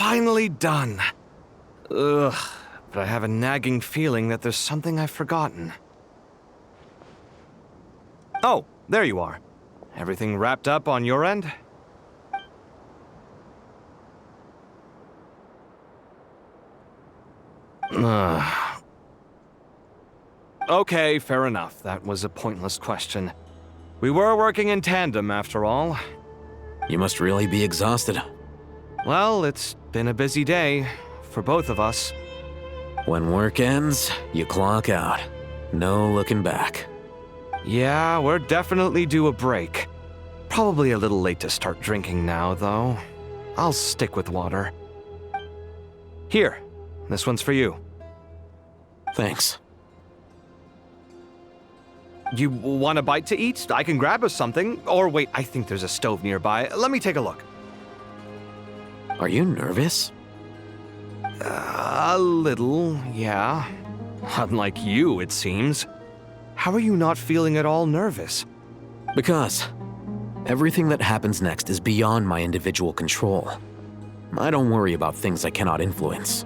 finally done. Ugh, but I have a nagging feeling that there's something I've forgotten. Oh, there you are. Everything wrapped up on your end? Okay, fair enough. That was a pointless question. We were working in tandem, after all. You must really be exhausted. Well, it's been a busy day, for both of us. When work ends, you clock out. No looking back. Yeah, we're definitely due a break. Probably a little late to start drinking now, though. I'll stick with water. Here, this one's for you. Thanks. You want a bite to eat? I can grab us something. Or wait, I think there's a stove nearby. Let me take a look. Are you nervous? A little, yeah. Unlike you, it seems. How are you not feeling at all nervous? Because everything that happens next is beyond my individual control. I don't worry about things I cannot influence.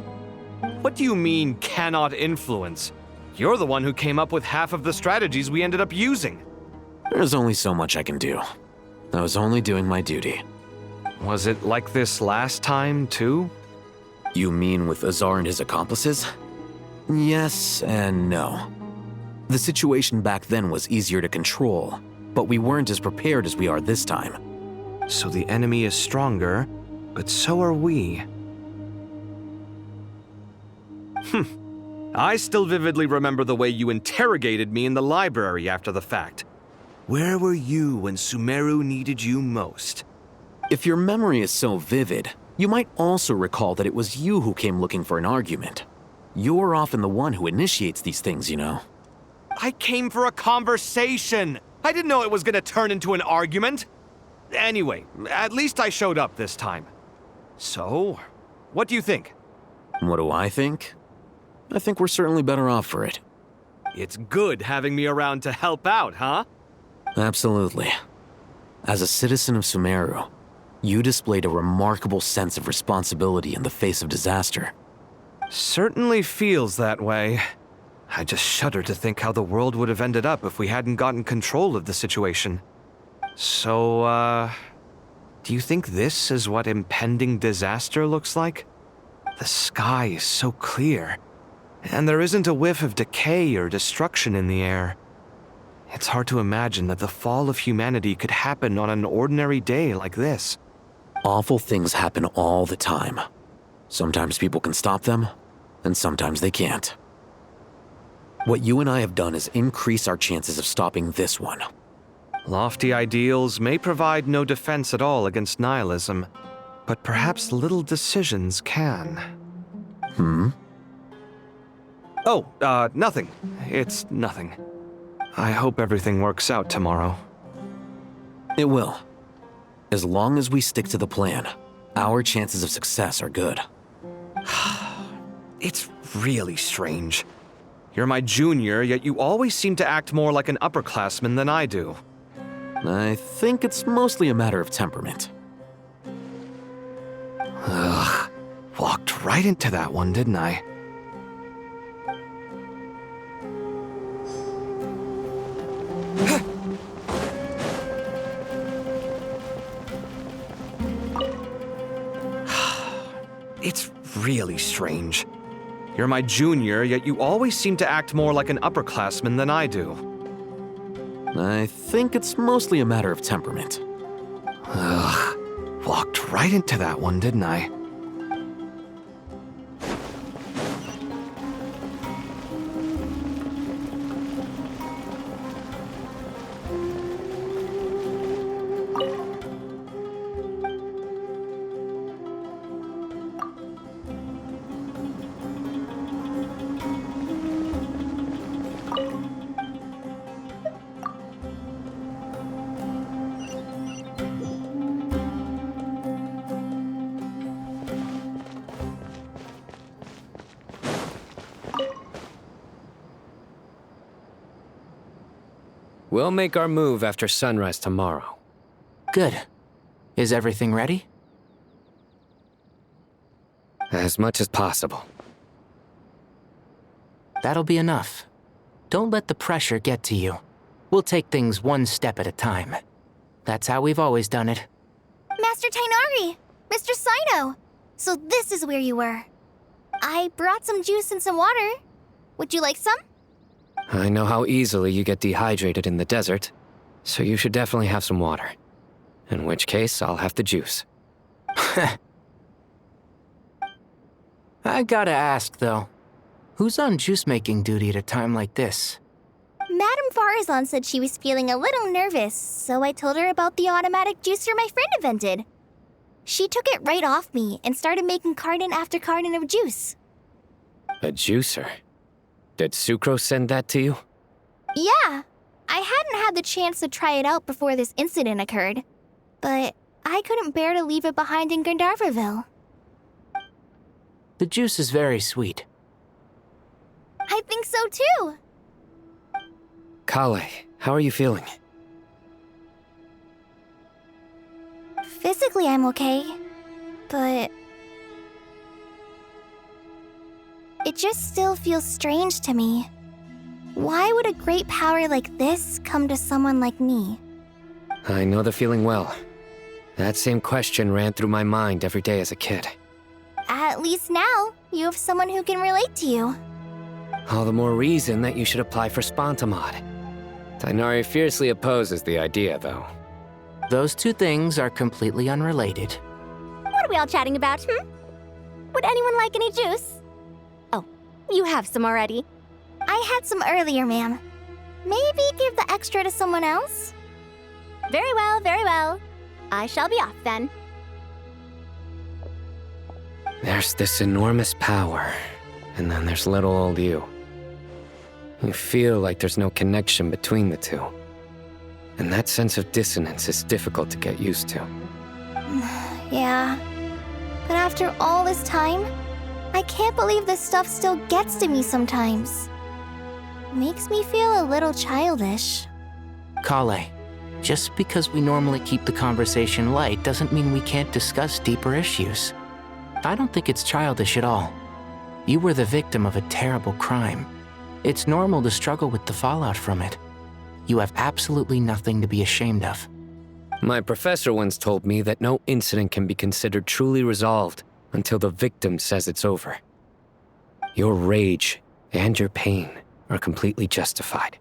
What do you mean, cannot influence? You're the one who came up with half of the strategies we ended up using. There's only so much I can do. I was only doing my duty. Was it like this last time, too? You mean with Azar and his accomplices? Yes and no. The situation back then was easier to control, but we weren't as prepared as we are this time. So the enemy is stronger, but so are we. I still vividly remember the way you interrogated me in the library after the fact. Where were you when Sumeru needed you most? If your memory is so vivid, you might also recall that it was you who came looking for an argument. You're often the one who initiates these things, you know. I came for a conversation! I didn't know it was gonna turn into an argument! Anyway, at least I showed up this time. So, what do you think? What do I think? I think we're certainly better off for it. It's good having me around to help out, huh? Absolutely. As a citizen of Sumeru, you displayed a remarkable sense of responsibility in the face of disaster. Certainly feels that way. I just shudder to think how the world would have ended up if we hadn't gotten control of the situation. So, do you think this is what impending disaster looks like? The sky is so clear, and there isn't a whiff of decay or destruction in the air. It's hard to imagine that the fall of humanity could happen on an ordinary day like this. Awful things happen all the time. Sometimes people can stop them, and sometimes they can't. What you and I have done is increase our chances of stopping this one. Lofty ideals may provide no defense at all against nihilism, but perhaps little decisions can. Oh, nothing. It's nothing. I hope everything works out tomorrow. It will. As long as we stick to the plan, our chances of success are good. It's really strange. You're my junior, yet you always seem to act more like an upperclassman than I do. I think it's mostly a matter of temperament. Ugh. Walked right into that one, didn't I? It's really strange. You're my junior, yet you always seem to act more like an upperclassman than I do. I think it's mostly a matter of temperament. Ugh. Walked right into that one, didn't I? We'll make our move after sunrise tomorrow. Good. Is everything ready? As much as possible. That'll be enough. Don't let the pressure get to you. We'll take things one step at a time. That's how we've always done it. Master Tainari! Mr. Saito! So this is where you were. I brought some juice and some water. Would you like some? I know how easily you get dehydrated in the desert, so you should definitely have some water. In which case, I'll have the juice. I gotta ask, though. Who's on juice-making duty at a time like this? Madame Farazan said she was feeling a little nervous, so I told her about the automatic juicer my friend invented. She took it right off me and started making carton after carton of juice. A juicer? Did Sucrose send that to you? Yeah, I hadn't had the chance to try it out before this incident occurred, but I couldn't bear to leave it behind in Gandharvaville. The juice is very sweet. I think so too. Kale, how are you feeling? Physically, I'm okay, but it just still feels strange to me. Why would a great power like this come to someone like me? I know the feeling well. That same question ran through my mind every day as a kid. At least now, you have someone who can relate to you. All the more reason that you should apply for Spontamod. Tainari fiercely opposes the idea, though. Those two things are completely unrelated. What are we all chatting about, Would anyone like any juice? Oh, you have some already. I had some earlier, ma'am. Maybe give the extra to someone else? Very well, very well. I shall be off then. There's this enormous power, and then there's little old you. You feel like there's no connection between the two. And that sense of dissonance is difficult to get used to. Yeah. But after all this time, I can't believe this stuff still gets to me sometimes. Makes me feel a little childish. Kale, just because we normally keep the conversation light doesn't mean we can't discuss deeper issues. I don't think it's childish at all. You were the victim of a terrible crime. It's normal to struggle with the fallout from it. You have absolutely nothing to be ashamed of. My professor once told me that no incident can be considered truly resolved until the victim says it's over. Your rage and your pain are completely justified.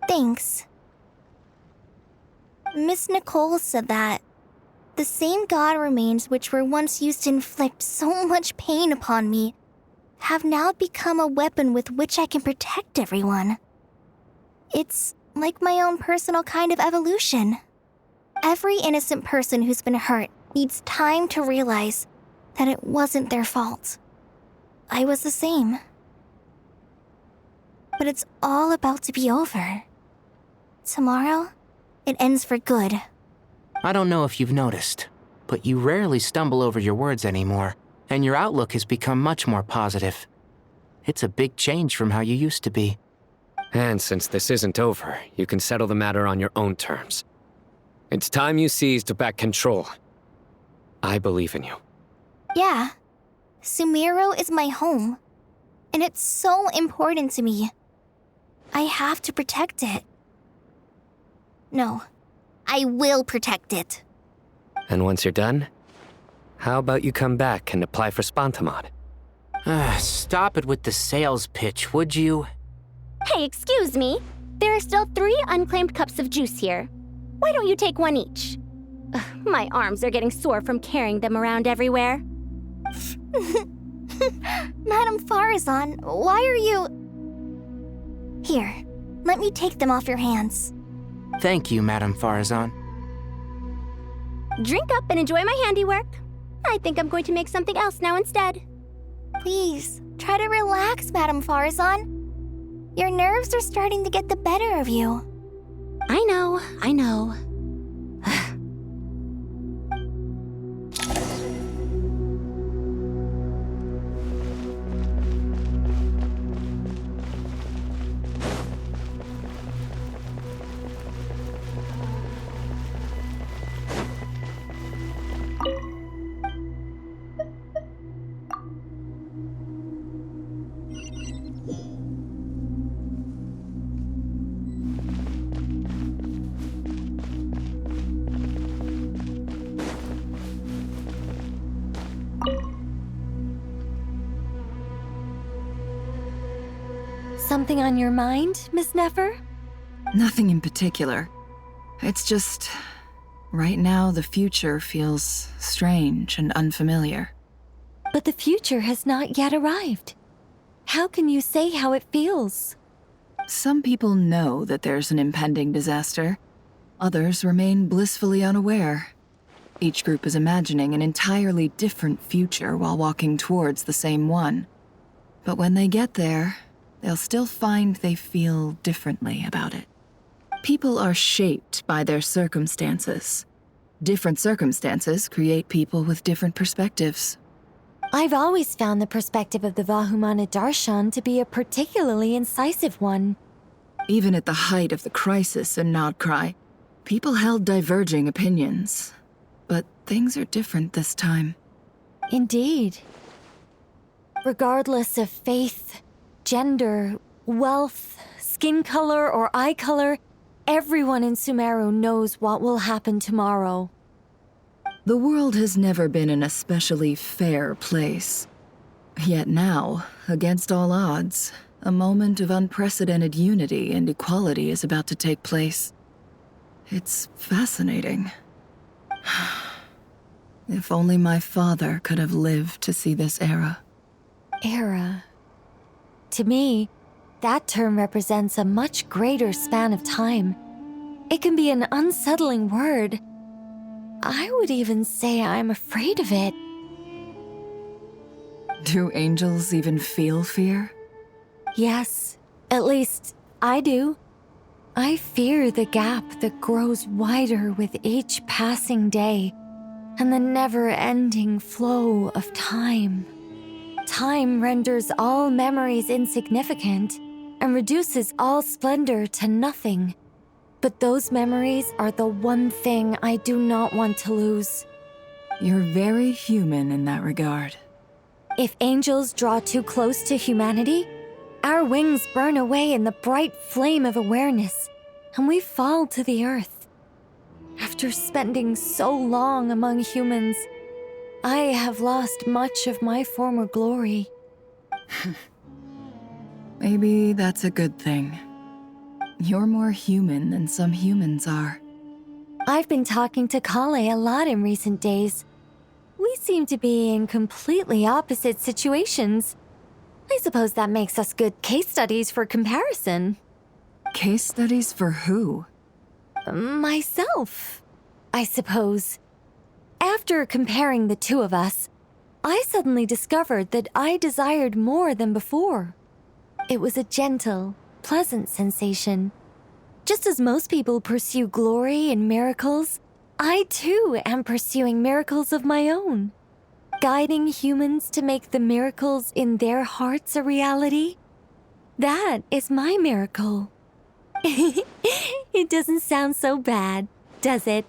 Thanks. Miss Nicole said that the same god remains which were once used to inflict so much pain upon me have now become a weapon with which I can protect everyone. It's like my own personal kind of evolution. Every innocent person who's been hurt needs time to realize that it wasn't their fault. I was the same. But it's all about to be over. Tomorrow, it ends for good. I don't know if you've noticed, but you rarely stumble over your words anymore, and your outlook has become much more positive. It's a big change from how you used to be. And since this isn't over, you can settle the matter on your own terms. It's time you seized back control. I believe in you. Yeah. Sumiro is my home. And it's so important to me. I have to protect it. No. I will protect it. And once you're done, how about you come back and apply for Spontamod? Stop it with the sales pitch, would you? Hey, excuse me. There are still 3 unclaimed cups of juice here. Why don't you take one each? Ugh, my arms are getting sore from carrying them around everywhere. Madame Farazan, why are you... Here, let me take them off your hands. Thank you, Madame Farazan. Drink up and enjoy my handiwork. I think I'm going to make something else now instead. Please, try to relax, Madame Farazan. Your nerves are starting to get the better of you. I know, I know. something on your mind, Miss Nefer? Nothing in particular. It's just... right now, the future feels strange and unfamiliar. But the future has not yet arrived. How can you say how it feels? Some people know that there's an impending disaster. Others remain blissfully unaware. Each group is imagining an entirely different future while walking towards the same one. But when they get there, they'll still find they feel differently about it. People are shaped by their circumstances. Different circumstances create people with different perspectives. I've always found the perspective of the Vahumana Darshan to be a particularly incisive one. Even at the height of the crisis in Nod-Krai, people held diverging opinions. But things are different this time. Indeed. Regardless of faith, gender, wealth, skin color, or eye color, everyone in Sumeru knows what will happen tomorrow. The world has never been an especially fair place. Yet now, against all odds, a moment of unprecedented unity and equality is about to take place. It's fascinating. If only my father could have lived to see this era. Era. To me, that term represents a much greater span of time. It can be an unsettling word. I would even say I'm afraid of it. Do angels even feel fear? Yes, at least I do. I fear the gap that grows wider with each passing day, and the never-ending flow of time. Time renders all memories insignificant and reduces all splendor to nothing. But those memories are the one thing I do not want to lose. You're very human in that regard. If angels draw too close to humanity, our wings burn away in the bright flame of awareness, and we fall to the earth. After spending so long among humans, I have lost much of my former glory. Maybe that's a good thing. You're more human than some humans are. I've been talking to Kale a lot in recent days. We seem to be in completely opposite situations. I suppose that makes us good case studies for comparison. Case studies for who? Myself, I suppose. After comparing the two of us, I suddenly discovered that I desired more than before. It was a gentle, pleasant sensation. Just as most people pursue glory and miracles, I too am pursuing miracles of my own. Guiding humans to make the miracles in their hearts a reality. That is my miracle. It doesn't sound so bad, does it?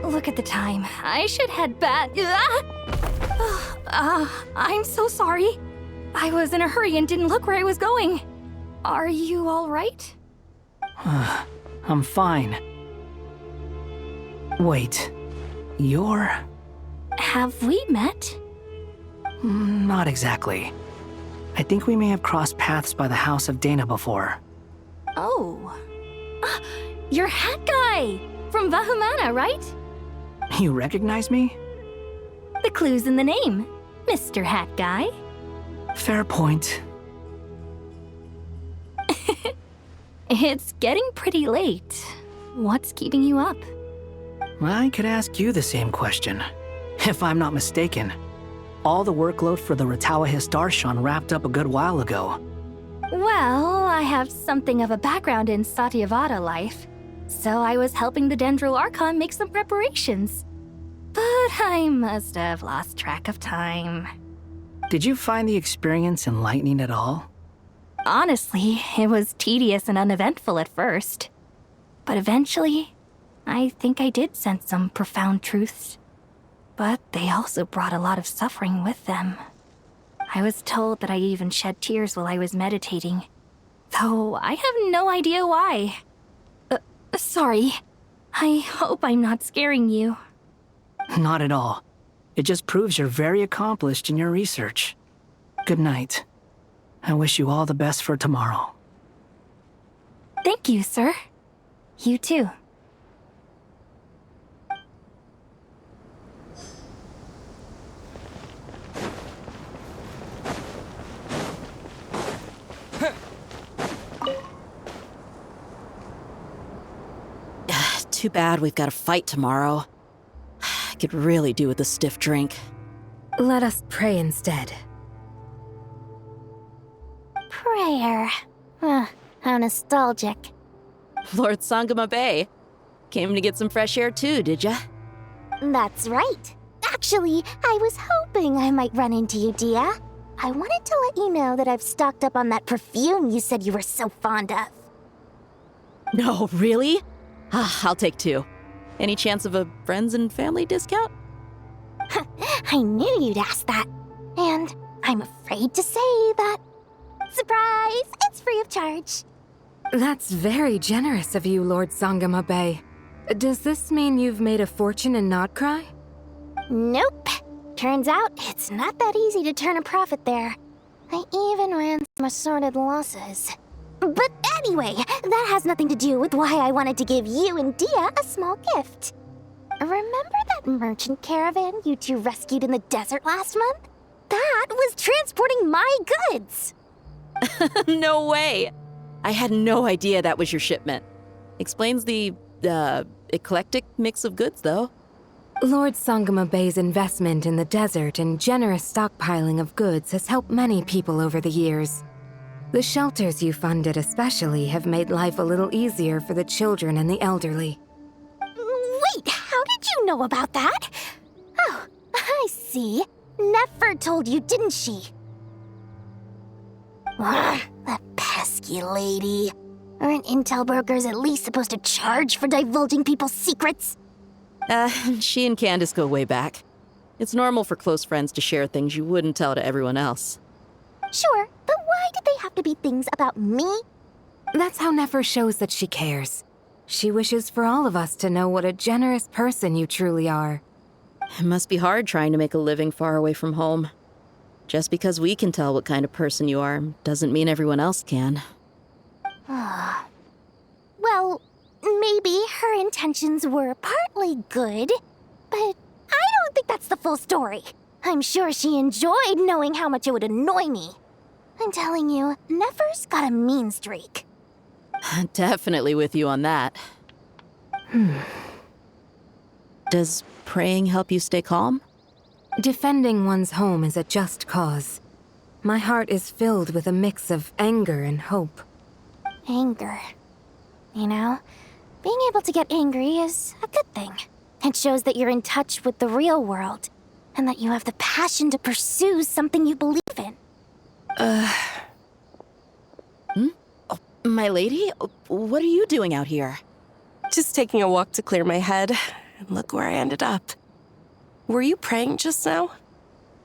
Look at the time. I should head back. I'm so sorry. I was in a hurry and didn't look where I was going. Are you all right? I'm fine. Wait, you're... Have we met? Not exactly. I think we may have crossed paths by the house of Dana before. Oh. You're Hat Guy! From Vahumana, right? You recognize me? The clue's in the name, Mr. Hat Guy. Fair point. It's getting pretty late. What's keeping you up? I could ask you the same question. If I'm not mistaken, all the workload for the Ratawahist Archon wrapped up a good while ago. Well, I have something of a background in Satyavada life, so I was helping the Dendro Archon make some preparations. But I must have lost track of time. Did you find the experience enlightening at all? Honestly, it was tedious and uneventful at first. But eventually, I think I did sense some profound truths. But they also brought a lot of suffering with them. I was told that I even shed tears while I was meditating, though I have no idea why. Sorry. I hope I'm not scaring you. Not at all. It just proves you're very accomplished in your research. Good night. I wish you all the best for tomorrow. Thank you, sir. You too. Too bad we've got a fight tomorrow. I could really do with a stiff drink. Let us pray instead. Prayer. How nostalgic. Lord Sangama Bay. Came to get some fresh air too, did ya? That's right. Actually, I was hoping I might run into you, Dia. I wanted to let you know that I've stocked up on that perfume you said you were so fond of. No, really? I'll take 2. Any chance of a friends and family discount? I knew you'd ask that. And I'm afraid to say that. Surprise! It's free of charge. That's very generous of you, Lord Sangama Bay. Does this mean you've made a fortune in Nod-Krai? Nope. Turns out it's not that easy to turn a profit there. I even ran some assorted losses. But anyway, that has nothing to do with why I wanted to give you and Dia a small gift. Remember that merchant caravan you two rescued in the desert last month? That was transporting my goods! No way! I had no idea that was your shipment. Explains the, eclectic mix of goods, though. Lord Sangama Bay's investment in the desert and generous stockpiling of goods has helped many people over the years. The shelters you funded especially have made life a little easier for the children and the elderly. Wait, how did you know about that? Oh, I see. Nefer told you, didn't she? That pesky lady. Aren't intel brokers at least supposed to charge for divulging people's secrets? She and Candace go way back. It's normal for close friends to share things you wouldn't tell to everyone else. Sure, but why did they have to be things about me? That's how Nefer shows that she cares. She wishes for all of us to know what a generous person you truly are. It must be hard trying to make a living far away from home. Just because we can tell what kind of person you are doesn't mean everyone else can. Well, maybe her intentions were partly good, but I don't think that's the full story. I'm sure she enjoyed knowing how much it would annoy me. I'm telling you, Nefer's got a mean streak. Definitely with you on that. Does praying help you stay calm? Defending one's home is a just cause. My heart is filled with a mix of anger and hope. Anger. You know, being able to get angry is a good thing. It shows that you're in touch with the real world, and that you have the passion to pursue something you believe in. Oh, my lady? What are you doing out here? Just taking a walk to clear my head, and look where I ended up. Were you praying just now?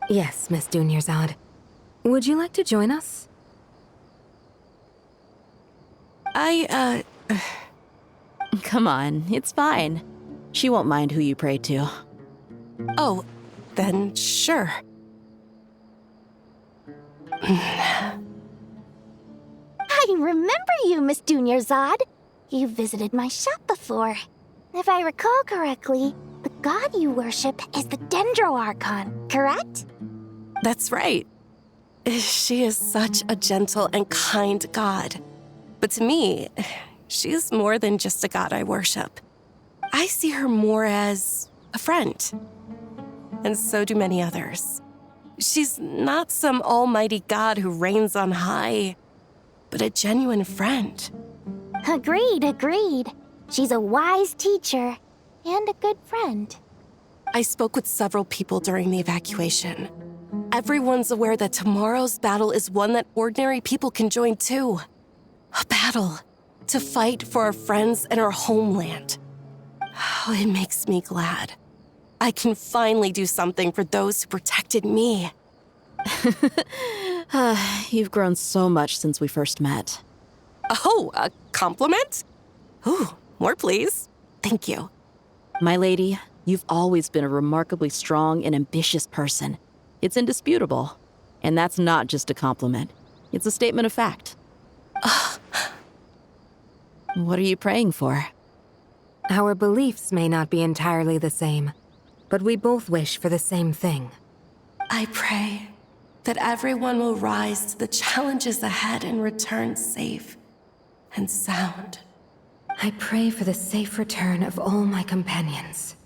Yes, Miss Dunyarzad. Would you like to join us? Come on, it's fine. She won't mind who you pray to. Oh, then sure. I remember you, Miss Dunyarzad. You visited my shop before. If I recall correctly, the god you worship is the Dendro Archon, correct? That's right. She is such a gentle and kind god. But to me, she's more than just a god I worship. I see her more as a friend. And so do many others. She's not some almighty god who reigns on high, but a genuine friend. Agreed. She's a wise teacher and a good friend. I spoke with several people during the evacuation. Everyone's aware that tomorrow's battle is one that ordinary people can join too. A battle to fight for our friends and our homeland. Oh, it makes me glad. I can finally do something for those who protected me. You've grown so much since we first met. Oh, a compliment? Ooh, more please. Thank you. My lady, you've always been a remarkably strong and ambitious person. It's indisputable. And that's not just a compliment. It's a statement of fact. What are you praying for? Our beliefs may not be entirely the same, but we both wish for the same thing. I pray that everyone will rise to the challenges ahead and return safe and sound. I pray for the safe return of all my companions.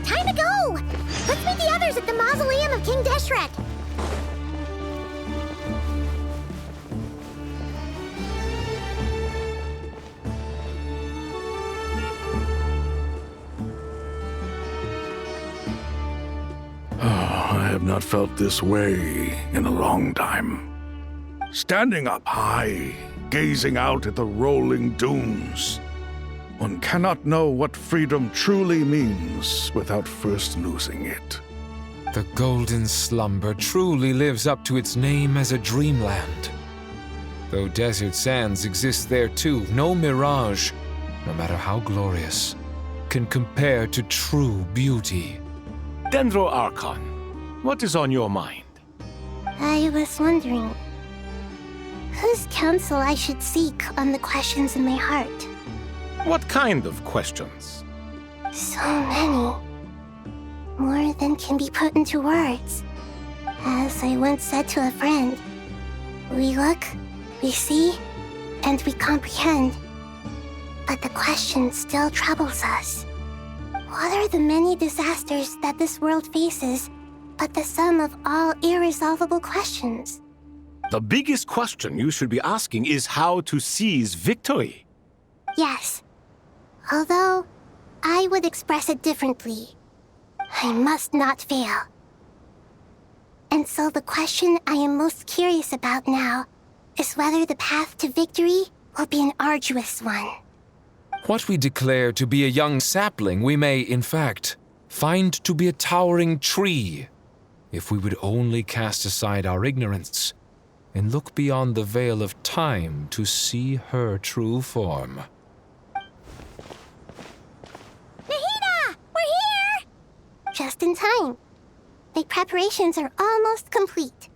Time to go! Let's meet the others at the mausoleum of King Deshret. I have not felt this way in a long time. Standing up high, gazing out at the rolling dunes. One cannot know what freedom truly means without first losing it. The golden slumber truly lives up to its name as a dreamland. Though desert sands exist there too, no mirage, no matter how glorious, can compare to true beauty. Dendro Archon, what is on your mind? I was wondering whose counsel I should seek on the questions in my heart. What kind of questions? So many. More than can be put into words. As I once said to a friend, we look, we see, and we comprehend. But the question still troubles us. What are the many disasters that this world faces but the sum of all irresolvable questions? The biggest question you should be asking is how to seize victory. Yes. Although, I would express it differently. I must not fail. And so the question I am most curious about now is whether the path to victory will be an arduous one. What we declare to be a young sapling, we may, in fact, find to be a towering tree, if we would only cast aside our ignorance and look beyond the veil of time to see her true form. Nahida! We're here! Just in time. The preparations are almost complete.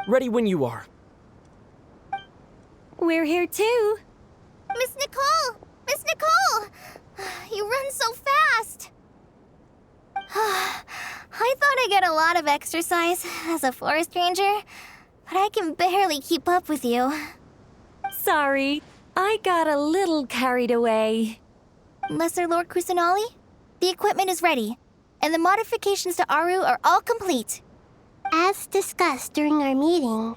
Ready when you are. We're here too. Miss Nicole! Miss Nicole! You run so fast! I thought I'd get a lot of exercise as a forest ranger, but I can barely keep up with you. Sorry, I got a little carried away. Lesser Lord Kusanali, the equipment is ready, and the modifications to Aru are all complete. As discussed during our meeting,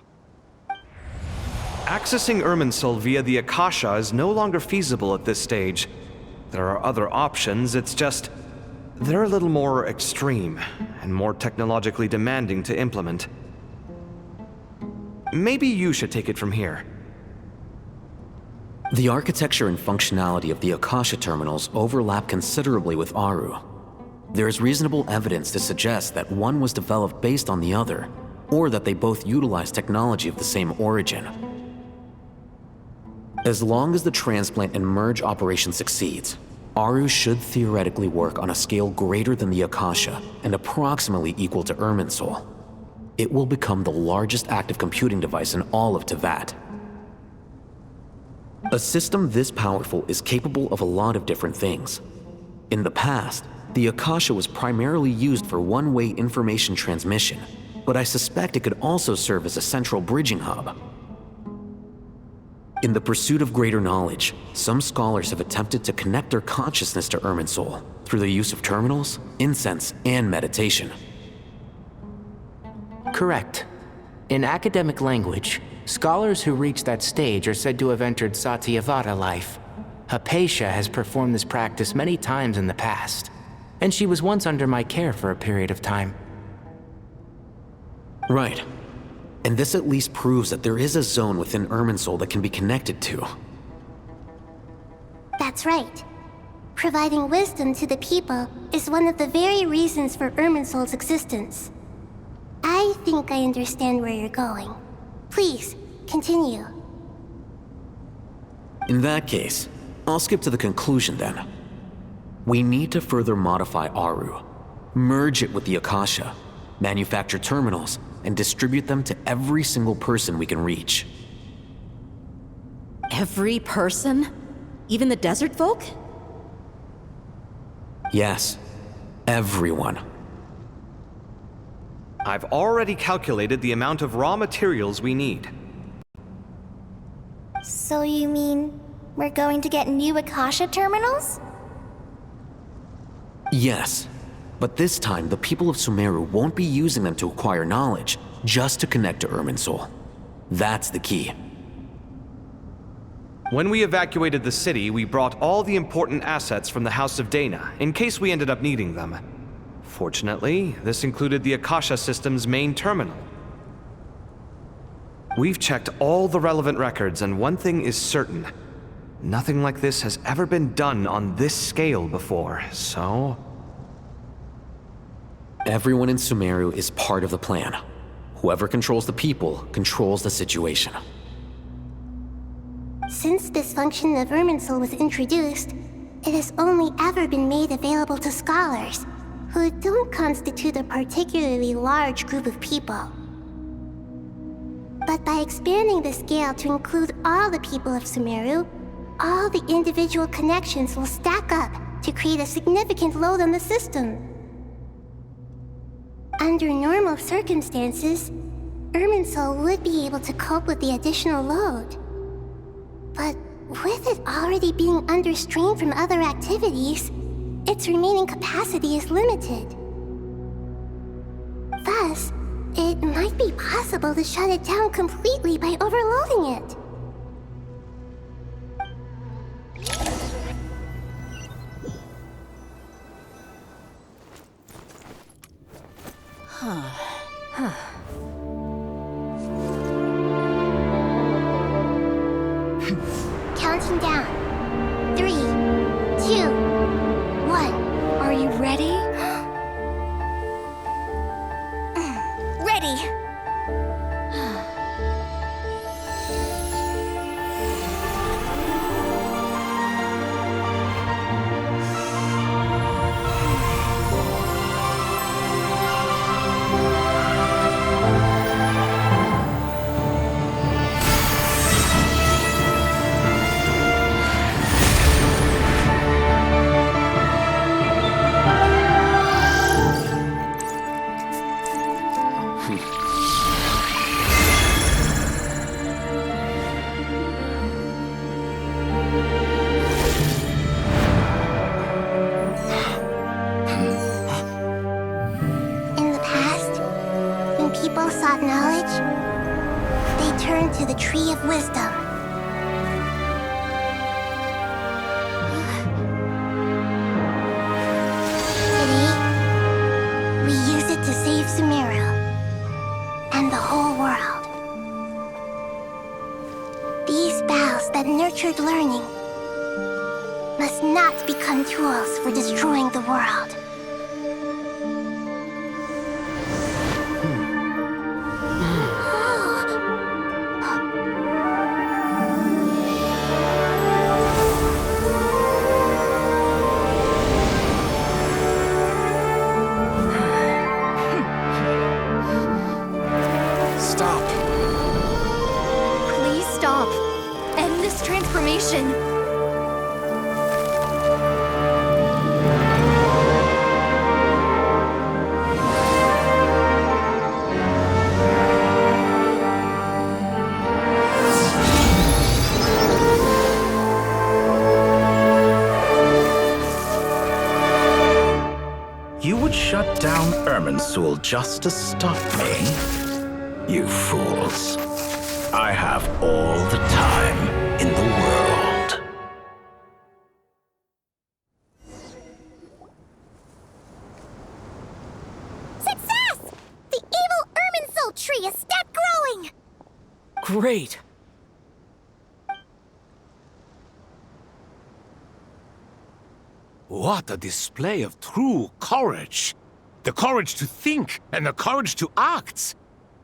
Accessing Irminsul via the Akasha is no longer feasible at this stage. There are other options, it's just... they're a little more extreme, and more technologically demanding to implement. Maybe you should take it from here. The architecture and functionality of the Akasha terminals overlap considerably with Aru. There is reasonable evidence to suggest that one was developed based on the other, or that they both utilize technology of the same origin. As long as the transplant and merge operation succeeds, Aru should theoretically work on a scale greater than the Akasha and approximately equal to Irminsul. It will become the largest active computing device in all of Teyvat. A system this powerful is capable of a lot of different things. In the past, the Akasha was primarily used for one-way information transmission, but I suspect it could also serve as a central bridging hub. In the pursuit of greater knowledge, some scholars have attempted to connect their consciousness to Irminsul through the use of terminals, incense, and meditation. Correct. In academic language, scholars who reach that stage are said to have entered Satyavada life. Hypatia has performed this practice many times in the past, and she was once under my care for a period of time. Right. And this at least proves that there is a zone within Irminsul that can be connected to. That's right. Providing wisdom to the people is one of the very reasons for Irminsul's existence. I think I understand where you're going. Please, continue. In that case, I'll skip to the conclusion then. We need to further modify Aru, merge it with the Akasha, manufacture terminals, and distribute them to every single person we can reach. Every person? Even the desert folk? Yes, everyone. I've already calculated the amount of raw materials we need. So you mean we're going to get new Akasha terminals? Yes, but this time the people of Sumeru won't be using them to acquire knowledge, just to connect to Irminsul. That's the key. When we evacuated the city, we brought all the important assets from the House of Dana, in case we ended up needing them. Fortunately, this included the Akasha system's main terminal. We've checked all the relevant records, and one thing is certain. Nothing like this has ever been done on this scale before, so... Everyone in Sumeru is part of the plan. Whoever controls the people controls the situation. Since this function of Irminsul was introduced, it has only ever been made available to scholars, who don't constitute a particularly large group of people. But by expanding the scale to include all the people of Sumeru, all the individual connections will stack up to create a significant load on the system. Under normal circumstances, Irminsul would be able to cope with the additional load. But with it already being under strain from other activities, its remaining capacity is limited. Thus, it might be possible to shut it down completely by overloading it. Counting down. 3, 2, 1. Are you ready? Ready! People sought knowledge, they turned to the Tree of Wisdom. Today, we use it to save Sumeru and the whole world. These boughs that nurtured learning must not become tools for destroying the world. stop. Please stop. End this transformation. You would shut down Irminsul just to stop me? You fools. I have all the time in the world. Success! The evil Irminsul tree is step growing! Great! What a display of true courage! The courage to think and the courage to act!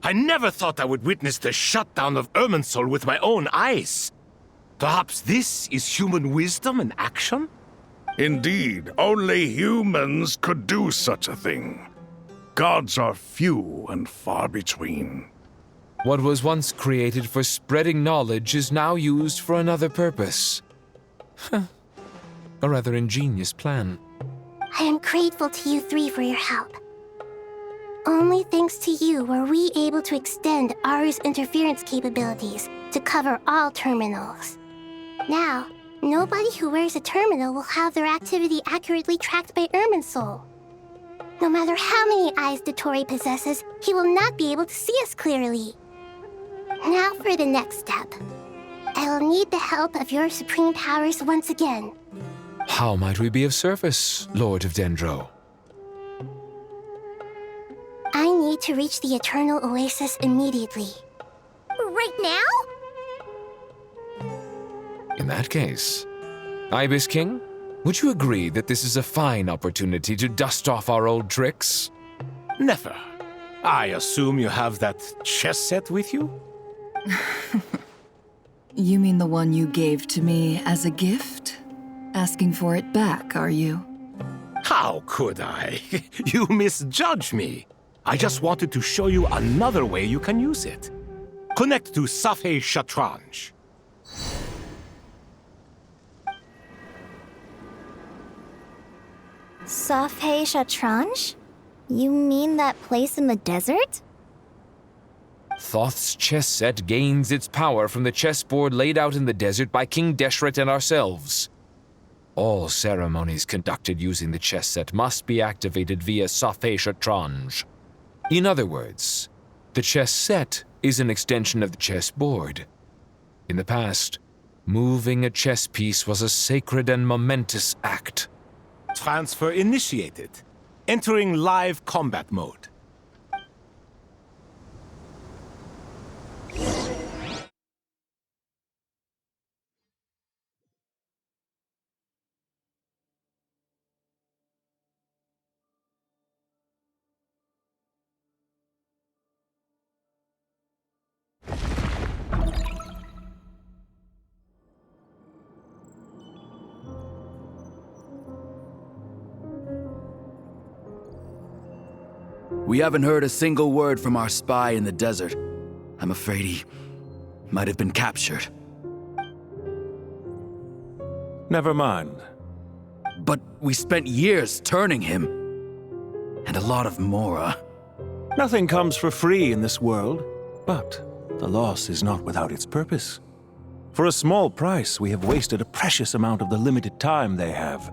I never thought I would witness the shutdown of Irminsul with my own eyes. Perhaps this is human wisdom in action? Indeed, only humans could do such a thing. Gods are few and far between. What was once created for spreading knowledge is now used for another purpose. A rather ingenious plan. I am grateful to you three for your help. Only thanks to you were we able to extend Aru's interference capabilities to cover all terminals. Now, nobody who wears a terminal will have their activity accurately tracked by Irminsul. No matter how many eyes Dottore possesses, he will not be able to see us clearly. Now for the next step. I will need the help of your supreme powers once again. How might we be of service, Lord of Dendro? I need to reach the Eternal Oasis immediately. Right now? In that case, Ibis King, would you agree that this is a fine opportunity to dust off our old tricks? Never. I assume you have that chess set with you? You mean the one you gave to me as a gift? Asking for it back, are you? How could I? You misjudge me. I just wanted to show you another way you can use it. Connect to Safei Shatranj. Safei Shatranj? You mean that place in the desert? Thoth's chess set gains its power from the chessboard laid out in the desert by King Deshret and ourselves. All ceremonies conducted using the chess set must be activated via Safei Shatranj. In other words, the chess set is an extension of the chessboard. In the past, moving a chess piece was a sacred and momentous act. Transfer initiated. Entering live combat mode. We haven't heard a single word from our spy in the desert. I'm afraid he might have been captured. Never mind. But we spent years turning him. And a lot of Mora. Nothing comes for free in this world, but the loss is not without its purpose. For a small price, we have wasted a precious amount of the limited time they have.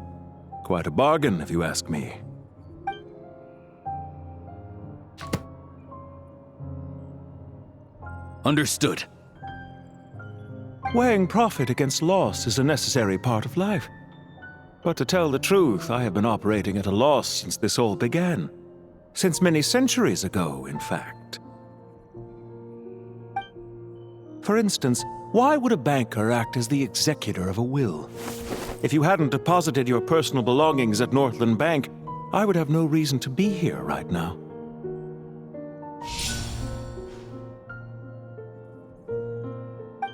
Quite a bargain, if you ask me. Understood. Weighing profit against loss is a necessary part of life. But to tell the truth, I have been operating at a loss since this all began. Since many centuries ago, in fact. For instance, why would a banker act as the executor of a will? If you hadn't deposited your personal belongings at Northland Bank, I would have no reason to be here right now.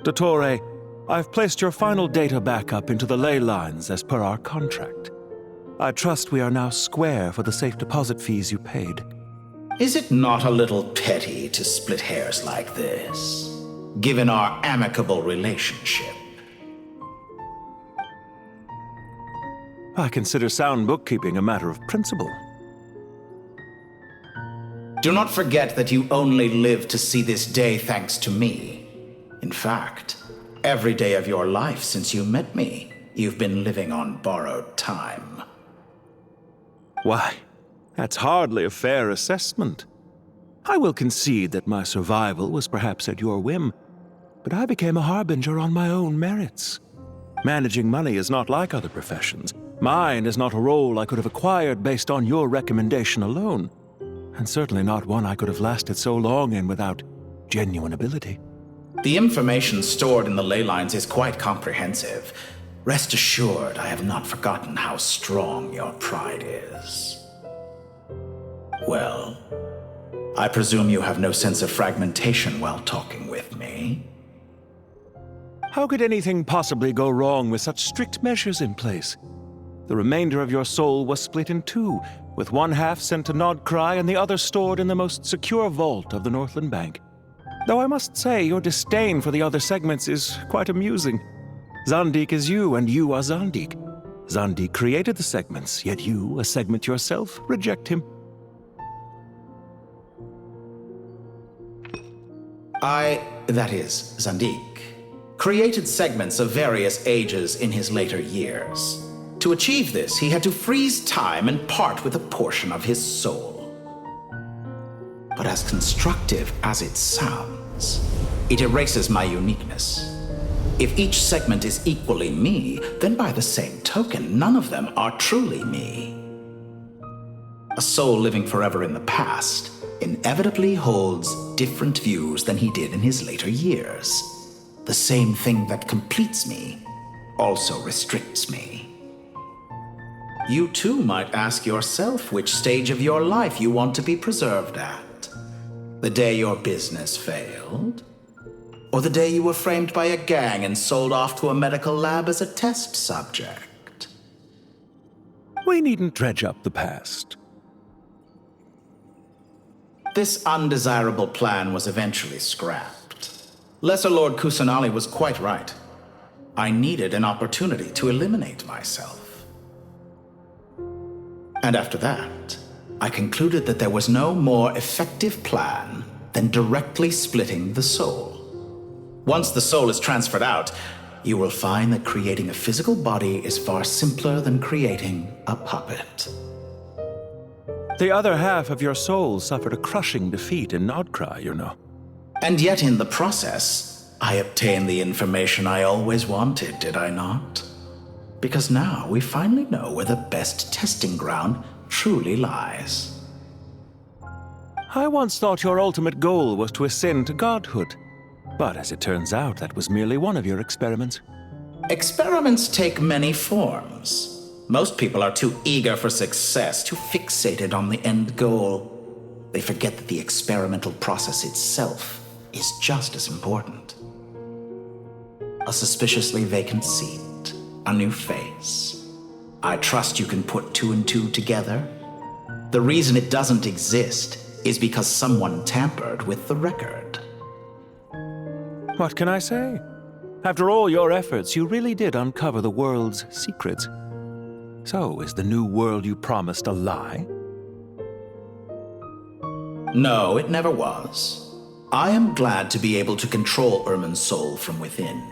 Dottore, I've placed your final data backup into the ley lines as per our contract. I trust we are now square for the safe deposit fees you paid. Is it not a little petty to split hairs like this, given our amicable relationship? I consider sound bookkeeping a matter of principle. Do not forget that you only live to see this day thanks to me. In fact, every day of your life since you met me, you've been living on borrowed time. Why, that's hardly a fair assessment. I will concede that my survival was perhaps at your whim, but I became a harbinger on my own merits. Managing money is not like other professions. Mine is not a role I could have acquired based on your recommendation alone, and certainly not one I could have lasted so long in without genuine ability. The information stored in the ley lines is quite comprehensive. Rest assured, I have not forgotten how strong your pride is. Well, I presume you have no sense of fragmentation while talking with me. How could anything possibly go wrong with such strict measures in place? The remainder of your soul was split in two, with one half sent to Nod-Krai and the other stored in the most secure vault of the Northland Bank. Though I must say, your disdain for the other segments is quite amusing. Zandik is you, and you are Zandik. Zandik created the segments, yet you, a segment yourself, reject him. That is, Zandik, created segments of various ages in his later years. To achieve this, he had to freeze time and part with a portion of his soul. But as constructive as it sounds, it erases my uniqueness. If each segment is equally me, then by the same token, none of them are truly me. A soul living forever in the past inevitably holds different views than he did in his later years. The same thing that completes me also restricts me. You too might ask yourself which stage of your life you want to be preserved at. The day your business failed? Or the day you were framed by a gang and sold off to a medical lab as a test subject? We needn't dredge up the past. This undesirable plan was eventually scrapped. Lesser Lord Kusanali was quite right. I needed an opportunity to eliminate myself. And after that, I concluded that there was no more effective plan than directly splitting the soul. Once the soul is transferred out, you will find that creating a physical body is far simpler than creating a puppet. The other half of your soul suffered a crushing defeat in Nod-Krai, you know. And yet in the process, I obtained the information I always wanted, did I not? Because now we finally know where the best testing ground truly lies. I once thought your ultimate goal was to ascend to godhood. But as it turns out, that was merely one of your experiments. Experiments take many forms. Most people are too eager for success, too fixated on the end goal. They forget that the experimental process itself is just as important. A suspiciously vacant seat, a new face. I trust you can put two and two together. The reason it doesn't exist is because someone tampered with the record. What can I say? After all your efforts, you really did uncover the world's secrets. So, is the new world you promised a lie? No, it never was. I am glad to be able to control Irmin's soul from within.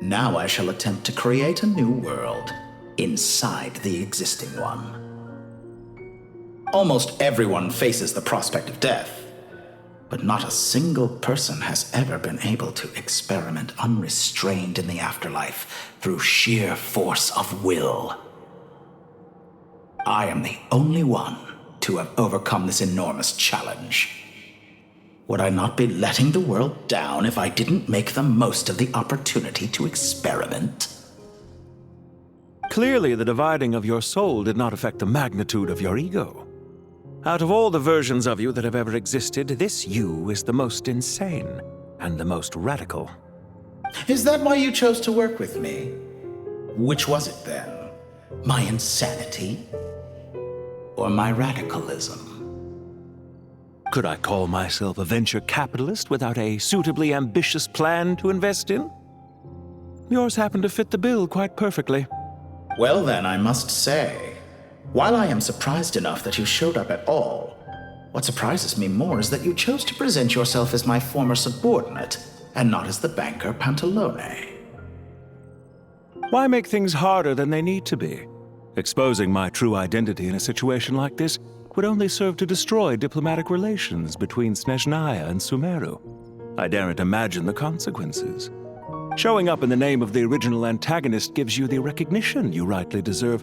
Now I shall attempt to create a new world inside the existing one. Almost everyone faces the prospect of death, but not a single person has ever been able to experiment unrestrained in the afterlife through sheer force of will. I am the only one to have overcome this enormous challenge. Would I not be letting the world down if I didn't make the most of the opportunity to experiment? Clearly, the dividing of your soul did not affect the magnitude of your ego. Out of all the versions of you that have ever existed, this you is the most insane and the most radical. Is that why you chose to work with me? Which was it then? My insanity? Or my radicalism? Could I call myself a venture capitalist without a suitably ambitious plan to invest in? Yours happened to fit the bill quite perfectly. Well then, I must say, while I am surprised enough that you showed up at all, what surprises me more is that you chose to present yourself as my former subordinate, and not as the banker Pantalone. Why make things harder than they need to be? Exposing my true identity in a situation like this would only serve to destroy diplomatic relations between Snezhnaya and Sumeru. I daren't imagine the consequences. Showing up in the name of the original antagonist gives you the recognition you rightly deserve,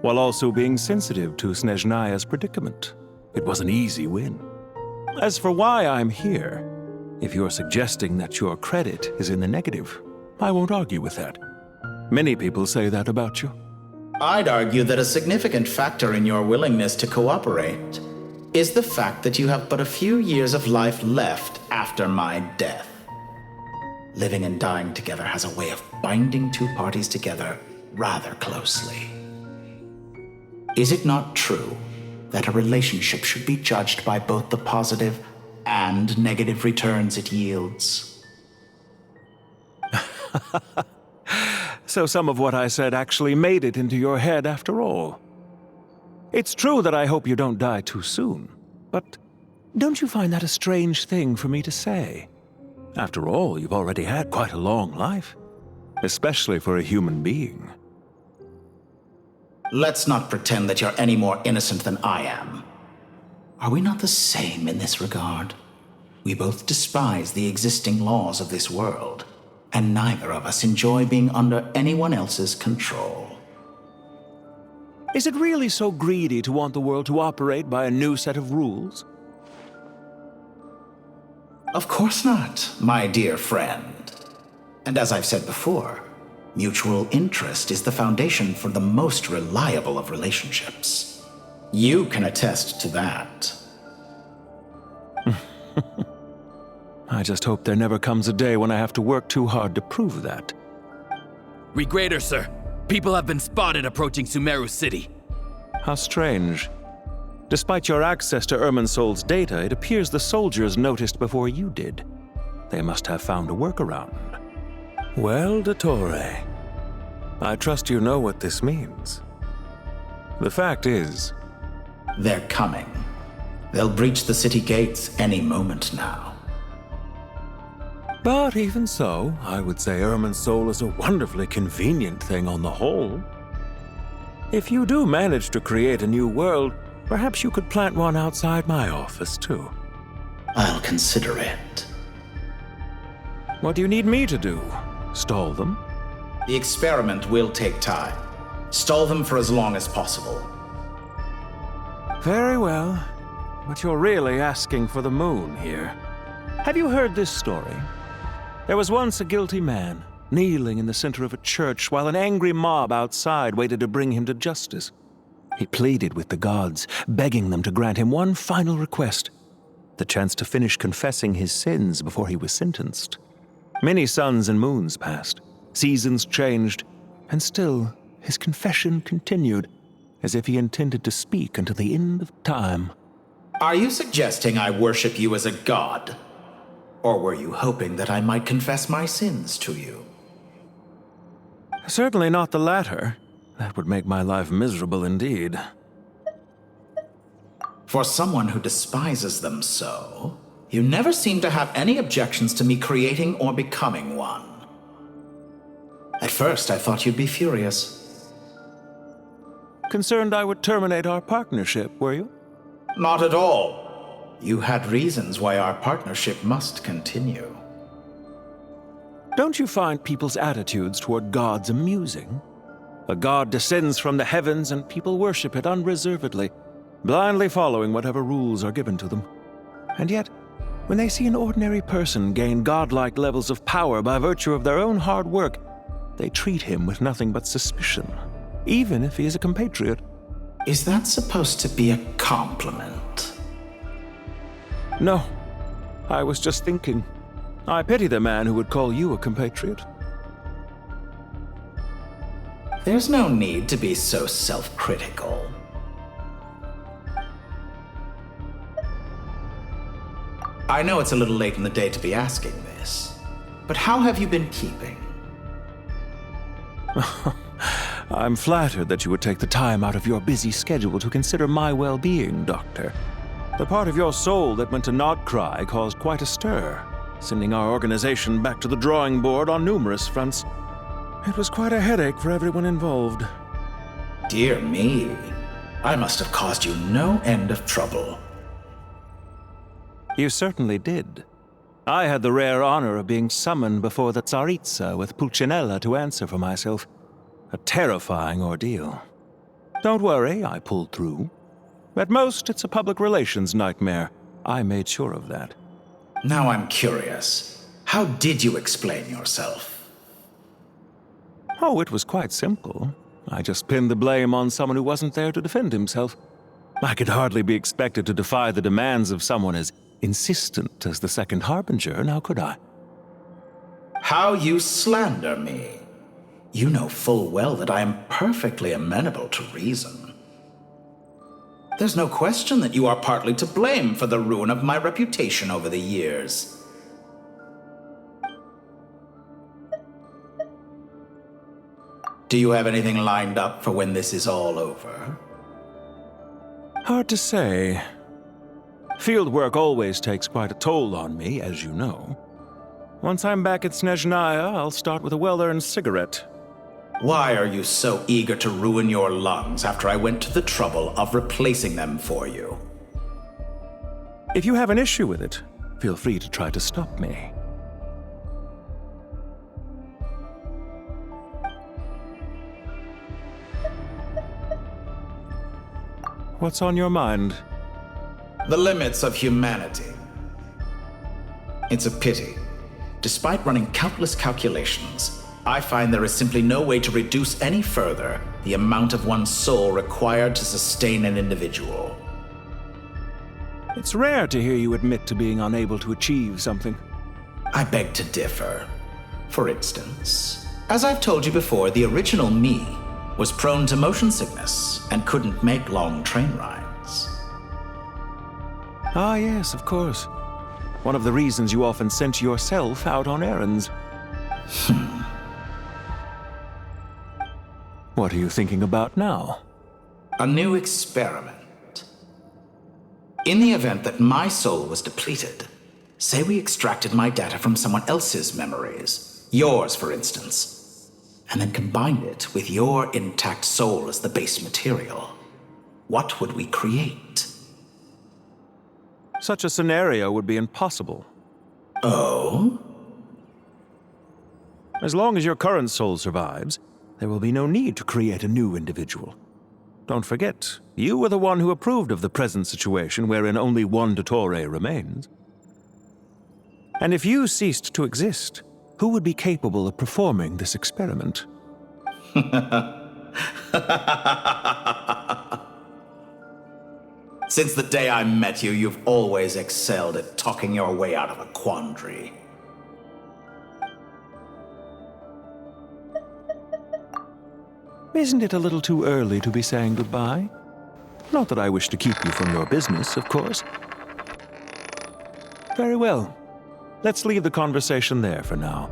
while also being sensitive to Snezhnaya's predicament. It was an easy win. As for why I'm here, if you're suggesting that your credit is in the negative, I won't argue with that. Many people say that about you. I'd argue that a significant factor in your willingness to cooperate is the fact that you have but a few years of life left after my death. Living and dying together has a way of binding two parties together rather closely. Is it not true that a relationship should be judged by both the positive and negative returns it yields? So some of what I said actually made it into your head after all. It's true that I hope you don't die too soon, but don't you find that a strange thing for me to say? After all, you've already had quite a long life, especially for a human being. Let's not pretend that you're any more innocent than I am. Are we not the same in this regard? We both despise the existing laws of this world, and neither of us enjoy being under anyone else's control. Is it really so greedy to want the world to operate by a new set of rules? Of course not, my dear friend. And as I've said before, mutual interest is the foundation for the most reliable of relationships. You can attest to that. I just hope there never comes a day when I have to work too hard to prove that. Regrader, sir. People have been spotted approaching Sumeru City. How strange. Despite your access to Irminsol's data, it appears the soldiers noticed before you did. They must have found a workaround. Well, Dottore, I trust you know what this means. The fact is... They're coming. They'll breach the city gates any moment now. But even so, I would say Irminsol is a wonderfully convenient thing on the whole. If you do manage to create a new world, perhaps you could plant one outside my office, too. I'll consider it. What do you need me to do? Stall them? The experiment will take time. Stall them for as long as possible. Very well. But you're really asking for the moon here. Have you heard this story? There was once a guilty man, kneeling in the center of a church while an angry mob outside waited to bring him to justice. He pleaded with the gods, begging them to grant him one final request, the chance to finish confessing his sins before he was sentenced. Many suns and moons passed, seasons changed, and still his confession continued, as if he intended to speak until the end of time. Are you suggesting I worship you as a god? Or were you hoping that I might confess my sins to you? Certainly not the latter. That would make my life miserable indeed. For someone who despises them so, you never seem to have any objections to me creating or becoming one. At first, I thought you'd be furious. Concerned I would terminate our partnership, were you? Not at all. You had reasons why our partnership must continue. Don't you find people's attitudes toward gods amusing? A god descends from the heavens and people worship it unreservedly, blindly following whatever rules are given to them. And yet, when they see an ordinary person gain godlike levels of power by virtue of their own hard work, they treat him with nothing but suspicion, even if he is a compatriot. Is that supposed to be a compliment? No, I was just thinking. I pity the man who would call you a compatriot. There's no need to be so self-critical. I know it's a little late in the day to be asking this, but how have you been keeping? I'm flattered that you would take the time out of your busy schedule to consider my well-being, Doctor. The part of your soul that went to Nod-Krai caused quite a stir, sending our organization back to the drawing board on numerous fronts. It was quite a headache for everyone involved. Dear me, I must have caused you no end of trouble. You certainly did. I had the rare honor of being summoned before the Tsaritsa with Pulcinella to answer for myself. A terrifying ordeal. Don't worry, I pulled through. At most, it's a public relations nightmare. I made sure of that. Now I'm curious. How did you explain yourself? Oh, it was quite simple. I just pinned the blame on someone who wasn't there to defend himself. I could hardly be expected to defy the demands of someone as insistent as the Second Harbinger, now could I? How you slander me. You know full well that I am perfectly amenable to reason. There's no question that you are partly to blame for the ruin of my reputation over the years. Do you have anything lined up for when this is all over? Hard to say. Field work always takes quite a toll on me, as you know. Once I'm back at Snezhnaya, I'll start with a well-earned cigarette. Why are you so eager to ruin your lungs after I went to the trouble of replacing them for you? If you have an issue with it, feel free to try to stop me. What's on your mind? The limits of humanity. It's a pity. Despite running countless calculations, I find there is simply no way to reduce any further the amount of one's soul required to sustain an individual. It's rare to hear you admit to being unable to achieve something. I beg to differ. For instance, as I've told you before, the original me was prone to motion sickness and couldn't make long train rides. Ah, yes, of course. One of the reasons you often sent yourself out on errands. What are you thinking about now? A new experiment. In the event that my soul was depleted, say we extracted my data from someone else's memories, yours for instance, and then combined it with your intact soul as the base material, what would we create? Such a scenario would be impossible. Oh? As long as your current soul survives, there will be no need to create a new individual. Don't forget, you were the one who approved of the present situation wherein only one Dottore remains. And if you ceased to exist, who would be capable of performing this experiment? Since the day I met you, you've always excelled at talking your way out of a quandary. Isn't it a little too early to be saying goodbye? Not that I wish to keep you from your business, of course. Very well. Let's leave the conversation there for now.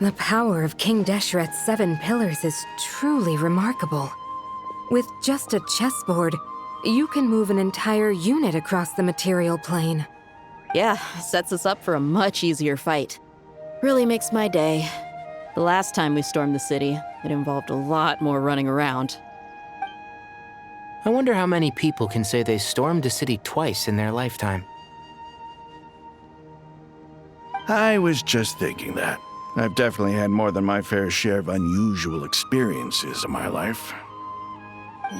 The power of King Deshret's 7 pillars is truly remarkable. With just a chessboard, you can move an entire unit across the material plane. Yeah, sets us up for a much easier fight. Really makes my day. The last time we stormed the city, it involved a lot more running around. I wonder how many people can say they stormed a city twice in their lifetime. I was just thinking that. I've definitely had more than my fair share of unusual experiences in my life.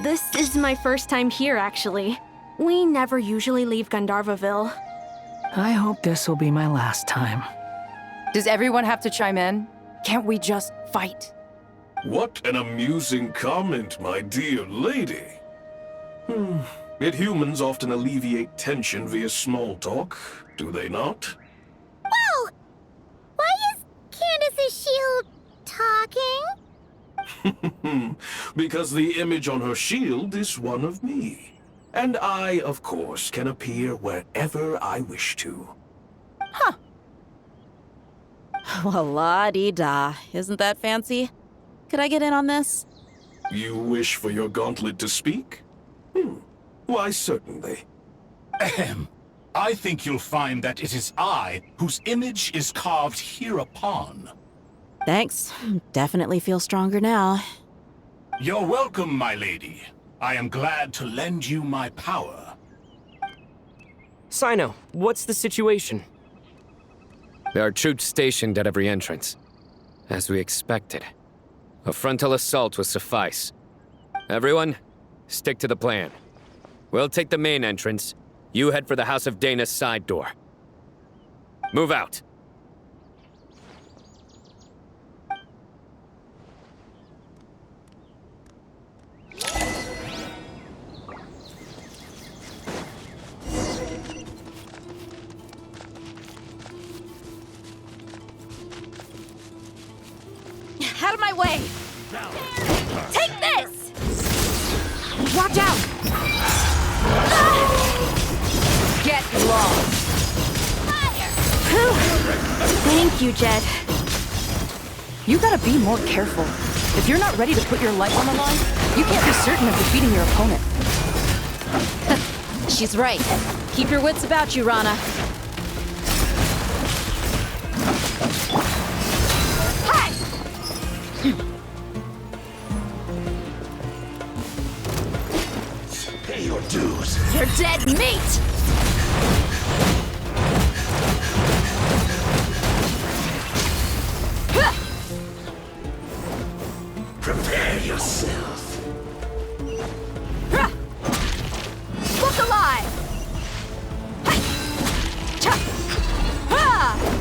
This is my first time here, actually. We never usually leave Gandharvaville. I hope this will be my last time. Does everyone have to chime in? Can't we just fight? What an amusing comment, my dear lady. Yet humans often alleviate tension via small talk, do they not? Whoa! Why is Candace's shield talking? Because the image on her shield is one of me. And I, of course, can appear wherever I wish to. Well, la-dee-da. Isn't that fancy? Could I get in on this? You wish for your gauntlet to speak? Why, certainly. Ahem. I think you'll find that it is I whose image is carved hereupon. Thanks. Definitely feel stronger now. You're welcome, my lady. I am glad to lend you my power. Sino, what's the situation? There are troops stationed at every entrance. As we expected. A frontal assault will suffice. Everyone, stick to the plan. We'll take the main entrance. You head for the House of Dana's side door. Move out. Out of my way! Take this! Watch out! Get lost! Thank you, Jed. You gotta be more careful. If you're not ready to put your life on the line, you can't be certain of defeating your opponent. She's right. Keep your wits about you, Rana. Pay your dues. You're dead meat! Prepare yourself. Look alive!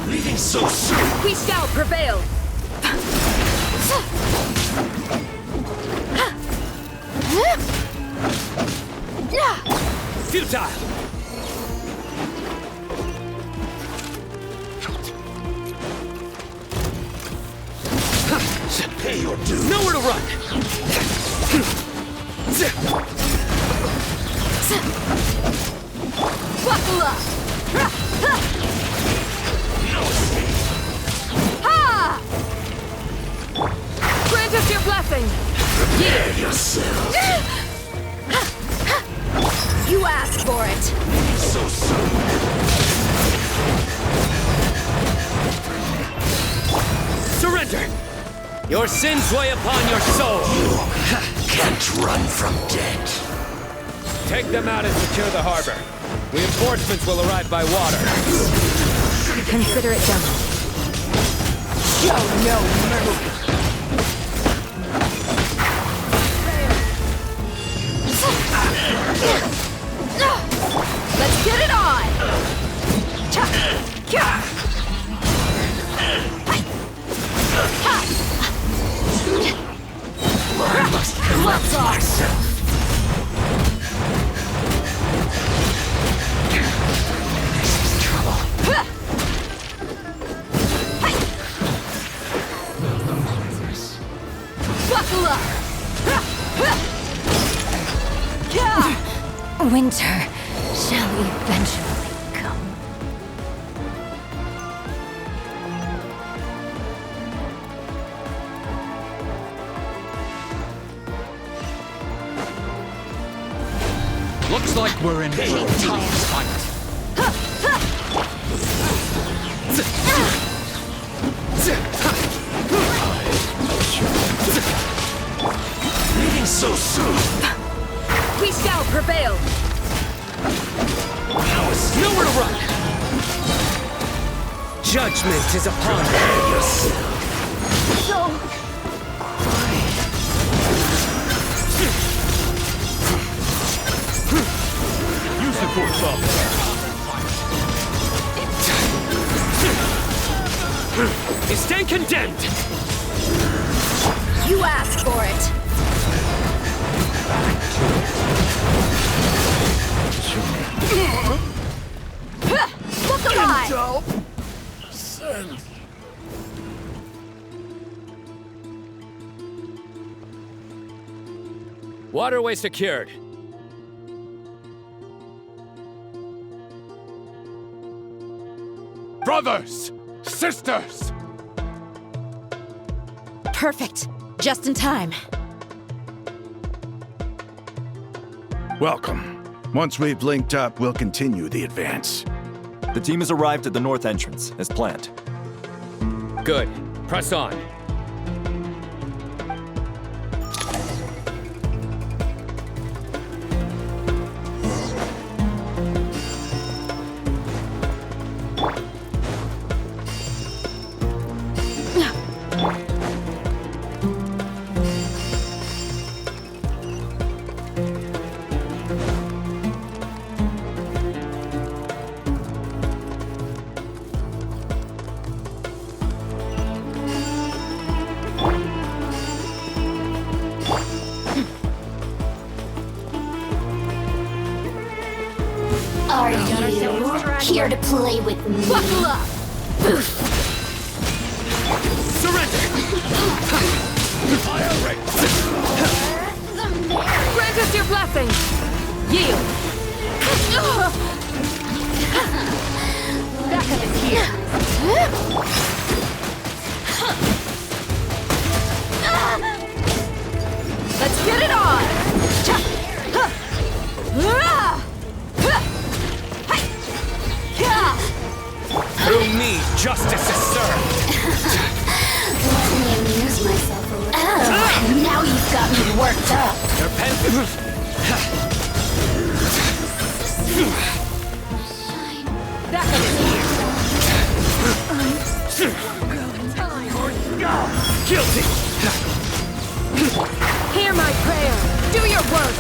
Leaving so soon. We shall prevail! Futile! Pay your dues. Nowhere to run! Buckle up! No escape. Ha! Grant us your blessing! Prepare yourself. You asked for it! So soon. Surrender! Your sins weigh upon your soul! You can't run from death. Take them out and secure the harbor. Reinforcements will arrive by water. Consider it done. Show no mercy! Let's get it on! I must collect myself. This is trouble. Buckle up! Winter shall eventually come. Looks like we're in for a tough fight. Leaving so soon. We shall prevail! Nowhere to run! Judgment is upon us. So... useful! You stand condemned! You asked for it! Look alive! Waterway secured. Brothers! Sisters! Perfect. Just in time. Welcome. Once we've linked up, we'll continue the advance. The team has arrived at the north entrance, as planned. Good. Press on. Are you here to play with me? Buckle up! Surrender! Fire rate! Grant us your blessing! Yield! Backup is here! Let's get it on! Through me, justice is served! Let me amuse myself a little. Oh, now you've got me worked up. Guilty! Hear my prayer! Do your work!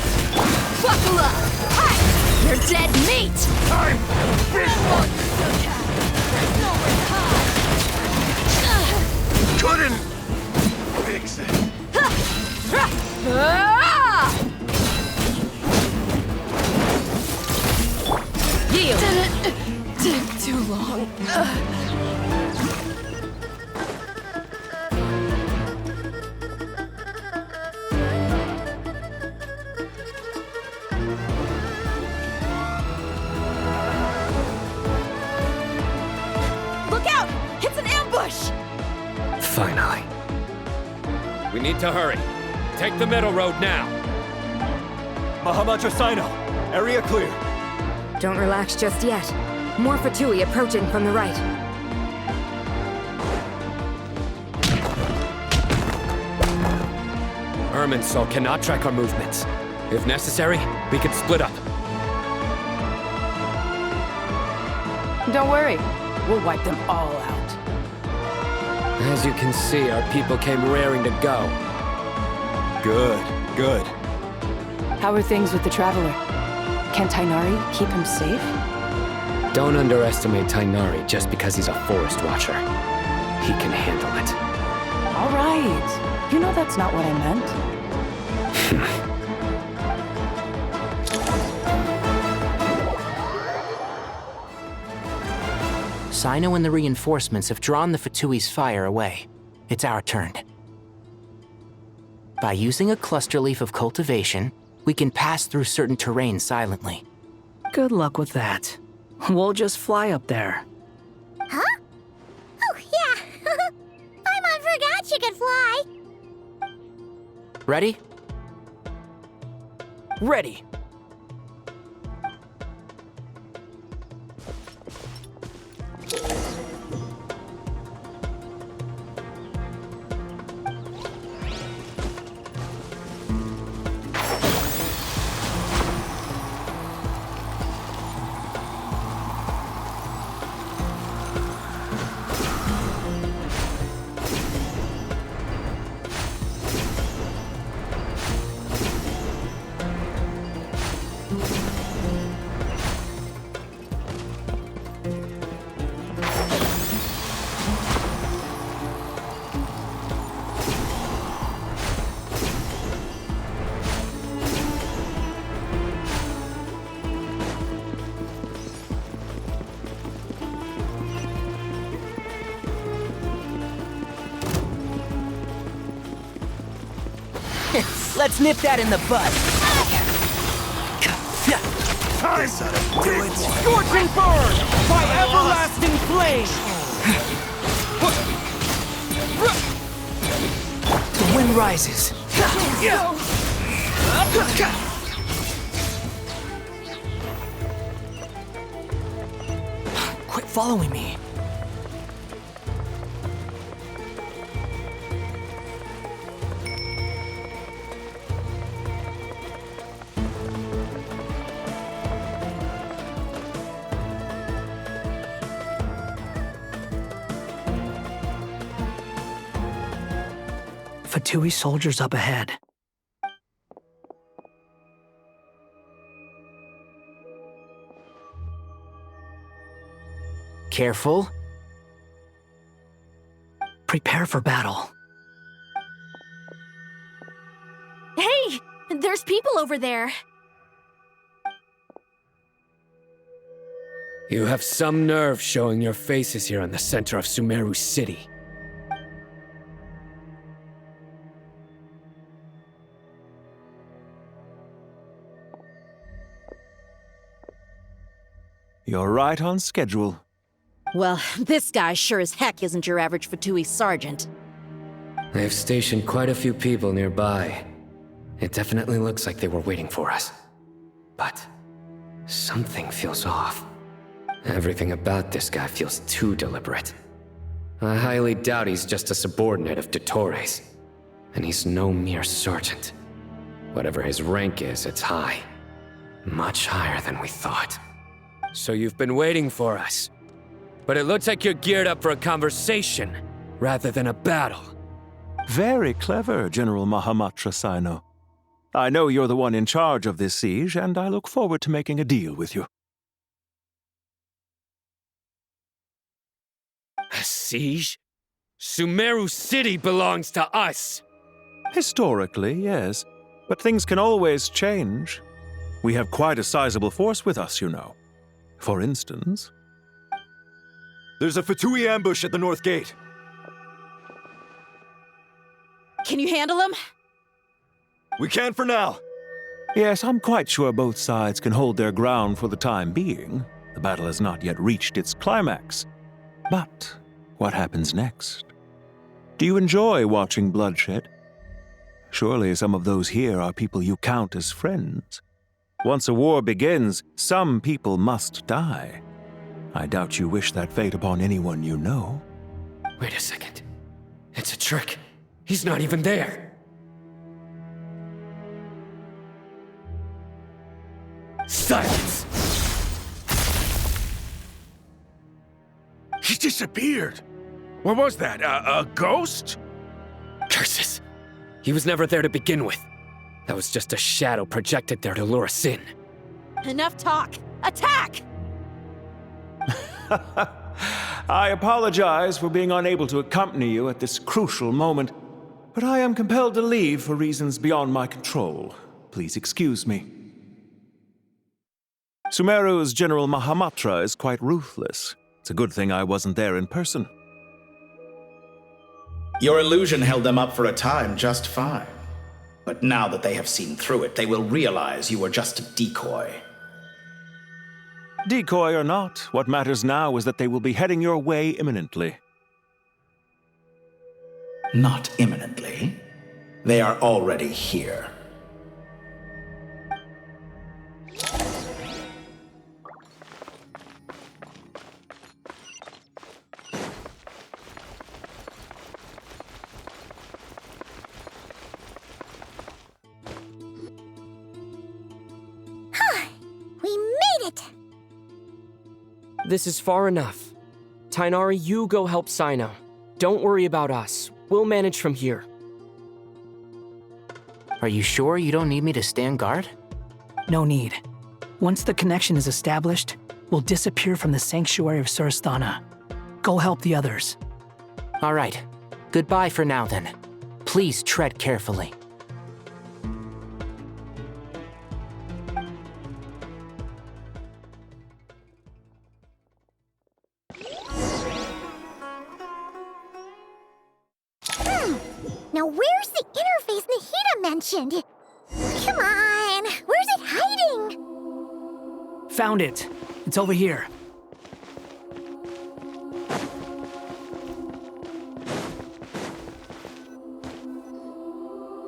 Buckle up! Hi! You're dead meat! Couldn't fix it. Yield! Took too long. Look out! It's an ambush! Finally. We need to hurry. Take the middle road now. Mahamacho Sino, area clear. Don't relax just yet. More Fatui approaching from the right. Irminsul cannot track our movements. If necessary, we could split up. Don't worry. We'll wipe them all out. As you can see, our people came raring to go. Good, good. How are things with the Traveler? Can Tainari keep him safe? Don't underestimate Tainari just because he's a forest watcher. He can handle it. All right. You know that's not what I meant. Sino and the reinforcements have drawn the Fatui's fire away. It's our turn. By using a cluster leaf of cultivation, we can pass through certain terrain silently. Good luck with that. We'll just fly up there. Huh? Oh, yeah. I forgot you could fly. Ready? Ready. Let's nip that in the bud. Time to do it. Scorching burn by everlasting flame. The wind rises. Quit following me. Fatui soldiers up ahead. Careful. Prepare for battle. Hey! There's people over there. You have some nerve showing your faces here in the center of Sumeru City. You're right on schedule. Well, this guy sure as heck isn't your average Fatui sergeant. They've stationed quite a few people nearby. It definitely looks like they were waiting for us. But something feels off. Everything about this guy feels too deliberate. I highly doubt he's just a subordinate of Dottores. And he's no mere sergeant. Whatever his rank is, it's high. Much higher than we thought. So you've been waiting for us. But it looks like you're geared up for a conversation, rather than a battle. Very clever, General Mahamatra Sino. I know you're the one in charge of this siege, and I look forward to making a deal with you. A siege? Sumeru City belongs to us! Historically, yes. But things can always change. We have quite a sizable force with us, you know. For instance... There's a Fatui ambush at the north gate. Can you handle him? We can for now. Yes, I'm quite sure both sides can hold their ground for the time being. The battle has not yet reached its climax. But what happens next? Do you enjoy watching bloodshed? Surely some of those here are people you count as friends. Once a war begins, some people must die. I doubt you wish that fate upon anyone you know. Wait a second. It's a trick. He's not even there. Silence! He disappeared. What was that? A ghost? Curses. He was never there to begin with. That was just a shadow projected there to lure us in. Enough talk! Attack! I apologize for being unable to accompany you at this crucial moment, but I am compelled to leave for reasons beyond my control. Please excuse me. Sumeru's General Mahamatra is quite ruthless. It's a good thing I wasn't there in person. Your illusion held them up for a time just fine. But now that they have seen through it, they will realize you were just a decoy. Decoy or not, what matters now is that they will be heading your way imminently. Not imminently. They are already here. We made it! This is far enough. Tainari, you go help Sino. Don't worry about us. We'll manage from here. Are you sure you don't need me to stand guard? No need. Once the connection is established, we'll disappear from the sanctuary of Surasthana. Go help the others. All right. Goodbye for now, then. Please tread carefully. Now where's the interface Nahida Purana mentioned. Come on, where's it hiding? Found it. It's over here.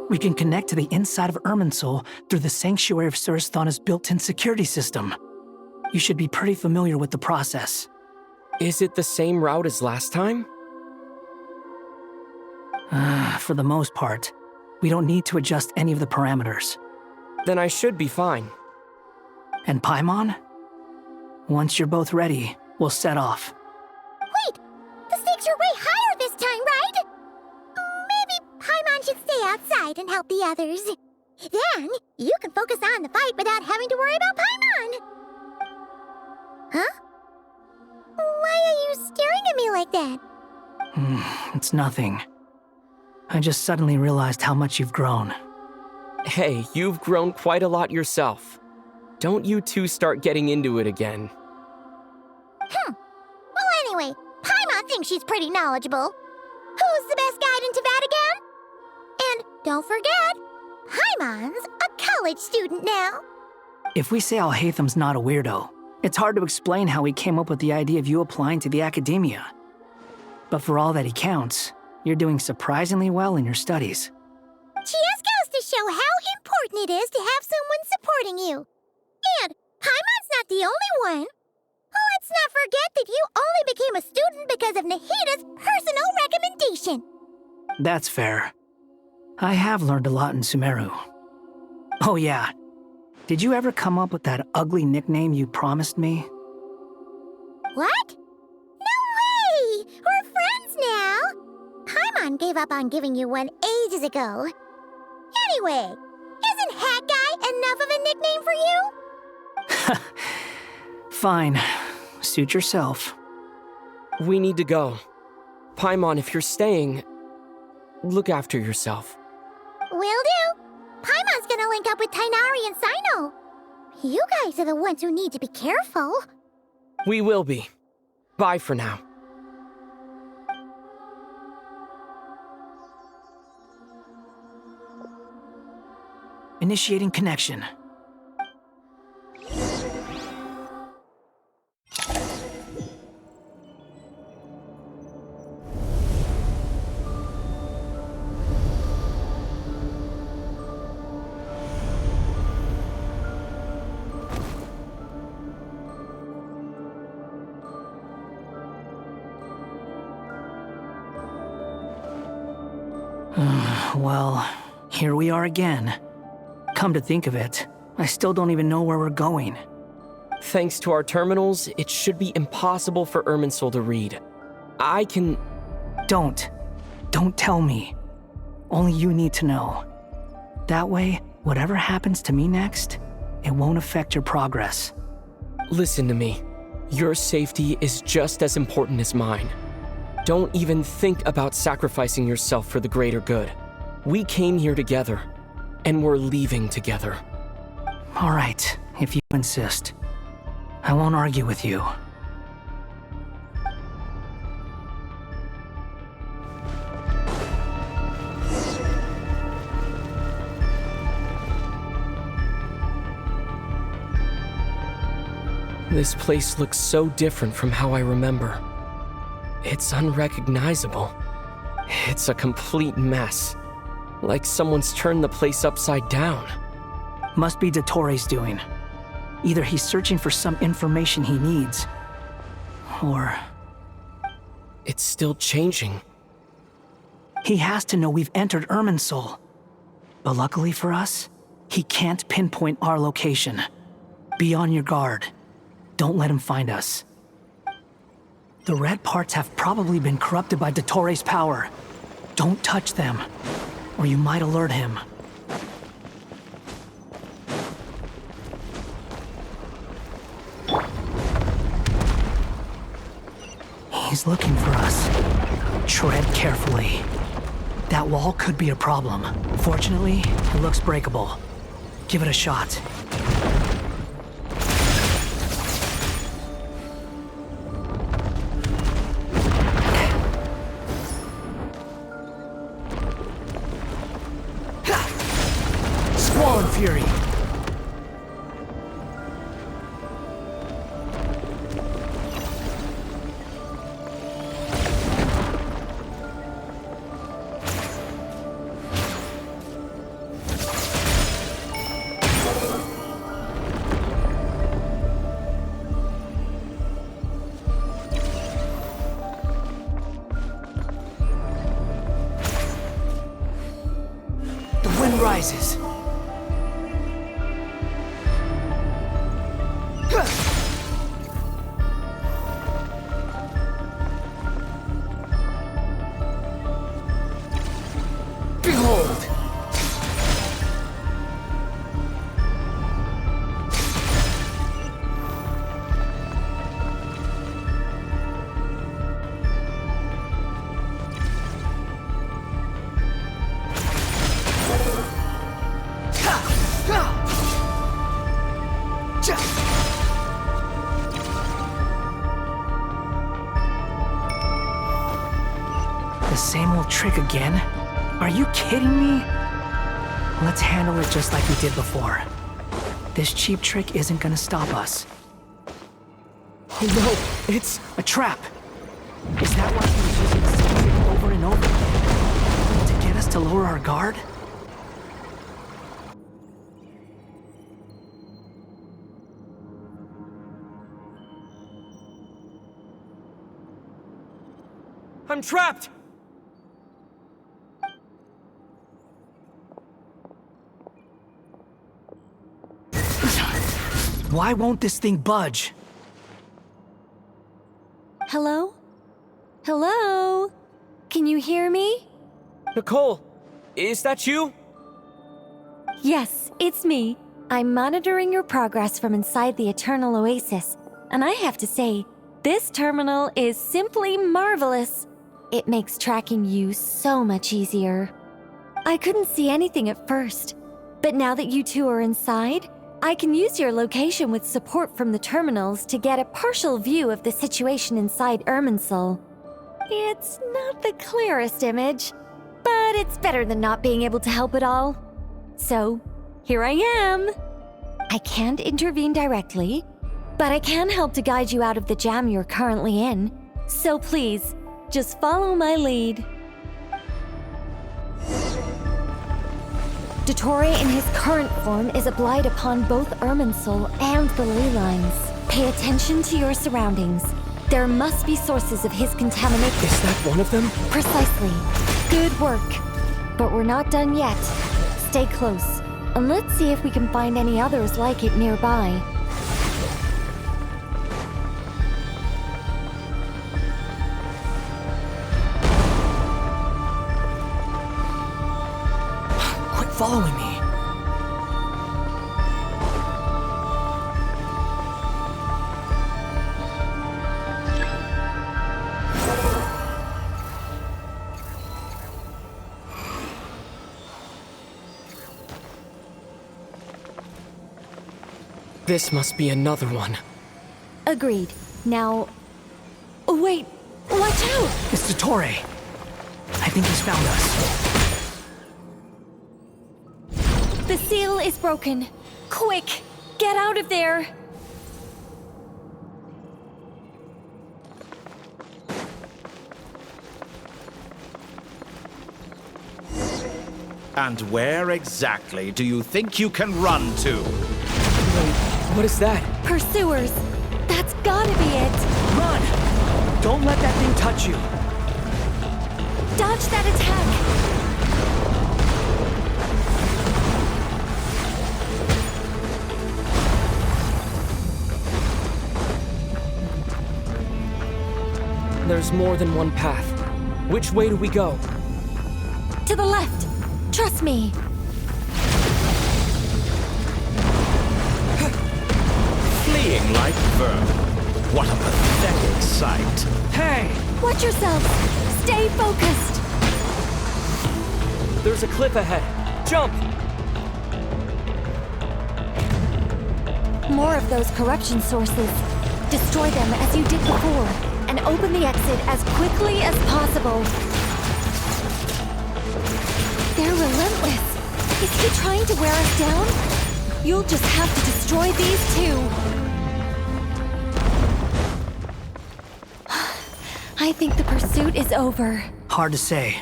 We can connect to the inside of Irminsul through the Sanctuary of Surasthana's built-in security system. You should be pretty familiar with the process. Is it the same route as last time? For the most part. We don't need to adjust any of the parameters. Then I should be fine. And Paimon? Once you're both ready, we'll set off. Wait! The stakes are way higher this time, right? Maybe Paimon should stay outside and help the others. Then, you can focus on the fight without having to worry about Paimon. Huh? Why are you staring at me like that? It's nothing. I just suddenly realized how much you've grown. Hey, you've grown quite a lot yourself. Don't you two start getting into it again. Well, anyway, Paimon thinks she's pretty knowledgeable. Who's the best guide in Tavatigan? And don't forget, Paimon's a college student now. If we say Alhatham's not a weirdo, it's hard to explain how he came up with the idea of you applying to the academia. But for all that he counts, you're doing surprisingly well in your studies. Just goes to show how important it is to have someone supporting you. And Paimon's not the only one. Let's not forget that you only became a student because of Nahida's personal recommendation. That's fair. I have learned a lot in Sumeru. Oh yeah. Did you ever come up with that ugly nickname you promised me? What? No way! We're friends now! Paimon gave up on giving you one ages ago. Anyway, isn't Hat Guy enough of a nickname for you? Fine. Suit yourself. We need to go. Paimon, if you're staying, look after yourself. Will do. Paimon's gonna link up with Tighnari and Cyno. You guys are the ones who need to be careful. We will be. Bye for now. Initiating connection. Well, here we are again. Come to think of it, I still don't even know where we're going. Thanks to our terminals, it should be impossible for Irminsul to read. I can... Don't tell me. Only you need to know. That way, whatever happens to me next, it won't affect your progress. Listen to me. Your safety is just as important as mine. Don't even think about sacrificing yourself for the greater good. We came here together, and we're leaving together. All right, if you insist. I won't argue with you. This place looks so different from how I remember. It's unrecognizable. It's a complete mess. Like someone's turned the place upside down. Must be Dottoro's doing. Either he's searching for some information he needs, or... It's still changing. He has to know we've entered Irminsul. But luckily for us, he can't pinpoint our location. Be on your guard. Don't let him find us. The red parts have probably been corrupted by Dottoro's power. Don't touch them, or you might alert him. He's looking for us. Tread carefully. That wall could be a problem. Fortunately, it looks breakable. Give it a shot. sun rises. Behold! The same old trick again? Are you kidding me? Let's handle it just like we did before. This cheap trick isn't gonna stop us. Oh no, it's a trap! Is that why he was using the same trick over and over again? To get us to lower our guard? I'm trapped! Why won't this thing budge? Hello? Hello? Can you hear me? Nicole, is that you? Yes, it's me. I'm monitoring your progress from inside the Eternal Oasis, and I have to say, this terminal is simply marvelous. It makes tracking you so much easier. I couldn't see anything at first, but now that you two are inside, I can use your location with support from the terminals to get a partial view of the situation inside Irminsul. It's not the clearest image, but it's better than not being able to help at all. So, here I am. I can't intervene directly, but I can help to guide you out of the jam you're currently in. So please, just follow my lead. Dottore in his current form is a blight upon both Irminsul and the ley lines. Pay attention to your surroundings. There must be sources of his contamination. Is that one of them? Precisely. Good work. But we're not done yet. Stay close, and let's see if we can find any others like it nearby. Quit following me. This must be another one. Agreed. Now... Wait! Watch out! It's Dottore. I think he's found us. The seal is broken. Quick! Get out of there! And where exactly do you think you can run to? What is that? Pursuers! That's gotta be it! Run! Don't let that thing touch you! Dodge that attack! There's more than one path. Which way do we go? To the left! Trust me! Fleeing like vermin. What a pathetic sight. Hey! Watch yourself! Stay focused! There's a cliff ahead. Jump! More of those corruption sources. Destroy them as you did before, and open the exit as quickly as possible. They're relentless. Is he trying to wear us down? You'll just have to destroy these two. I think the pursuit is over. Hard to say.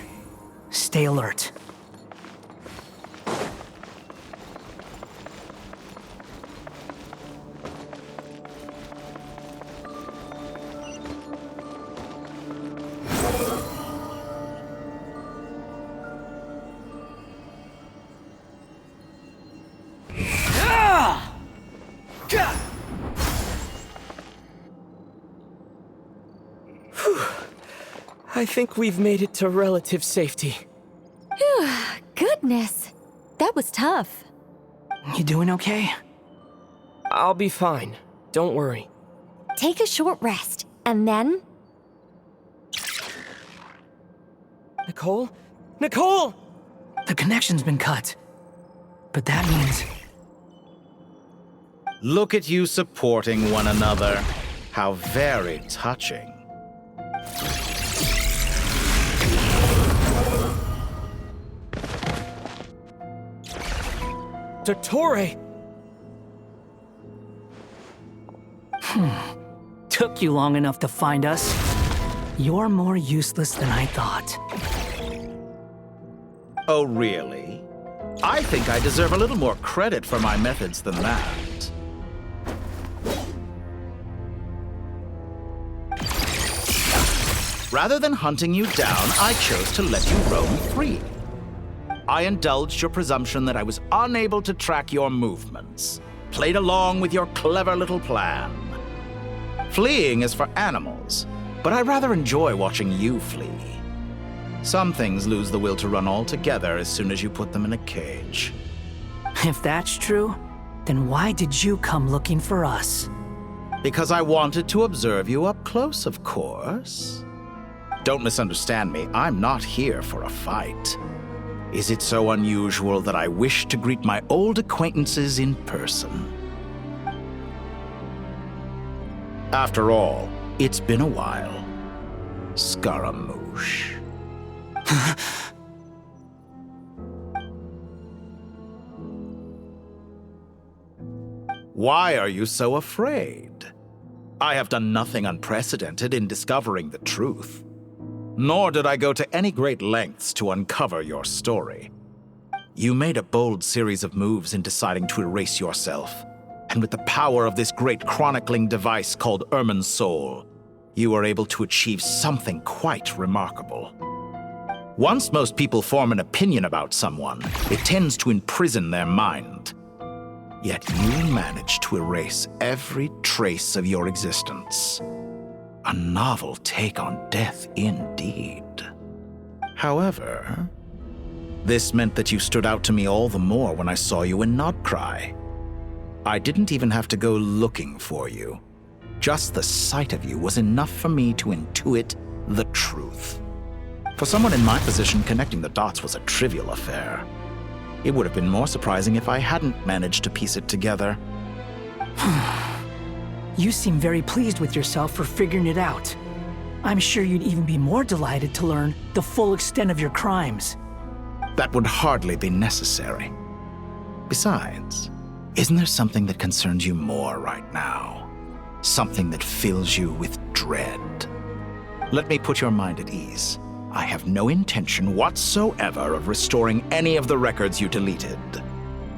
Stay alert. I think we've made it to relative safety. Phew, goodness. That was tough. You doing okay? I'll be fine. Don't worry. Take a short rest, and then... Nicole? Nicole! The connection's been cut. But that means... Look at you supporting one another. How very touching. Dottore! Took you long enough to find us. You're more useless than I thought. Oh, really? I think I deserve a little more credit for my methods than that. Rather than hunting you down, I chose to let you roam free. I indulged your presumption that I was unable to track your movements, played along with your clever little plan. Fleeing is for animals, but I rather enjoy watching you flee. Some things lose the will to run altogether as soon as you put them in a cage. If that's true, then why did you come looking for us? Because I wanted to observe you up close, of course. Don't misunderstand me, I'm not here for a fight. Is it so unusual that I wish to greet my old acquaintances in person? After all, it's been a while. Scaramouche. Why are you so afraid? I have done nothing unprecedented in discovering the truth. Nor did I go to any great lengths to uncover your story. You made a bold series of moves in deciding to erase yourself, and with the power of this great chronicling device called Irminsul, you were able to achieve something quite remarkable. Once most people form an opinion about someone, it tends to imprison their mind. Yet you managed to erase every trace of your existence. A novel take on death indeed. However, this meant that you stood out to me all the more when I saw you in Nod-Krai. I didn't even have to go looking for you. Just the sight of you was enough for me to intuit the truth. For someone in my position, connecting the dots was a trivial affair. It would have been more surprising if I hadn't managed to piece it together. You seem very pleased with yourself for figuring it out. I'm sure you'd even be more delighted to learn the full extent of your crimes. That would hardly be necessary. Besides, isn't there something that concerns you more right now? Something that fills you with dread? Let me put your mind at ease. I have no intention whatsoever of restoring any of the records you deleted.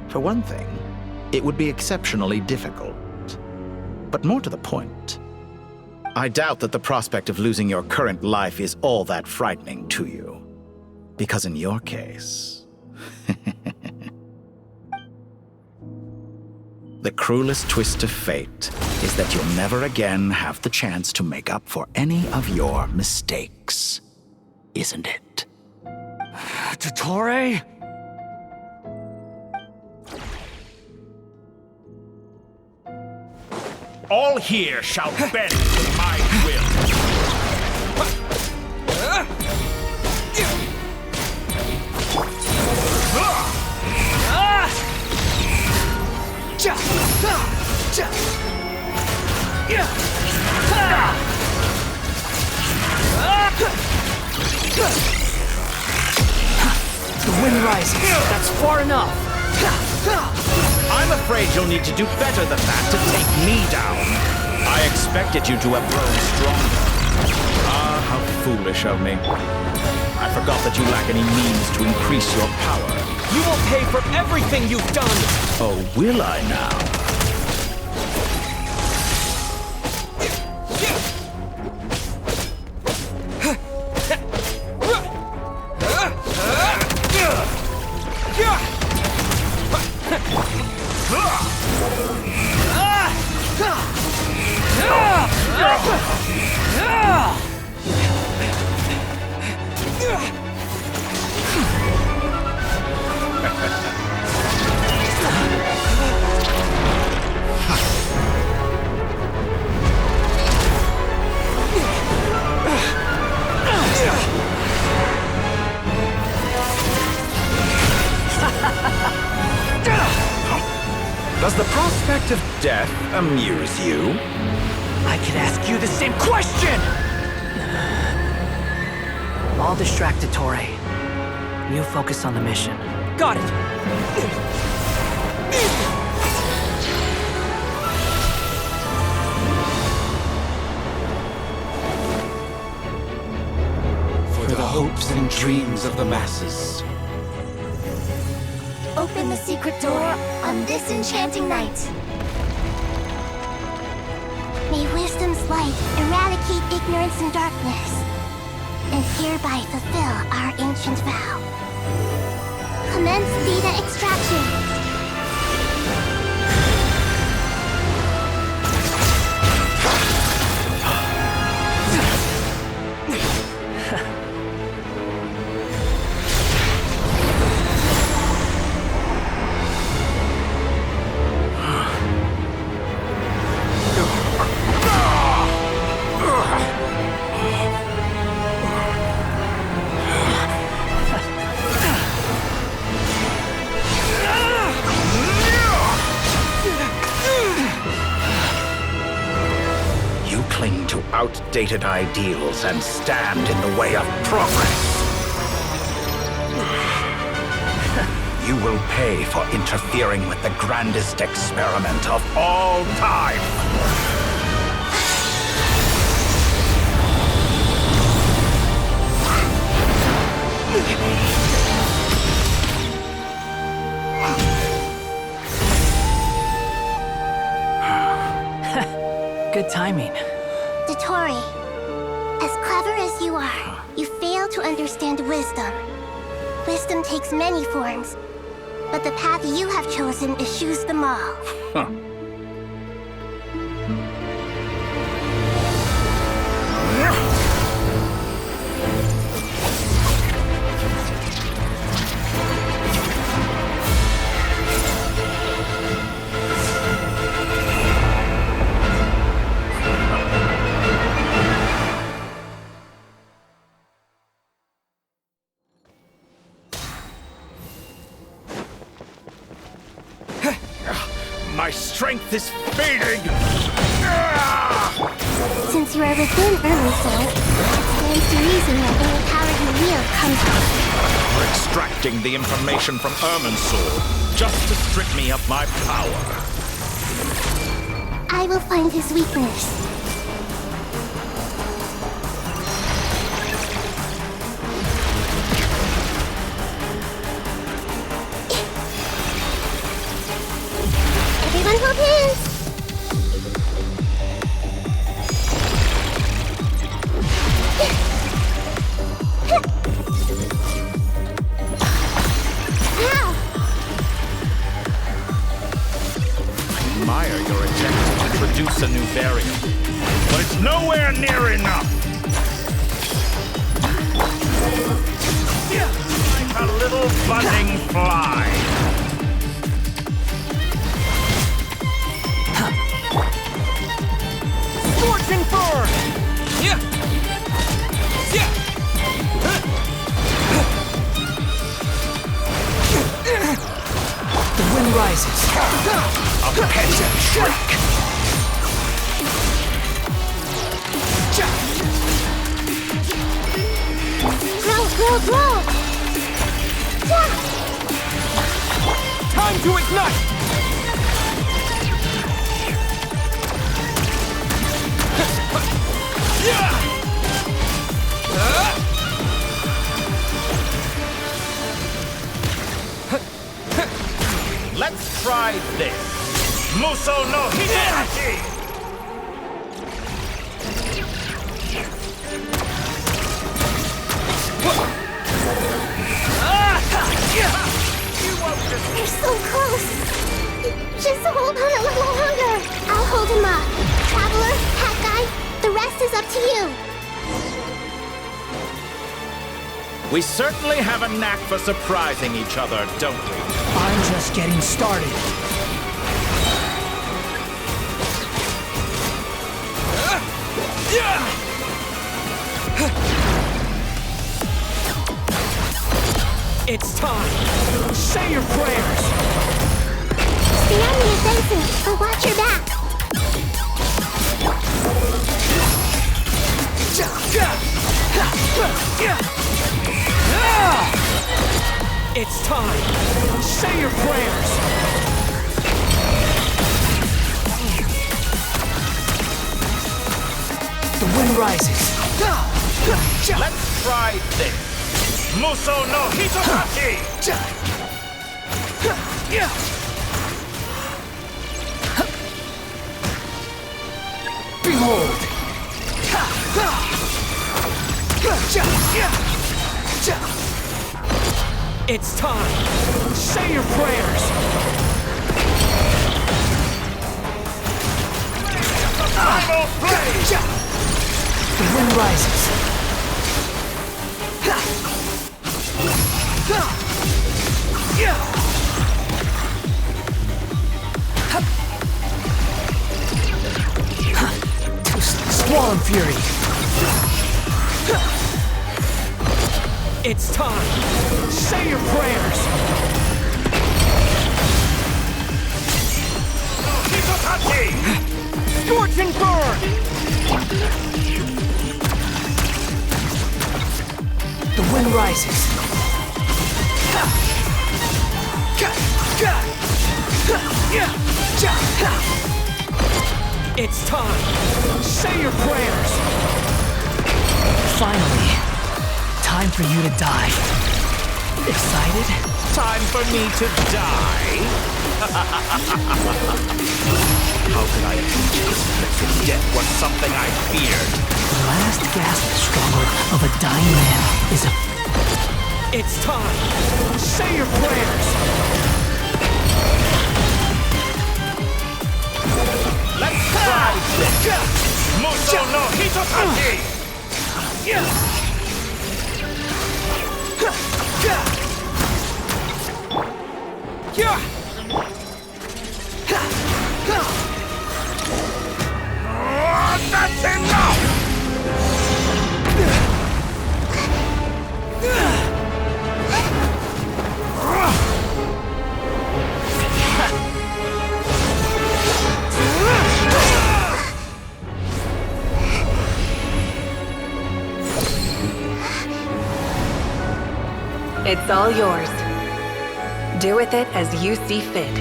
For one thing, it would be exceptionally difficult. But more to the point, I doubt that the prospect of losing your current life is all that frightening to you. Because in your case, the cruelest twist of fate is that you'll never again have the chance to make up for any of your mistakes, isn't it? Dottore? All here shall bend to my will. The wind rises. That's far enough. I'm afraid you'll need to do better than that to take me down. I expected you to have grown stronger. Ah, how foolish of me. I forgot that you lack any means to increase your power. You will pay for everything you've done! Oh, will I now? prospect of death amuse you? I could ask you the same question! I'll distract Ettore. You focus on the mission. Got it! For the hopes and dreams of the masses. Open the secret door on this enchanting night. May wisdom's light eradicate ignorance and darkness, and hereby fulfill our ancient vow. Commence data extraction. Outdated ideals and stand in the way of progress. You will pay for interfering with the grandest experiment of all time. Good timing. Ettore, as clever as you are, you fail to understand wisdom. Wisdom takes many forms, but the path you have chosen eschews them all. Huh. My strength is fading! Since you are within Irminsul, it stands to reason that any power you wield comes from. We're extracting the information from Irminsul just to strip me of my power. I will find his weakness. Everyone hold hands! I admire your attempt to introduce a new variant, but it's nowhere near enough! Like a little buzzing fly. Scorching fur! Yeah! Yeah! The wind rises. A peasant shriek! Grow! Time to ignite! Let's try this. Muso no Hideaki! They're so close! Just hold on a little longer! I'll hold him up. Traveler, Hat Guy, the rest is up to you. We certainly have a knack for surprising each other, don't we? I'm just getting started. It's time! Say your prayers! Stay on the offensive, but watch your back. It's time. Say your prayers. The wind rises. Let's try this. Muso no Hitotachi! Behold! It's time. Say your prayers. Final play! The wind rises. Squall Fury. It's time. Say your prayers. Scorch and burn. The wind rises. It's time. Say your prayers. Finally. Time for you to die. Excited? Time for me to die? How could I do this if death was something I feared? The last gasp struggle of a dying man is a... It's time. Say your prayers. Let's try this! Muso no Hitotachi! That's enough! It's all yours. Do with it as you see fit.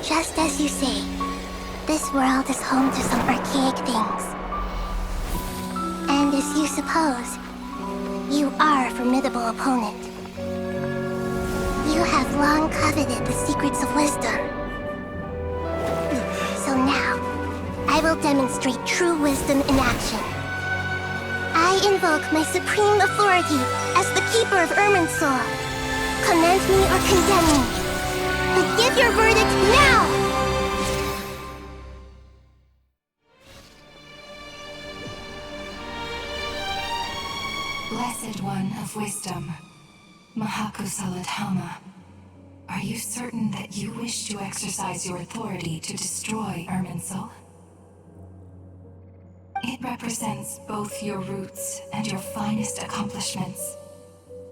Just as you say, this world is home to some archaic things. And as you suppose, you are a formidable opponent. You have long coveted the secrets of wisdom. So now, I will demonstrate true wisdom in action. I invoke my supreme authority as the keeper of Irminsul. Commend me or condemn me, but give your verdict now! Blessed One of Wisdom, Mahakusaladhama, are you certain that you wish to exercise your authority to destroy Irminsul? It represents both your roots and your finest accomplishments.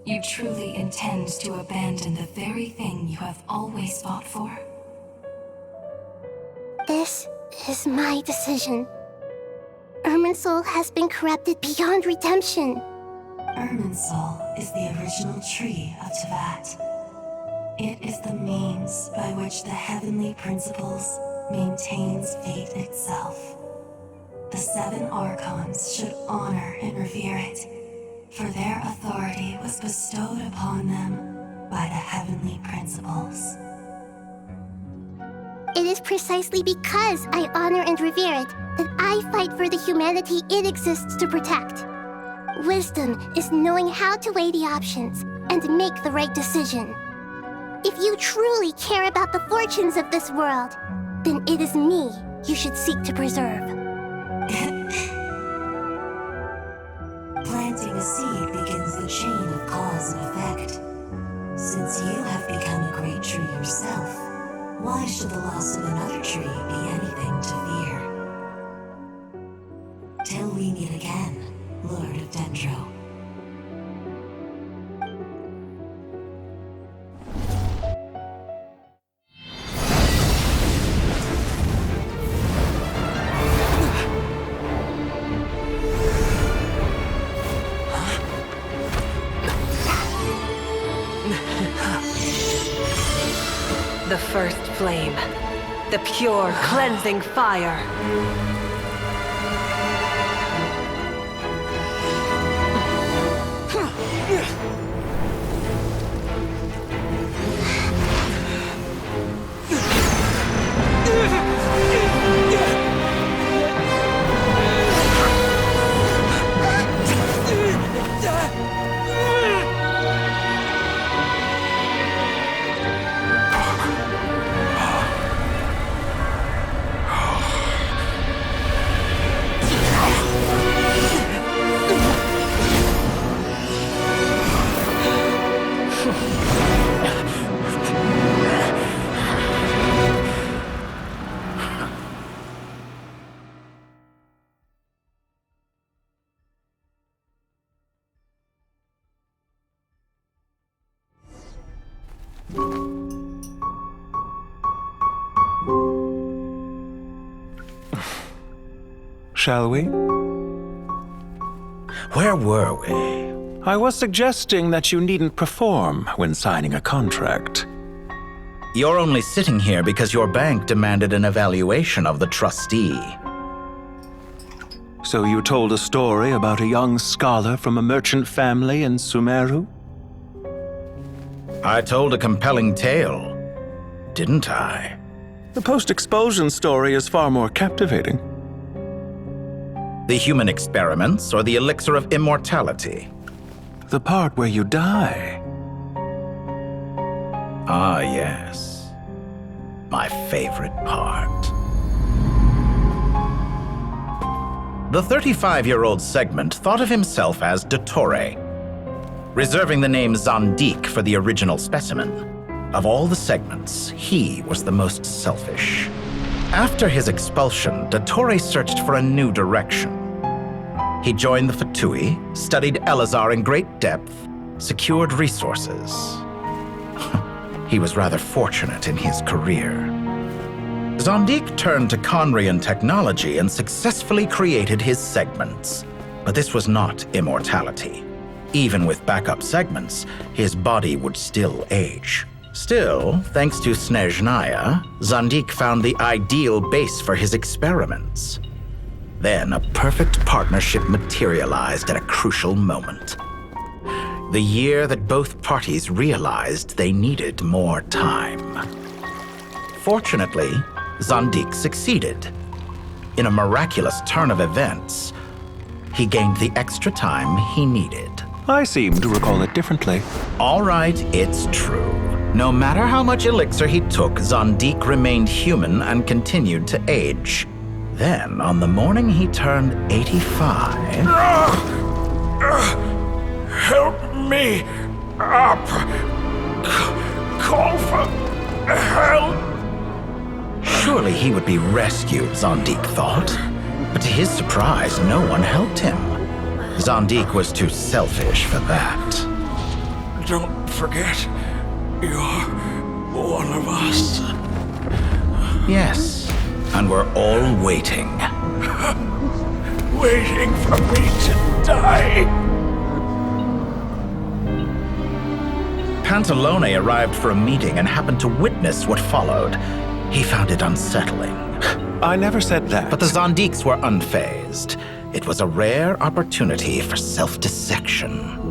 You truly intend to abandon the very thing you have always fought for? This is my decision. Irminsul has been corrupted beyond redemption. Irminsul is the original tree of Tevat. It is the means by which the heavenly principles maintains fate itself. The 7 Archons should honor and revere it, for their authority was bestowed upon them by the heavenly principles. It is precisely because I honor and revere it that I fight for the humanity it exists to protect. Wisdom is knowing how to weigh the options and make the right decision. If you truly care about the fortunes of this world, then it is me you should seek to preserve. Planting a seed begins the chain of cause and effect. Since you have become a great tree yourself, why should the loss of another tree be anything to fear? Till we meet again, Lord of Dendro. first flame. The pure, cleansing fire. Shall we? Where were we? I was suggesting that you needn't perform when signing a contract. You're only sitting here because your bank demanded an evaluation of the trustee. So you told a story about a young scholar from a merchant family in Sumeru? I told a compelling tale, didn't I? The post-expulsion story is far more captivating. The human experiments or the elixir of immortality? The part where you die. Ah, yes. My favorite part. The 35-year-old Segment thought of himself as Dottore, reserving the name Zandik for the original specimen. Of all the Segments, he was the most selfish. After his expulsion, Dottore searched for a new direction. He joined the Fatui, studied Elazar in great depth, secured resources. He was rather fortunate in his career. Zandik turned to Conrian technology and successfully created his segments. But this was not immortality. Even with backup segments, his body would still age. Still, thanks to Snezhnaya, Zandik found the ideal base for his experiments. Then a perfect partnership materialized at a crucial moment. The year that both parties realized they needed more time. Fortunately, Zandik succeeded. In a miraculous turn of events, he gained the extra time he needed. I seem to recall it differently. All right, it's true. No matter how much elixir he took, Zandik remained human and continued to age. Then, on the morning he turned 85... Help me up! Call for help! Surely he would be rescued, Zandik thought. But to his surprise, no one helped him. Zandik was too selfish for that. Don't forget, you're one of us. Yes, and we're all waiting. Waiting for me to die. Pantalone arrived for a meeting and happened to witness what followed. He found it unsettling. I never said that. But the Zandiks were unfazed. It was a rare opportunity for self-dissection.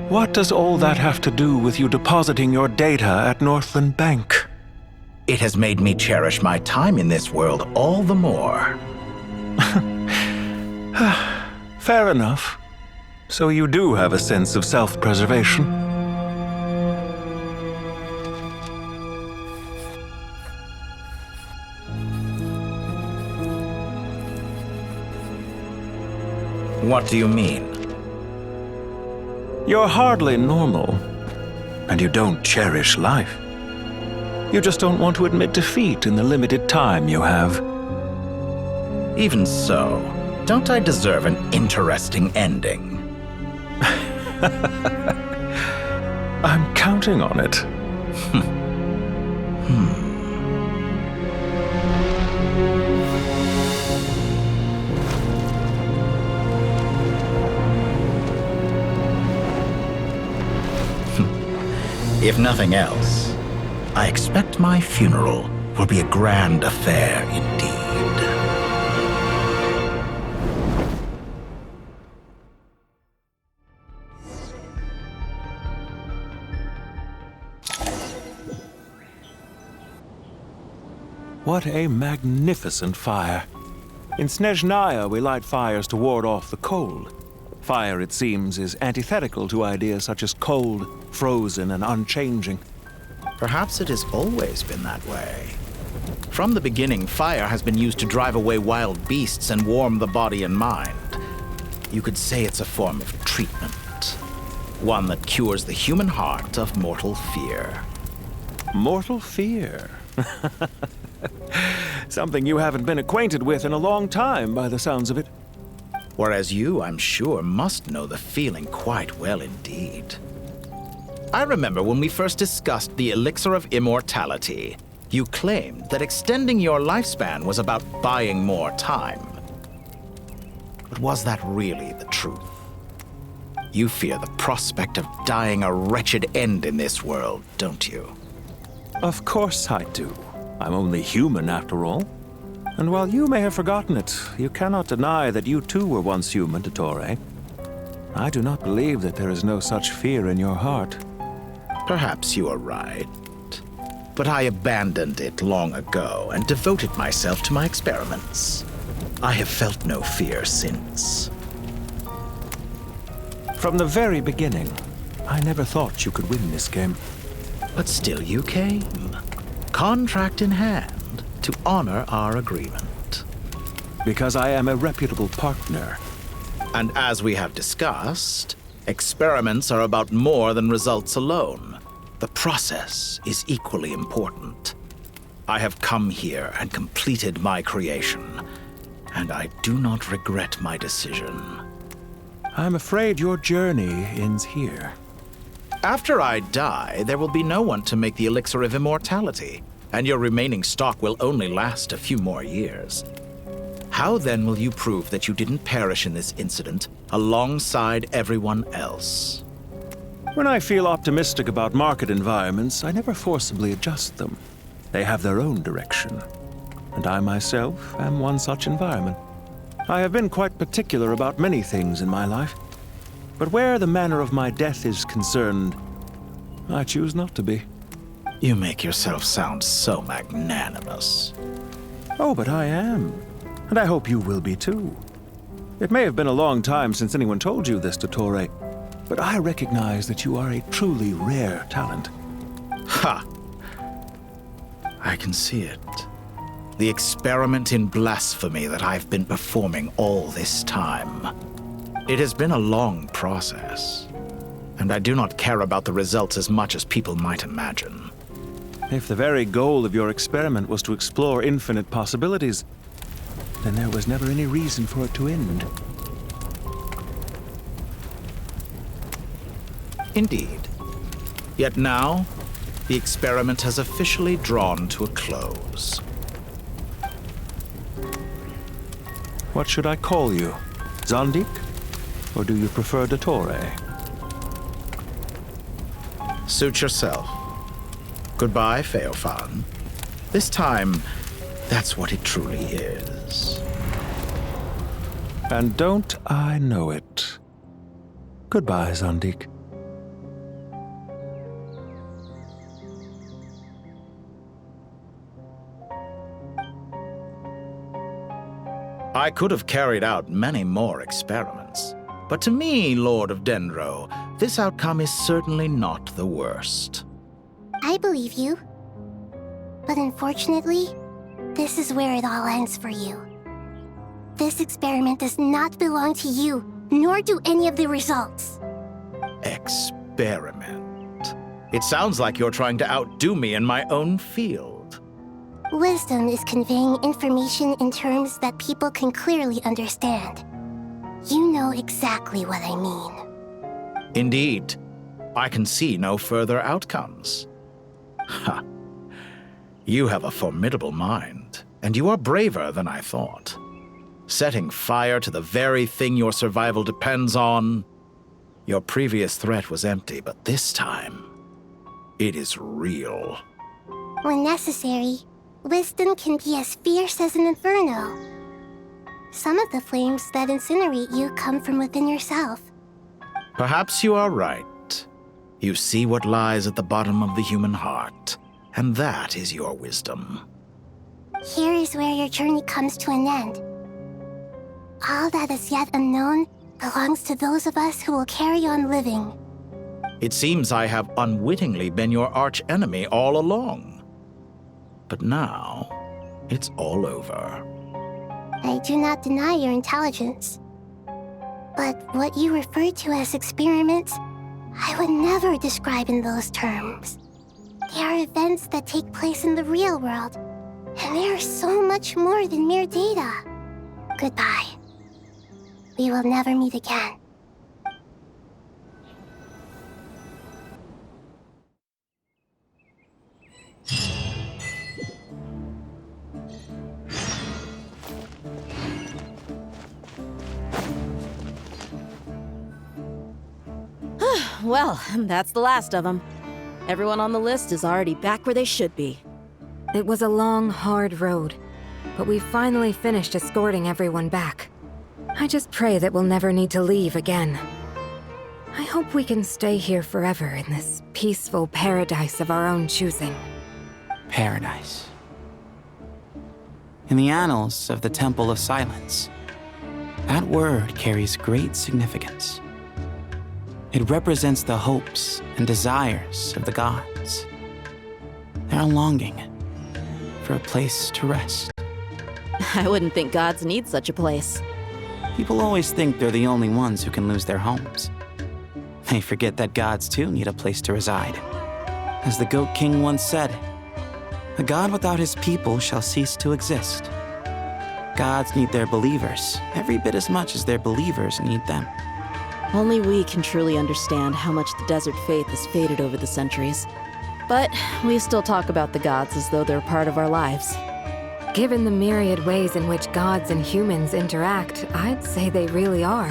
What does all that have to do with you depositing your data at Northland Bank? It has made me cherish my time in this world all the more. Fair enough. So you do have a sense of self-preservation. What do you mean? You're hardly normal, and you don't cherish life. You just don't want to admit defeat in the limited time you have. Even so, don't I deserve an interesting ending? I'm counting on it. If nothing else, I expect my funeral will be a grand affair indeed. What a magnificent fire. In Snezhnaya, we light fires to ward off the cold. Fire, it seems, is antithetical to ideas such as cold, frozen, and unchanging. Perhaps it has always been that way. From the beginning, fire has been used to drive away wild beasts and warm the body and mind. You could say it's a form of treatment. One that cures the human heart of mortal fear. Mortal fear? Something you haven't been acquainted with in a long time, by the sounds of it. Whereas you, I'm sure, must know the feeling quite well indeed. I remember when we first discussed the elixir of immortality, you claimed that extending your lifespan was about buying more time. But was that really the truth? You fear the prospect of dying a wretched end in this world, don't you? Of course I do. I'm only human, after all. And while you may have forgotten it, you cannot deny that you too were once human, Dottore. I do not believe that there is no such fear in your heart. Perhaps you are right. But I abandoned it long ago and devoted myself to my experiments. I have felt no fear since. From the very beginning, I never thought you could win this game. But still you came, contract in hand, to honor our agreement. Because I am a reputable partner. And as we have discussed, experiments are about more than results alone. The process is equally important. I have come here and completed my creation, and I do not regret my decision. I'm afraid your journey ends here. After I die, there will be no one to make the elixir of immortality, and your remaining stock will only last a few more years. How then will you prove that you didn't perish in this incident alongside everyone else? When I feel optimistic about market environments, I never forcibly adjust them. They have their own direction. And I myself am one such environment. I have been quite particular about many things in my life. But where the manner of my death is concerned, I choose not to be. You make yourself sound so magnanimous. Oh, but I am. And I hope you will be too. It may have been a long time since anyone told you this, Dottore, but I recognize that you are a truly rare talent. Ha! I can see it. The experiment in blasphemy that I've been performing all this time. It has been a long process, and I do not care about the results as much as people might imagine. If the very goal of your experiment was to explore infinite possibilities, then there was never any reason for it to end. Indeed. Yet now, the experiment has officially drawn to a close. What should I call you? Zandik? Or do you prefer Dottore? Suit yourself. Goodbye, Feofan. This time, that's what it truly is. And don't I know it? Goodbye, Zandik. I could have carried out many more experiments, but to me, Lord of Dendro, this outcome is certainly not the worst. I believe you. But unfortunately, this is where it all ends for you. This experiment does not belong to you, nor do any of the results. Experiment? It sounds like you're trying to outdo me in my own field. Wisdom is conveying information in terms that people can clearly understand. You know exactly what I mean. Indeed. I can see no further outcomes. Ha. You have a formidable mind, and you are braver than I thought. Setting fire to the very thing your survival depends on. Your previous threat was empty, but this time, It is real. When necessary, wisdom can be as fierce as an inferno. Some of the flames that incinerate you come from within yourself. Perhaps you are right. You see what lies at the bottom of the human heart, and that is your wisdom. Here is where your journey comes to an end. All that is yet unknown belongs to those of us who will carry on living. It seems I have unwittingly been your arch-enemy all along. But now, it's all over. I do not deny your intelligence. But what you refer to as experiments, I would never describe in those terms. They are events that take place in the real world, and they are so much more than mere data. Goodbye. We will never meet again. Well, that's the last of them. Everyone on the list is already back where they should be. It was a long, hard road, but we finally finished escorting everyone back. I just pray that we'll never need to leave again. I hope we can stay here forever in this peaceful paradise of our own choosing. Paradise. In the annals of the Temple of Silence, that word carries great significance. It represents the hopes and desires of the gods. Their longing for a place to rest. I wouldn't think gods need such a place. People always think they're the only ones who can lose their homes. They forget that gods too need a place to reside. As the Goat King once said, "A god without his people shall cease to exist." Gods need their believers every bit as much as their believers need them. Only we can truly understand how much the desert faith has faded over the centuries. But we still talk about the gods as though they're part of our lives. Given the myriad ways in which gods and humans interact, I'd say they really are.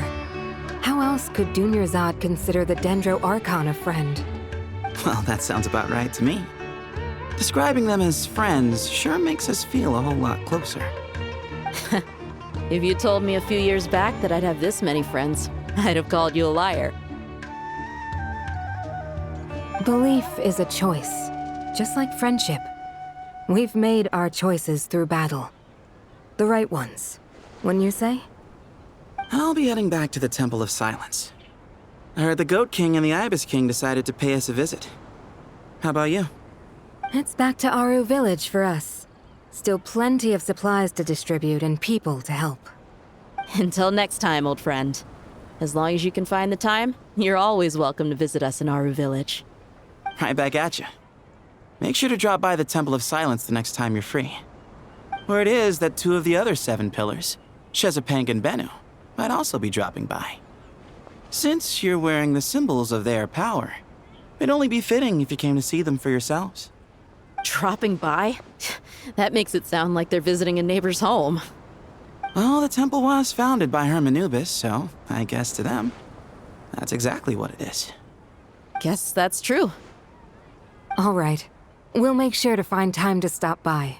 How else could Dunyarzad consider the Dendro Archon a friend? Well, that sounds about right to me. Describing them as friends sure makes us feel a whole lot closer. If you told me a few years back that I'd have this many friends, I'd have called you a liar. Belief is a choice, just like friendship. We've made our choices through battle. The right ones, wouldn't you say? I'll be heading back to the Temple of Silence. I heard the Goat King and the Ibis King decided to pay us a visit. How about you? It's back to Aru Village for us. Still plenty of supplies to distribute and people to help. Until next time, old friend. As long as you can find the time, you're always welcome to visit us in Aru Village. Right back at you. Make sure to drop by the Temple of Silence the next time you're free. Word is that 2 of the other 7 pillars, Shezapank and Bennu, might also be dropping by. Since you're wearing the symbols of their power, it'd only be fitting if you came to see them for yourselves. Dropping by? That makes it sound like they're visiting a neighbor's home. Well, the temple was founded by Hermanubis, so I guess to them, that's exactly what it is. Guess that's true. All right. We'll make sure to find time to stop by.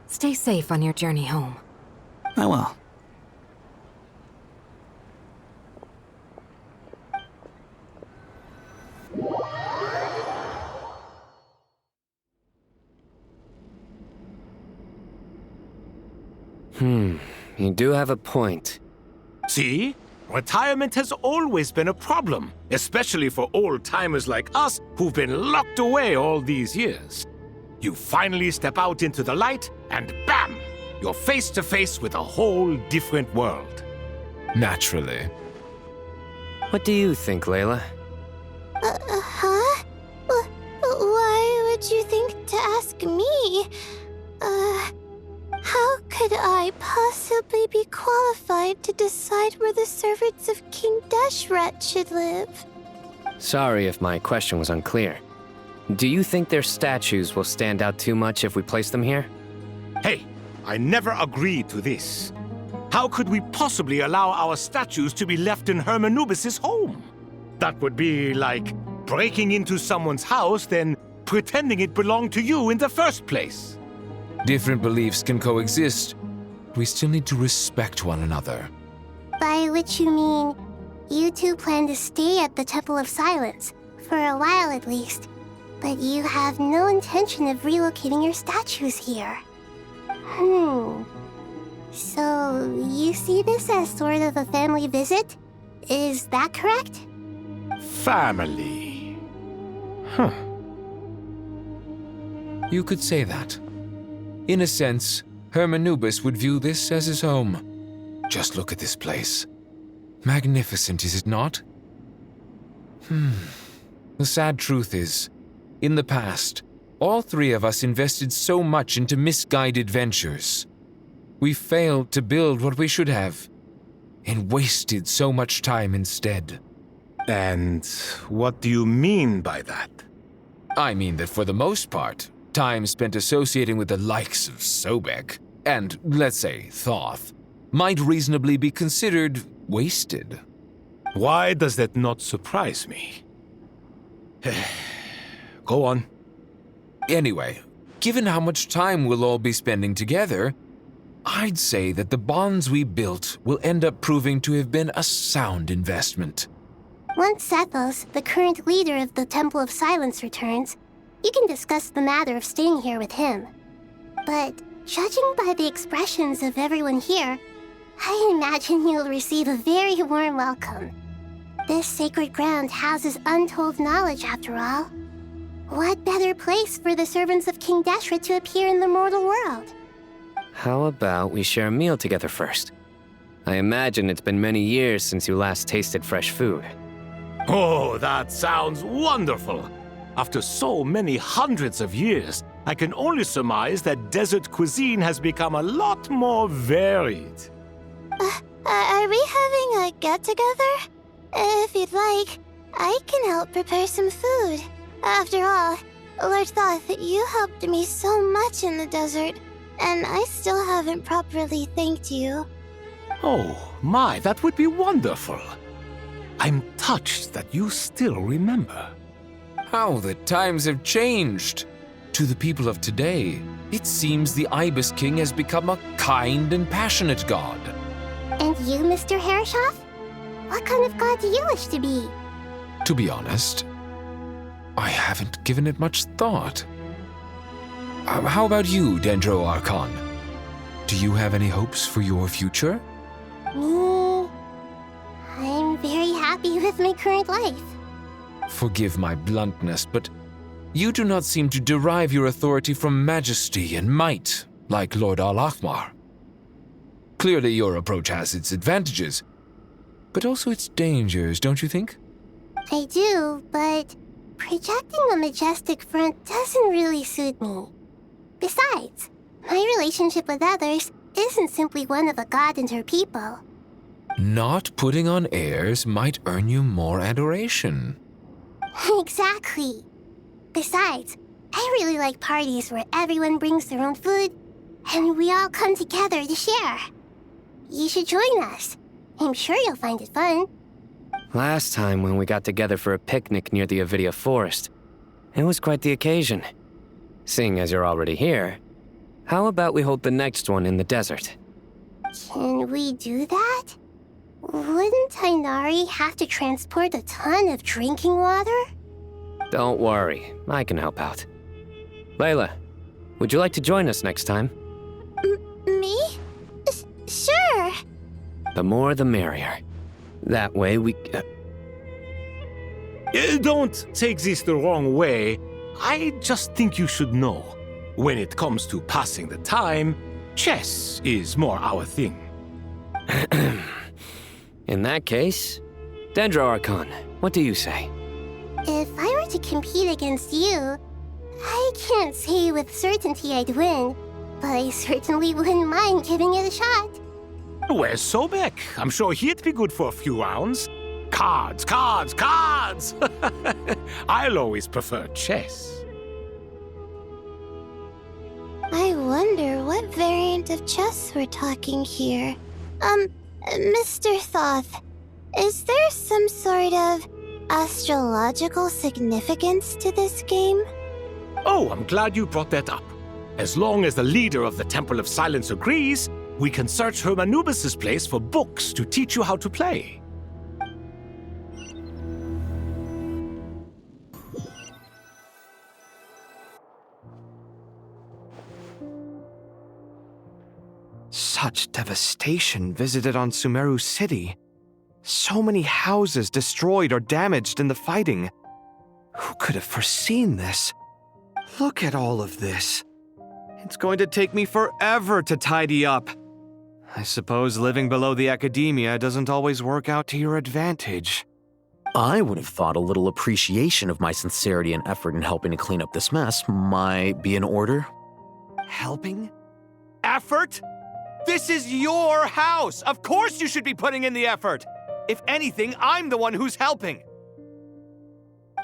Stay safe on your journey home. I will. You do have a point. See? Retirement has always been a problem, especially for old-timers like us who've been locked away all these years. You finally step out into the light, and bam! You're face to face with a whole different world. Naturally. What do you think, Layla? Huh? Why would you think to ask me? How could I possibly be qualified to decide where the servants of King Deshret should live? Sorry if my question was unclear. Do you think their statues will stand out too much if we place them here? Hey, I never agreed to this. How could we possibly allow our statues to be left in Hermanubis' home? That would be like breaking into someone's house, then pretending it belonged to you in the first place. Different beliefs can coexist. We still need to respect one another. By which you mean, you two plan to stay at the Temple of Silence, for a while at least, but you have no intention of relocating your statues here. So, you see this as sort of a family visit? Is that correct? Family. You could say that. In a sense, Hermanubis would view this as his home. Just look at this place. Magnificent, is it not? The sad truth is, in the past, all three of us invested so much into misguided ventures. We failed to build what we should have, and wasted so much time instead. And what do you mean by that? I mean that for the most part, time spent associating with the likes of Sobek, and, let's say, Thoth, might reasonably be considered wasted. Why does that not surprise me? Go on. Anyway, given how much time we'll all be spending together, I'd say that the bonds we built will end up proving to have been a sound investment. Once Sethos, the current leader of the Temple of Silence, returns, you can discuss the matter of staying here with him. But judging by the expressions of everyone here, I imagine you'll receive a very warm welcome. This sacred ground houses untold knowledge, after all. What better place for the servants of King Deshret to appear in the mortal world? How about we share a meal together first? I imagine it's been many years since you last tasted fresh food. Oh, that sounds wonderful! After so many hundreds of years, I can only surmise that desert cuisine has become a lot more varied. Are we having a get-together? If you'd like, I can help prepare some food. After all, Lord Thoth, you helped me so much in the desert, and I still haven't properly thanked you. Oh, my, that would be wonderful. I'm touched that you still remember. How the times have changed! To the people of today, it seems the Ibis King has become a kind and passionate god. And you, Mr. Herreshoff? What kind of god do you wish to be? To be honest, I haven't given it much thought. How about you, Dendro Archon? Do you have any hopes for your future? Me? I'm very happy with my current life. Forgive my bluntness, but you do not seem to derive your authority from majesty and might, like Lord Al-Ahmar. Clearly your approach has its advantages, but also its dangers, don't you think? I do, but projecting a majestic front doesn't really suit me. Besides, my relationship with others isn't simply one of a god and her people. Not putting on airs might earn you more adoration. Exactly. Besides, I really like parties where everyone brings their own food, and we all come together to share. You should join us. I'm sure you'll find it fun. Last time when we got together for a picnic near the Avidia Forest, it was quite the occasion. Seeing as you're already here, how about we hold the next one in the desert? Can we do that? Wouldn't Tainari have to transport a ton of drinking water? Don't worry, I can help out. Layla, would you like to join us next time? Me? Sure. The more the merrier. That way we... Don't take this the wrong way. I just think you should know. When it comes to passing the time, chess is more our thing. In that case, Dendro Archon, what do you say? If I were to compete against you, I can't say with certainty I'd win, but I certainly wouldn't mind giving it a shot. Where's Sobek? I'm sure he'd be good for a few rounds. Cards, cards, cards! I'll always prefer chess. I wonder what variant of chess we're talking here. Mr. Thoth, is there some sort of astrological significance to this game? Oh, I'm glad you brought that up. As long as the leader of the Temple of Silence agrees, we can search Hermanubis' place for books to teach you how to play. Such devastation visited on Sumeru City. So many houses destroyed or damaged in the fighting. Who could have foreseen this? Look at all of this. It's going to take me forever to tidy up. I suppose living below the academia doesn't always work out to your advantage. I would have thought a little appreciation of my sincerity and effort in helping to clean up this mess might be in order. Helping? Effort? This is your house! Of course you should be putting in the effort! If anything, I'm the one who's helping.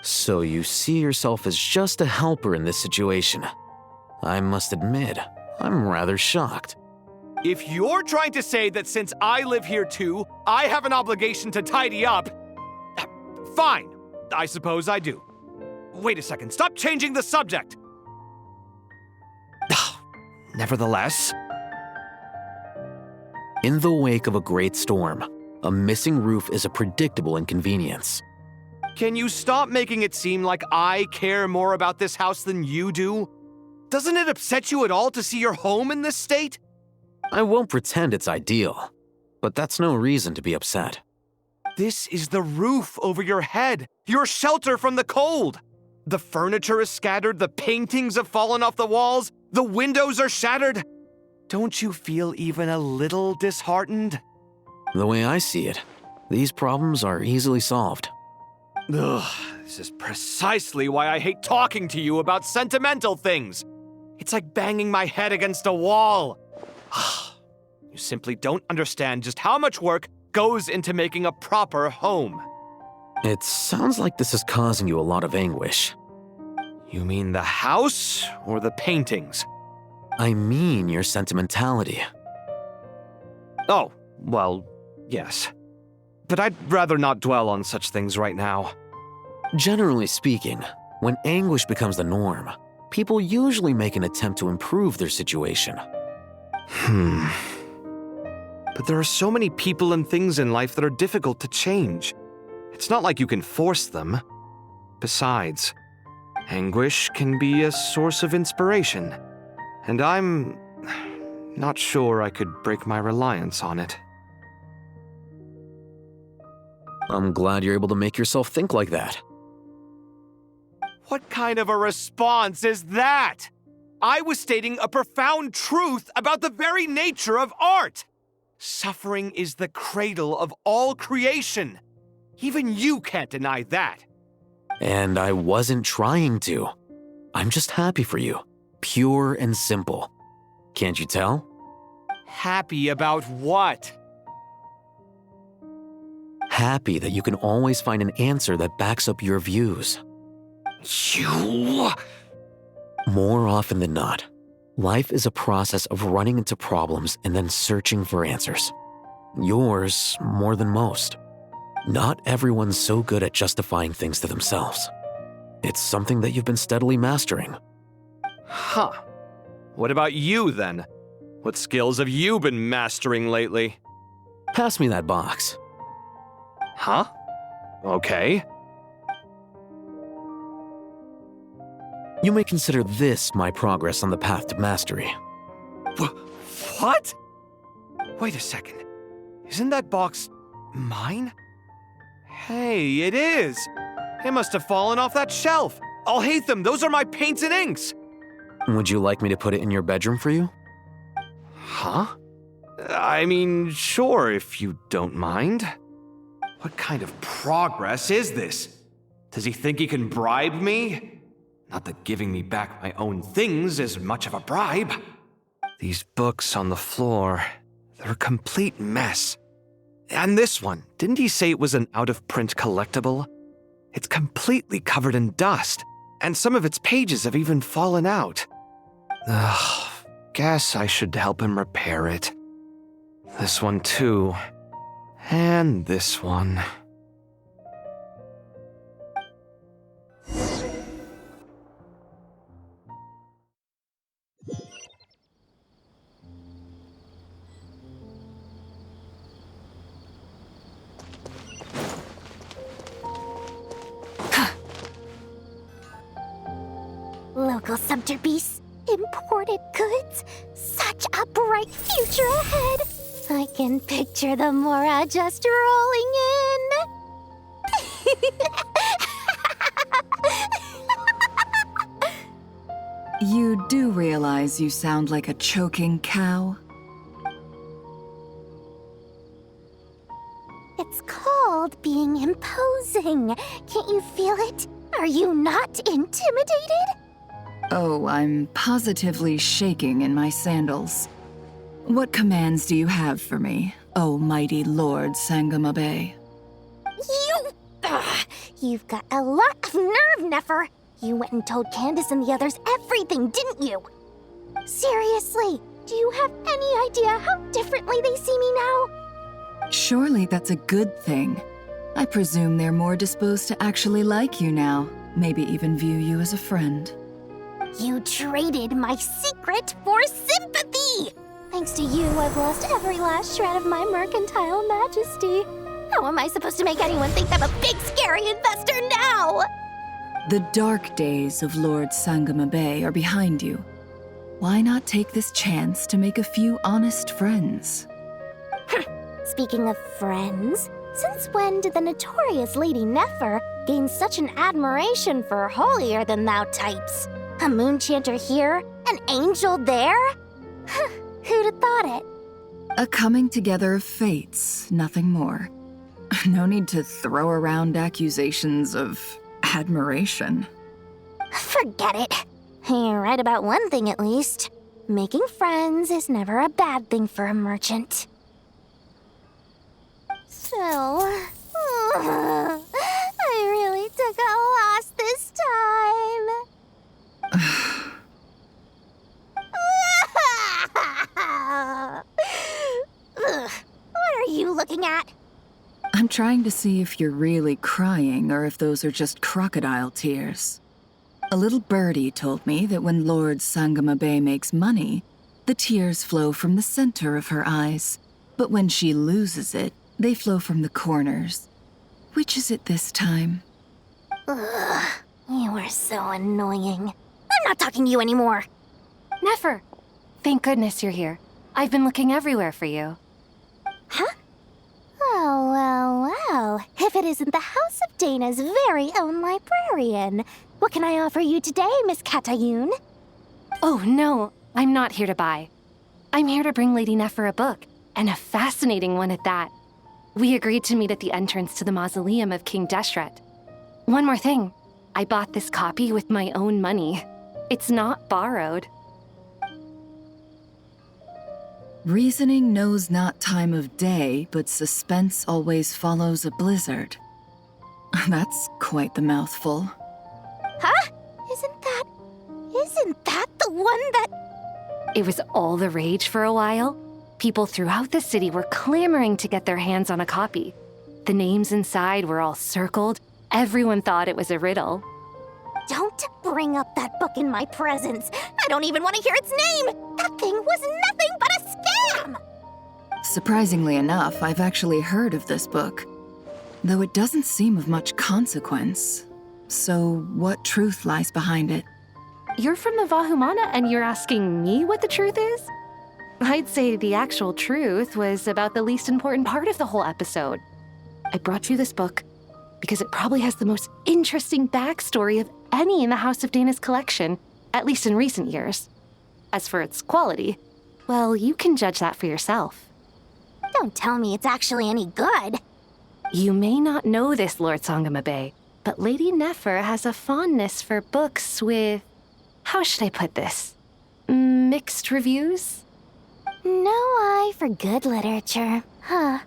So you see yourself as just a helper in this situation. I must admit, I'm rather shocked. If you're trying to say that since I live here too, I have an obligation to tidy up, fine, I suppose I do. Wait a second, stop changing the subject! Nevertheless... In the wake of a great storm, a missing roof is a predictable inconvenience. Can you stop making it seem like I care more about this house than you do? Doesn't it upset you at all to see your home in this state? I won't pretend it's ideal, but that's no reason to be upset. This is the roof over your head, your shelter from the cold. The furniture is scattered, the paintings have fallen off the walls, the windows are shattered. Don't you feel even a little disheartened? The way I see it, these problems are easily solved. Ugh, this is precisely why I hate talking to you about sentimental things. It's like banging my head against a wall. You simply don't understand just how much work goes into making a proper home. It sounds like this is causing you a lot of anguish. You mean the house or the paintings? I mean your sentimentality. Oh, well, yes. But I'd rather not dwell on such things right now. Generally speaking, when anguish becomes the norm, people usually make an attempt to improve their situation. But there are so many people and things in life that are difficult to change. It's not like you can force them. Besides, anguish can be a source of inspiration. And I'm not sure I could break my reliance on it. I'm glad you're able to make yourself think like that. What kind of a response is that? I was stating a profound truth about the very nature of art. Suffering is the cradle of all creation. Even you can't deny that. And I wasn't trying to. I'm just happy for you. Pure and simple. Can't you tell? Happy about what? Happy that you can always find an answer that backs up your views. You... More often than not, life is a process of running into problems and then searching for answers. Yours more than most. Not everyone's so good at justifying things to themselves. It's something that you've been steadily mastering. Huh. What about you, then? What skills have you been mastering lately? Pass me that box. Huh? Okay. You may consider this my progress on the path to mastery. What? Wait a second. Isn't that box mine? Hey, it is. It must have fallen off that shelf. I'll hate them. Those are my paints and inks. Would you like me to put it in your bedroom for you? Huh? I mean, sure, if you don't mind. What kind of progress is this? Does he think he can bribe me? Not that giving me back my own things is much of a bribe. These books on the floor, they're a complete mess. And this one, didn't he say it was an out-of-print collectible? It's completely covered in dust, and some of its pages have even fallen out. Ugh, guess I should help him repair it. This one too. And this one. Local subterbeasts, imported goods, such a bright future ahead. I can picture the Mora just rolling in. You do realize you sound like a choking cow? It's called being imposing. Can't you feel it? Are you not intimidated? Oh, I'm positively shaking in my sandals. What commands do you have for me, oh mighty Lord Sangamabe? You've got a lot of nerve, Nefer. You went and told Candace and the others everything, didn't you? Seriously, do you have any idea how differently they see me now? Surely that's a good thing. I presume they're more disposed to actually like you now, maybe even view you as a friend. You traded my secret for sympathy! Thanks to you, I've lost every last shred of my mercantile majesty. How am I supposed to make anyone think I'm a big, scary investor now? The dark days of Lord Sangamabe are behind you. Why not take this chance to make a few honest friends? Speaking of friends, since when did the notorious Lady Nefer gain such an admiration for holier-than-thou types? A moon chanter here, an angel there? Who'd have thought it? A coming together of fates, nothing more. No need to throw around accusations of admiration. Forget it. You're right about one thing at least. Making friends is never a bad thing for a merchant. So, I really took a loss this time. What are you looking at? I'm trying to see if you're really crying or if those are just crocodile tears. A little birdie told me that when Lord Sangamabe makes money, the tears flow from the center of her eyes. But when she loses it, they flow from the corners. Which is it this time? Ugh, you are so annoying. I'm not talking to you anymore. Nefer, thank goodness you're here. I've been looking everywhere for you. Huh? Well. If it isn't the House of Dana's very own librarian. What can I offer you today, Miss Katayun? Oh, no, I'm not here to buy. I'm here to bring Lady Nefer a book, and a fascinating one at that. We agreed to meet at the entrance to the mausoleum of King Deshret. One more thing, I bought this copy with my own money. It's not borrowed. Reasoning knows not time of day, but suspense always follows a blizzard. That's quite the mouthful. Huh? Isn't that the one that... It was all the rage for a while. People throughout the city were clamoring to get their hands on a copy. The names inside were all circled. Everyone thought it was a riddle. Don't bring up that book in my presence. I don't even want to hear its name. That thing was nothing but a scam. Surprisingly enough, I've actually heard of this book, though it doesn't seem of much consequence. So what truth lies behind it? You're from the Vahumana and you're asking me what the truth is? I'd say the actual truth was about the least important part of the whole episode. I brought you this book because it probably has the most interesting backstory of any in the House of Dana's collection, at least in recent years. As for its quality, well, you can judge that for yourself. Don't tell me it's actually any good. You may not know this, Lord Sangamabe, but Lady Nefer has a fondness for books with... how should I put this? Mixed reviews? No eye for good literature, huh?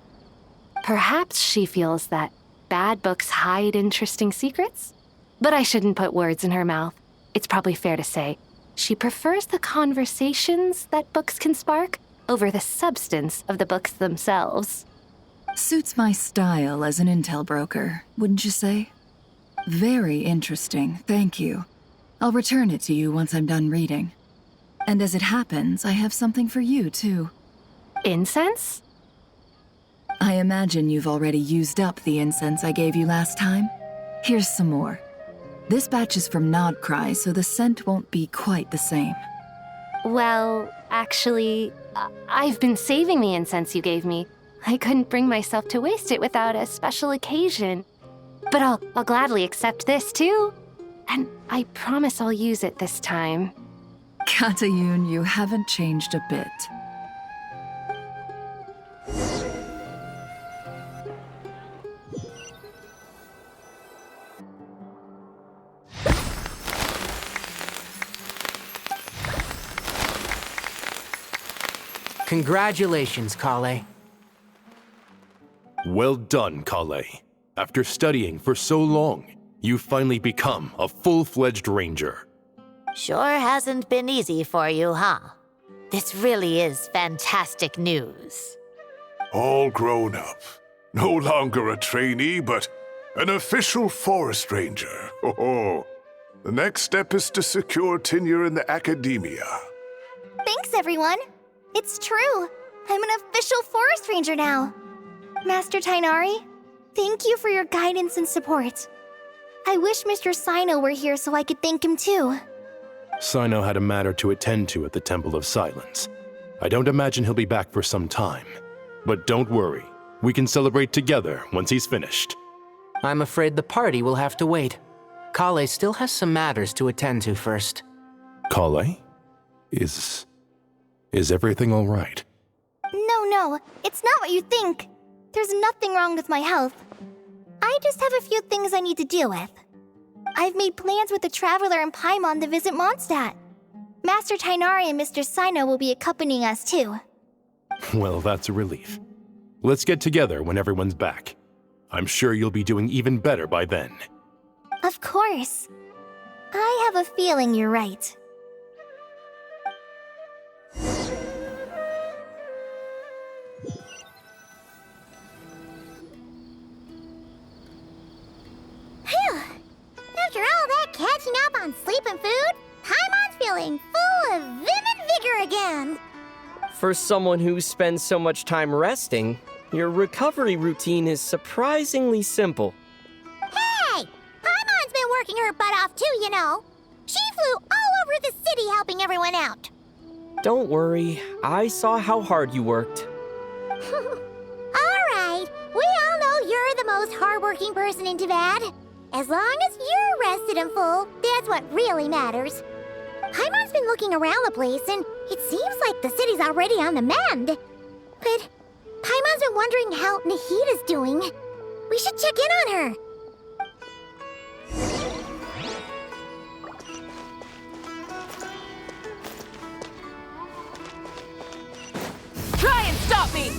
Perhaps she feels that bad books hide interesting secrets? But I shouldn't put words in her mouth. It's probably fair to say she prefers the conversations that books can spark over the substance of the books themselves. Suits my style as an intel broker, wouldn't you say? Very interesting, thank you. I'll return it to you once I'm done reading. And as it happens, I have something for you, too. Incense? I imagine you've already used up the incense I gave you last time. Here's some more. This batch is from Nod-Krai, so the scent won't be quite the same. Well, actually, I've been saving the incense you gave me. I couldn't bring myself to waste it without a special occasion. But I'll gladly accept this too. And I promise I'll use it this time. Katayun, you haven't changed a bit. Congratulations, Kale. Well done, Kale. After studying for so long, you've finally become a full-fledged ranger. Sure hasn't been easy for you, huh? This really is fantastic news. All grown up. No longer a trainee, but an official forest ranger. Oh, the next step is to secure tenure in the academia. Thanks, everyone. It's true. I'm an official forest ranger now. Master Tainari, thank you for your guidance and support. I wish Mr. Sino were here so I could thank him too. Sino had a matter to attend to at the Temple of Silence. I don't imagine he'll be back for some time. But don't worry, we can celebrate together once he's finished. I'm afraid the party will have to wait. Kale still has some matters to attend to first. Kale? Is everything all right? No, it's not what you think. There's nothing wrong with my health. I just have a few things I need to deal with. I've made plans with the Traveler and Paimon to visit Mondstadt. Master Tainari and Mr. Sino will be accompanying us too. Well, that's a relief. Let's get together when everyone's back. I'm sure you'll be doing even better by then. Of course. I have a feeling you're right. Phew! After all that catching up on sleep and food, Paimon's feeling full of vim and vigor again. For someone who spends so much time resting, your recovery routine is surprisingly simple. Hey! Paimon's been working her butt off too, you know. She flew all over the city helping everyone out. Don't worry, I saw how hard you worked. Alright, we all know you're the most hardworking person in Teyvat. As long as you're rested and full, that's what really matters. Paimon's been looking around the place, and it seems like the city's already on the mend. But Paimon's been wondering how Nahida's doing. We should check in on her. Try and stop me!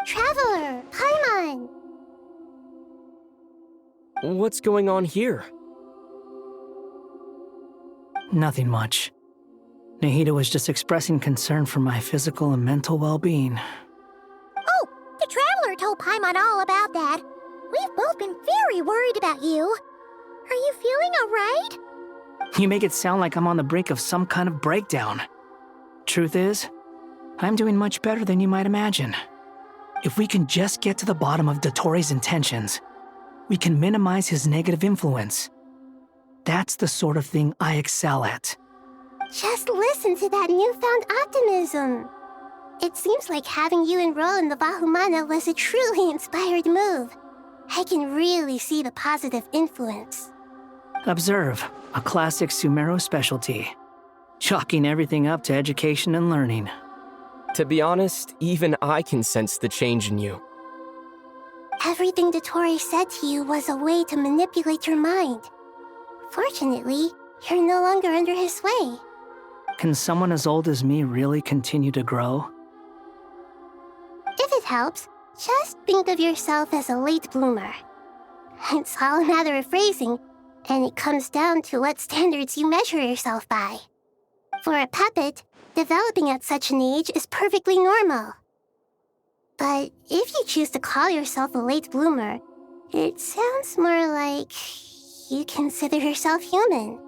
Traveler, Paimon! What's going on here? Nothing much. Nahida was just expressing concern for my physical and mental well-being. Oh, the Traveler told Paimon all about that. We've both been very worried about you. Are you feeling alright? You make it sound like I'm on the brink of some kind of breakdown. Truth is, I'm doing much better than you might imagine. If we can just get to the bottom of Dottoro's intentions, we can minimize his negative influence. That's the sort of thing I excel at. Just listen to that newfound optimism. It seems like having you enroll in the Vahumana was a truly inspired move. I can really see the positive influence. Observe, a classic Sumeru specialty. Chalking everything up to education and learning. To be honest, even I can sense the change in you. Everything Dottore said to you was a way to manipulate your mind. Fortunately, you're no longer under his sway. Can someone as old as me really continue to grow? If it helps, just think of yourself as a late bloomer. It's all a matter of phrasing, and it comes down to what standards you measure yourself by. For a puppet, developing at such an age is perfectly normal. But if you choose to call yourself a late bloomer, it sounds more like you consider yourself human.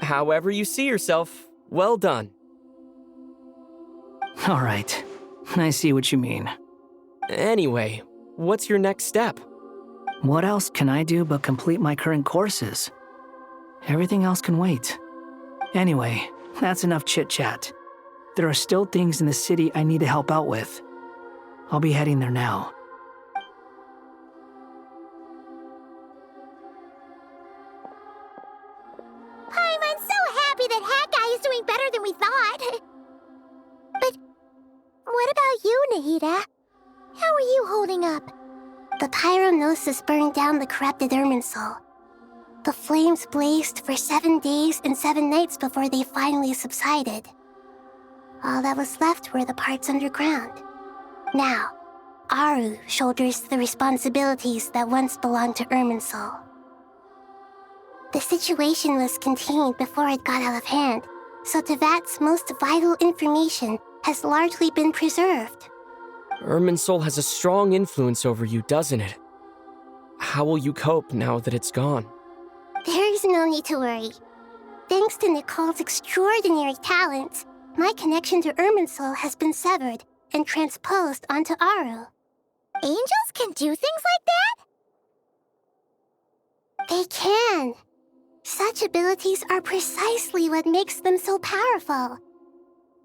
However you see yourself, well done. All right, I see what you mean. Anyway, what's your next step? What else can I do but complete my current courses? Everything else can wait. Anyway, that's enough chit-chat. There are still things in the city I need to help out with. I'll be heading there now. I'm so happy that Hat Guy is doing better than we thought. But what about you, Nahida? How are you holding up? The pyronosis burned down the corrupted Irminsul. The flames blazed for 7 days and 7 nights before they finally subsided. All that was left were the parts underground. Now, Aru shoulders the responsibilities that once belonged to Irminsul. The situation was contained before it got out of hand, so Tevat's most vital information has largely been preserved. Irminsul has a strong influence over you, doesn't it? How will you cope now that it's gone? There is no need to worry. Thanks to Nicole's extraordinary talents, my connection to Irminsul has been severed and transposed onto Aru. Angels can do things like that? They can. Such abilities are precisely what makes them so powerful.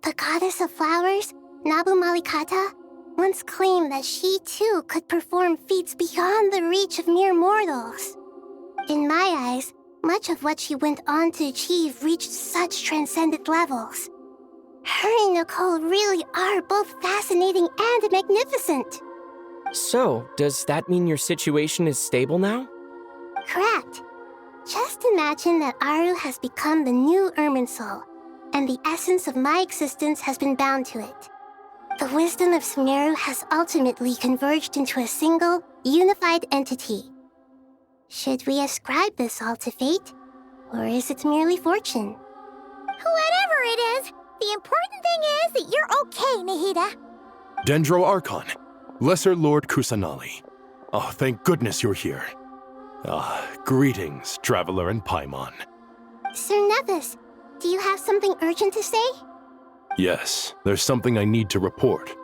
The goddess of flowers, Nabu Malikata, once claimed that she too could perform feats beyond the reach of mere mortals. In my eyes, much of what she went on to achieve reached such transcendent levels. Her and Nicole really are both fascinating and magnificent. So, does that mean your situation is stable now? Correct. Just imagine that Aru has become the new Irminsul, and the essence of my existence has been bound to it. The wisdom of Sumeru has ultimately converged into a single, unified entity. Should we ascribe this all to fate, or is it merely fortune? Whatever it is, the important thing is that you're okay, Nahida. Dendro Archon, Lesser Lord Kusanali. Oh, thank goodness you're here. Greetings, Traveler and Paimon. Sir Nevis, do you have something urgent to say? Yes, there's something I need to report.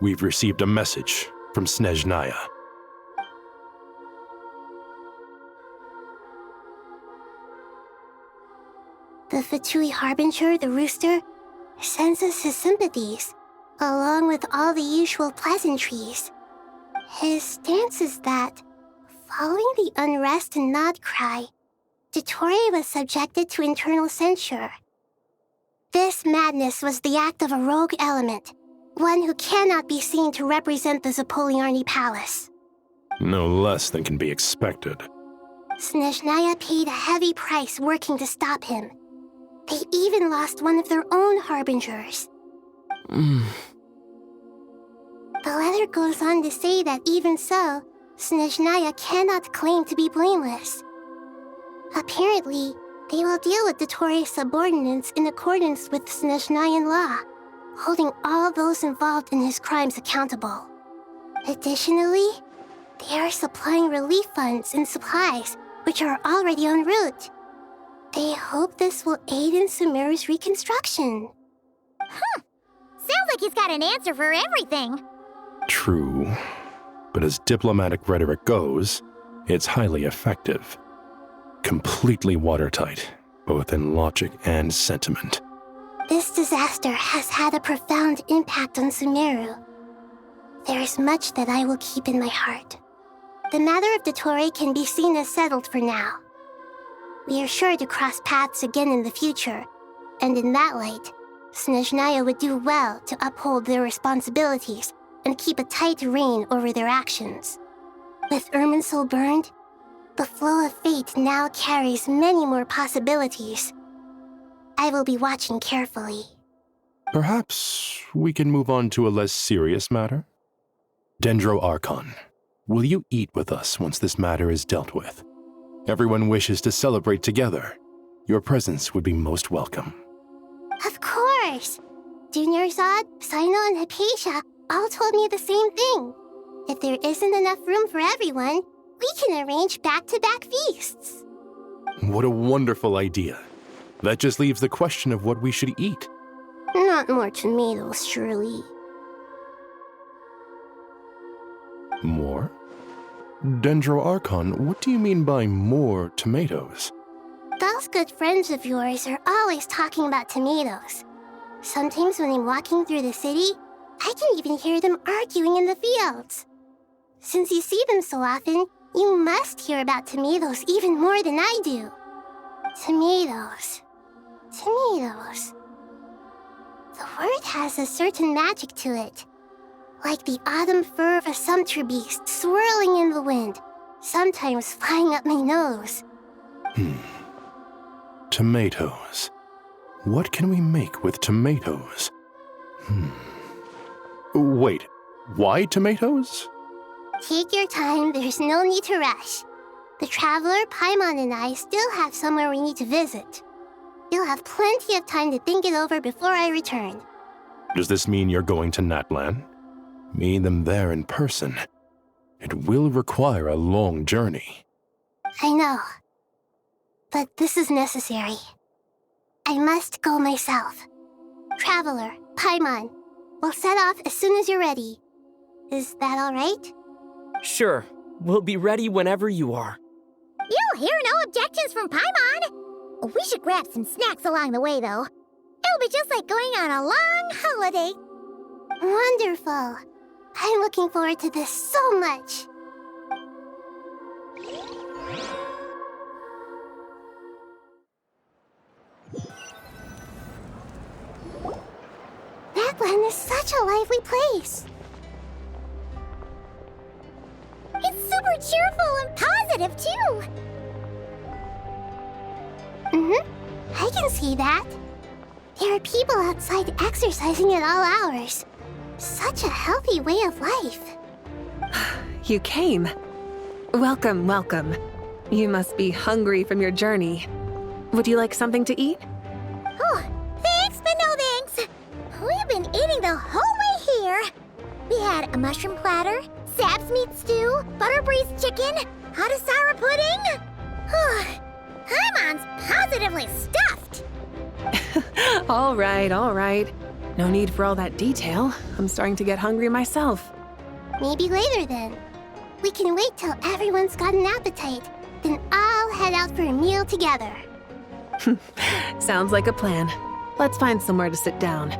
We've received a message from Snezhnaya. The Fatui Harbinger, the Rooster, sends us his sympathies, along with all the usual pleasantries. His stance is that, following the unrest in Nod-Krai, Dottore was subjected to internal censure. This madness was the act of a rogue element, one who cannot be seen to represent the Zapoliarni Palace. No less than can be expected. Snezhnaya paid a heavy price working to stop him. They even lost one of their own harbingers. The letter goes on to say that even so, Snezhnaya cannot claim to be blameless. Apparently, they will deal with Dottore's subordinates in accordance with Snezhnayan law, holding all those involved in his crimes accountable. Additionally, they are supplying relief funds and supplies, which are already en route. I hope this will aid in Sumeru's reconstruction. Sounds like he's got an answer for everything. True. But as diplomatic rhetoric goes, it's highly effective. Completely watertight, both in logic and sentiment. This disaster has had a profound impact on Sumeru. There is much that I will keep in my heart. The matter of Dottore can be seen as settled for now. We are sure to cross paths again in the future, and in that light, Snezhnaya would do well to uphold their responsibilities and keep a tight rein over their actions. With Irminsul burned, the flow of fate now carries many more possibilities. I will be watching carefully. Perhaps we can move on to a less serious matter? Dendro Archon, will you eat with us once this matter is dealt with? Everyone wishes to celebrate together. Your presence would be most welcome. Of course! Junior Zod, Sino, and Hypatia all told me the same thing. If there isn't enough room for everyone, we can arrange back-to-back feasts. What a wonderful idea. That just leaves the question of what we should eat. Not more tomatoes, surely. More? Dendro Archon, what do you mean by more tomatoes? Those good friends of yours are always talking about tomatoes. Sometimes when I'm walking through the city, I can even hear them arguing in the fields. Since you see them so often, you must hear about tomatoes even more than I do. Tomatoes. Tomatoes. The word has a certain magic to it. Like the autumn fur of a sumpter beast swirling in the wind, sometimes flying up my nose. Tomatoes. What can we make with tomatoes? Wait, why tomatoes? Take your time, there's no need to rush. The traveler, Paimon, and I still have somewhere we need to visit. You'll have plenty of time to think it over before I return. Does this mean you're going to Natlan? Meet them there in person. It will require a long journey. I know. But this is necessary. I must go myself. Traveler, Paimon, we'll set off as soon as you're ready. Is that all right? Sure. We'll be ready whenever you are. You'll hear no objections from Paimon. We should grab some snacks along the way, though. It'll be just like going on a long holiday. Wonderful. I'm looking forward to this so much. Natlan is such a lively place. It's super cheerful and positive, too. I can see that. There are people outside exercising at all hours. Such a healthy way of life. You came. Welcome, welcome. You must be hungry from your journey. Would you like something to eat? Oh, thanks, but no thanks. We've been eating the whole way here. We had a mushroom platter, Sab's meat stew, butter braised chicken, Hadasara pudding. Paimon's positively stuffed. All right. No need for all that detail. I'm starting to get hungry myself. Maybe later then. We can wait till everyone's got an appetite, then I'll head out for a meal together. Sounds like a plan. Let's find somewhere to sit down.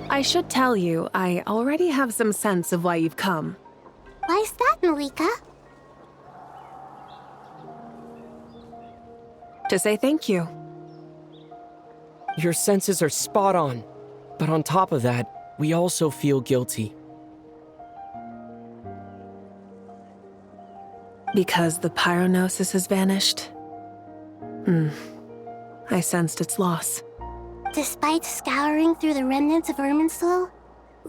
I should tell you, I already have some sense of why you've come. Why's that, Malika? To say thank you. Your senses are spot on. But on top of that, we also feel guilty. Because the pyronosis has vanished? I sensed its loss. Despite scouring through the remnants of Irminsul,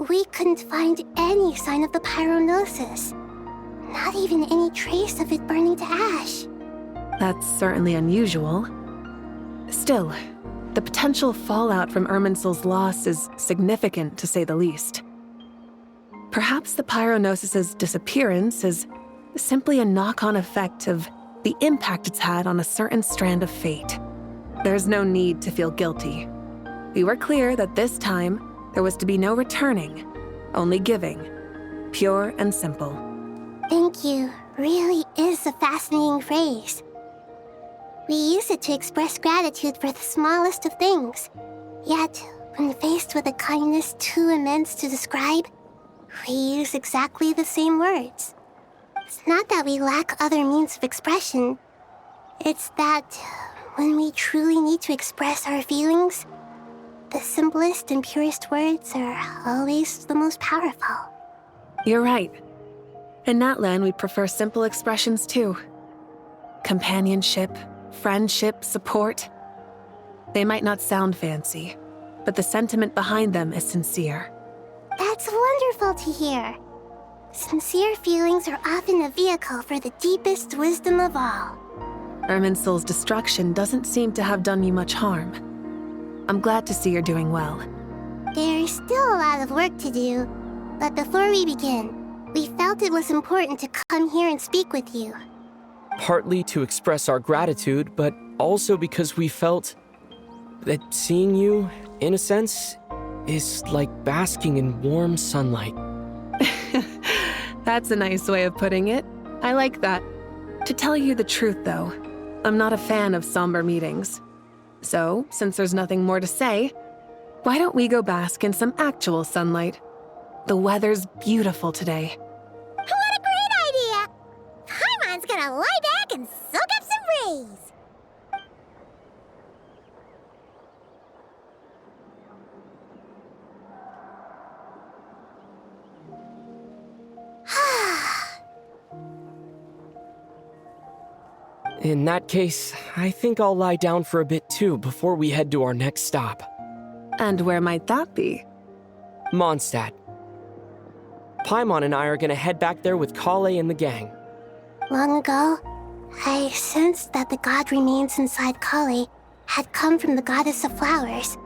we couldn't find any sign of the pyronosis. Not even any trace of it burning to ash. That's certainly unusual. Still, the potential fallout from Irminsul's loss is significant, to say the least. Perhaps the Pyronosis's disappearance is simply a knock-on effect of the impact it's had on a certain strand of fate. There's no need to feel guilty. We were clear that this time there was to be no returning, only giving. Pure and simple. Thank you really is a fascinating phrase. We use it to express gratitude for the smallest of things. Yet, when faced with a kindness too immense to describe, we use exactly the same words. It's not that we lack other means of expression. It's that when we truly need to express our feelings, the simplest and purest words are always the most powerful. You're right. In Natlan, we prefer simple expressions too. Companionship, friendship, support. They might not sound fancy, but the sentiment behind them is sincere. That's wonderful to hear. Sincere feelings are often a vehicle for the deepest wisdom of all. Irminsul's destruction doesn't seem to have done you much harm. I'm glad to see you're doing well. There's still a lot of work to do, but before we begin, we felt it was important to come here and speak with you. Partly to express our gratitude, but also because we felt that seeing you, in a sense, is like basking in warm sunlight. That's a nice way of putting it. I like that. To tell you the truth, though, I'm not a fan of somber meetings. So, since there's nothing more to say, why don't we go bask in some actual sunlight? The weather's beautiful today. What a great idea! Paimon's gonna lie back and soak up some rays. In that case, I think I'll lie down for a bit too before we head to our next stop. And where might that be? Mondstadt. Paimon and I are gonna head back there with Kale and the gang. Long ago, I sensed that the god remains inside Kale had come from the goddess of flowers,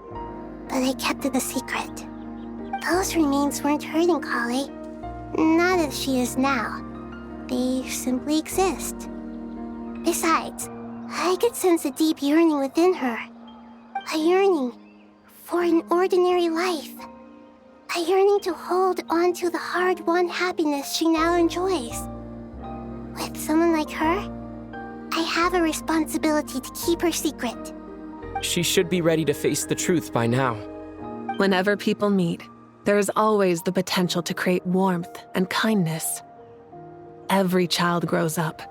but I kept it a secret. Those remains weren't hurting Kale, not as she is now. They simply exist. Besides, I could sense a deep yearning within her. A yearning for an ordinary life. A yearning to hold on to the hard-won happiness she now enjoys. With someone like her, I have a responsibility to keep her secret. She should be ready to face the truth by now. Whenever people meet, there is always the potential to create warmth and kindness. Every child grows up.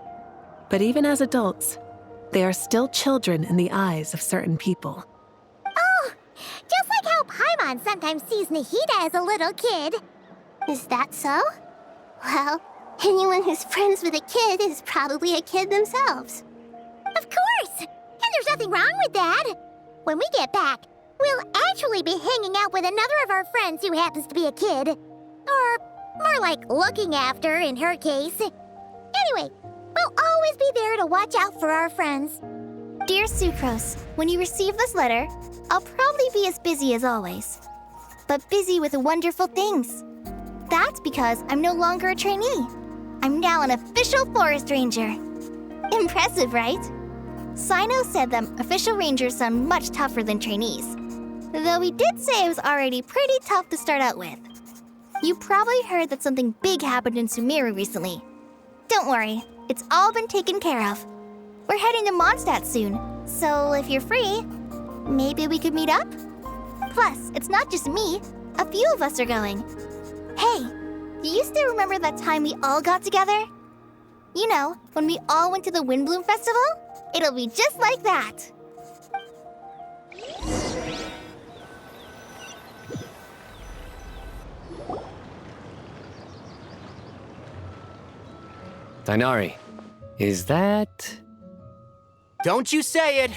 But even as adults, they are still children in the eyes of certain people. Oh, just like how Paimon sometimes sees Nahida as a little kid. Is that so? Well, anyone who's friends with a kid is probably a kid themselves. Of course! And there's nothing wrong with that. When we get back, we'll actually be hanging out with another of our friends who happens to be a kid. Or more like looking after, in her case. Anyway, we'll always be there to watch out for our friends. Dear Sucrose, when you receive this letter, I'll probably be as busy as always. But busy with wonderful things. That's because I'm no longer a trainee. I'm now an official forest ranger. Impressive, right? Sino said that official rangers sound much tougher than trainees. Though he did say it was already pretty tough to start out with. You probably heard that something big happened in Sumeru recently. Don't worry, it's all been taken care of. We're heading to Mondstadt soon, so if you're free, maybe we could meet up? Plus, it's not just me, a few of us are going. Hey, do you still remember that time we all got together? You know, when we all went to the Windbloom Festival? It'll be just like that. Dainari, is that... Don't you say it!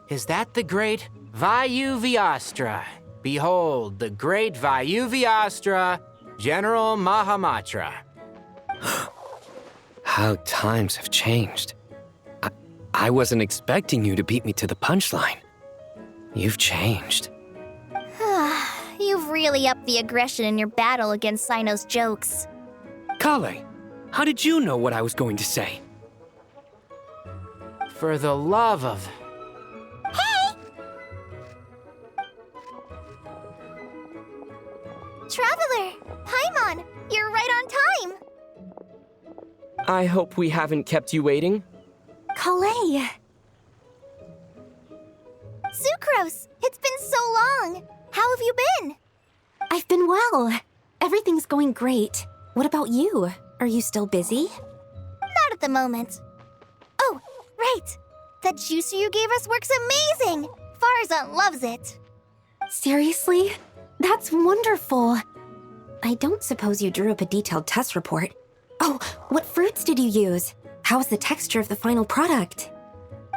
Is that the great Vayu-Vyastra? Behold, the great Vayu-Vyastra, General Mahamatra. How times have changed. I wasn't expecting you to beat me to the punchline. You've changed. You've really upped the aggression in your battle against Sino's jokes. Kale, how did you know what I was going to say? For the love of... Hey! Traveler! Paimon! You're right on time! I hope we haven't kept you waiting. Kalei! Sucrose! It's been so long! How have you been? I've been well. Everything's going great. What about you? Are you still busy? Not at the moment. Oh, right! That juicer you gave us works amazing! Farzan loves it! Seriously? That's wonderful. I don't suppose you drew up a detailed test report. Oh, what fruits did you use? How's the texture of the final product?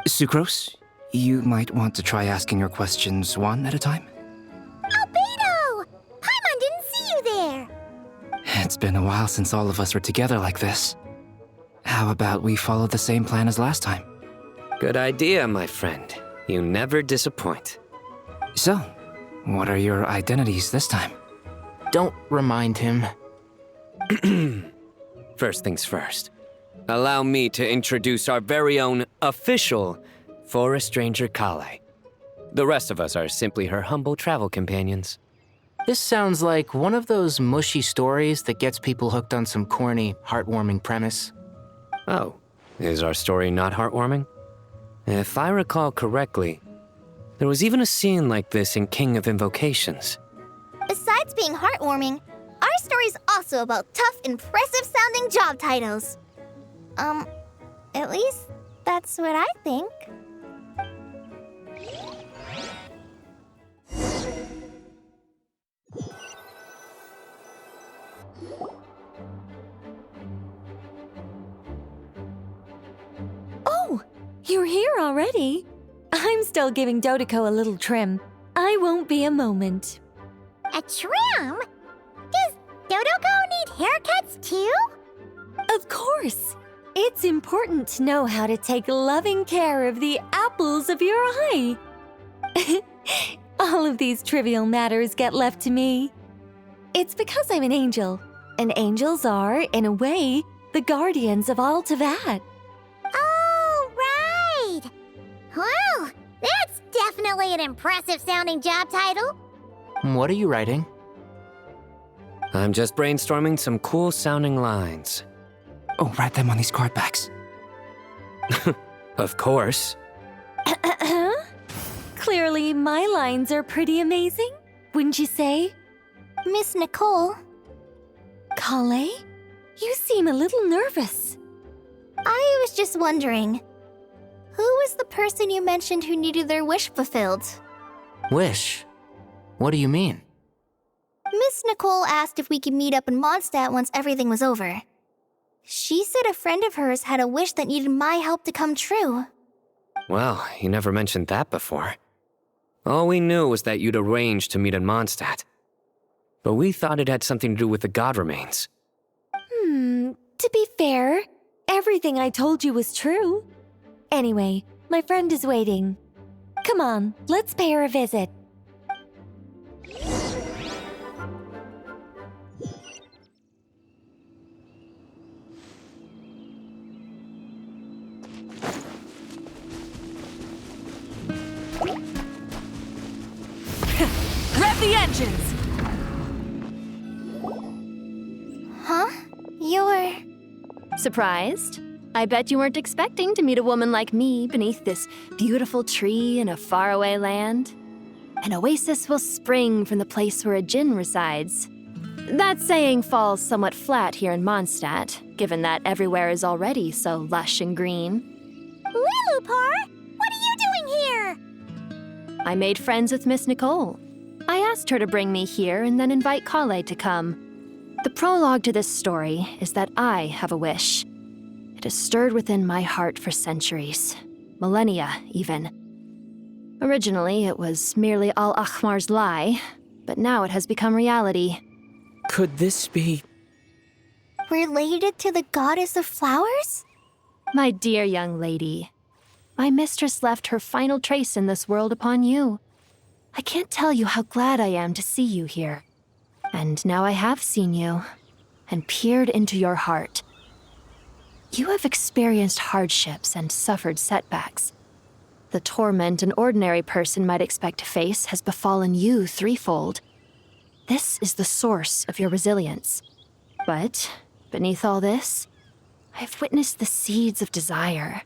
Sucrose, you might want to try asking your questions one at a time. Albedo! Paimon didn't see you there! It's been a while since all of us were together like this. How about we follow the same plan as last time? Good idea, my friend. You never disappoint. So, what are your identities this time? Don't remind him. First things first. Allow me to introduce our very own official Forest Ranger Kale. The rest of us are simply her humble travel companions. This sounds like one of those mushy stories that gets people hooked on some corny, heartwarming premise. Oh, is our story not heartwarming? If I recall correctly, there was even a scene like this in King of Invocations. Besides being heartwarming, our story's also about tough, impressive-sounding job titles. At least that's what I think. Oh, you're here already? I'm still giving Dodeko a little trim. I won't be a moment. A trim? Does Dodeko need haircuts too? Of course. It's important to know how to take loving care of the apples of your eye. All of these trivial matters get left to me. It's because I'm an angel, and angels are, in a way, the guardians of all Teyvat. Oh, right! Well, that's definitely an impressive-sounding job title. What are you writing? I'm just brainstorming some cool-sounding lines. Oh, write them on these card backs. Of course. Clearly, my lines are pretty amazing, wouldn't you say? Miss Nicole. Kale? You seem a little nervous. I was just wondering, who was the person you mentioned who needed their wish fulfilled? Wish? What do you mean? Miss Nicole asked if we could meet up in Mondstadt once everything was over. She said a friend of hers had a wish that needed my help to come true. Well, you never mentioned that before. All we knew was that you'd arranged to meet in Mondstadt. But we thought it had something to do with the god remains. To be fair, everything I told you was true. Anyway, my friend is waiting. Come on, let's pay her a visit. Rev the engines! Huh? You're... Surprised? I bet you weren't expecting to meet a woman like me beneath this beautiful tree in a faraway land. An oasis will spring from the place where a djinn resides. That saying falls somewhat flat here in Mondstadt, given that everywhere is already so lush and green. Lilupar, what are you doing here? I made friends with Miss Nicole. I asked her to bring me here and then invite Kale to come. The prologue to this story is that I have a wish. It has stirred within my heart for centuries, millennia even. Originally, it was merely Al-Ahmar's lie, but now it has become reality. Could this be... related to the goddess of flowers? My dear young lady, my mistress left her final trace in this world upon you. I can't tell you how glad I am to see you here. And now I have seen you, and peered into your heart. You have experienced hardships and suffered setbacks. The torment an ordinary person might expect to face has befallen you threefold. This is the source of your resilience. But beneath all this, I've witnessed the seeds of desire.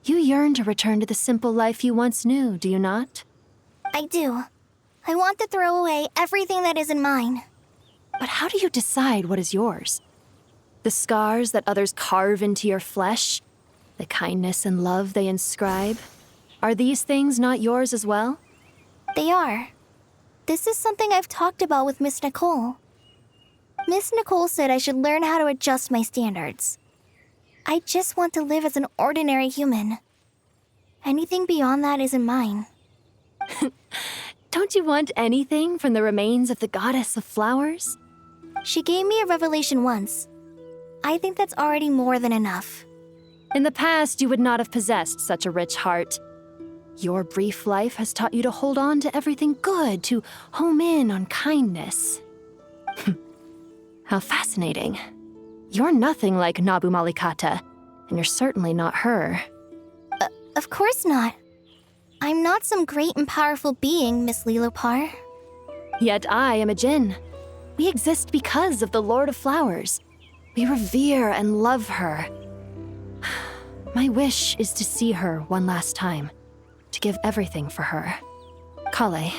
You yearn to return to the simple life you once knew, do you not? I do. I want to throw away everything that isn't mine. But how do you decide what is yours? The scars that others carve into your flesh? The kindness and love they inscribe? Are these things not yours as well? They are. This is something I've talked about with Miss Nicole. Miss Nicole said I should learn how to adjust my standards. I just want to live as an ordinary human. Anything beyond that isn't mine. Don't you want anything from the remains of the goddess of flowers? She gave me a revelation once. I think that's already more than enough. In the past, you would not have possessed such a rich heart. Your brief life has taught you to hold on to everything good, to home in on kindness. How fascinating. You're nothing like Nabu Malikata, and you're certainly not her. Of course not. I'm not some great and powerful being, Miss Lilopar. Yet I am a Jinn. We exist because of the Lord of Flowers. We revere and love her. My wish is to see her one last time, to give everything for her. Kale,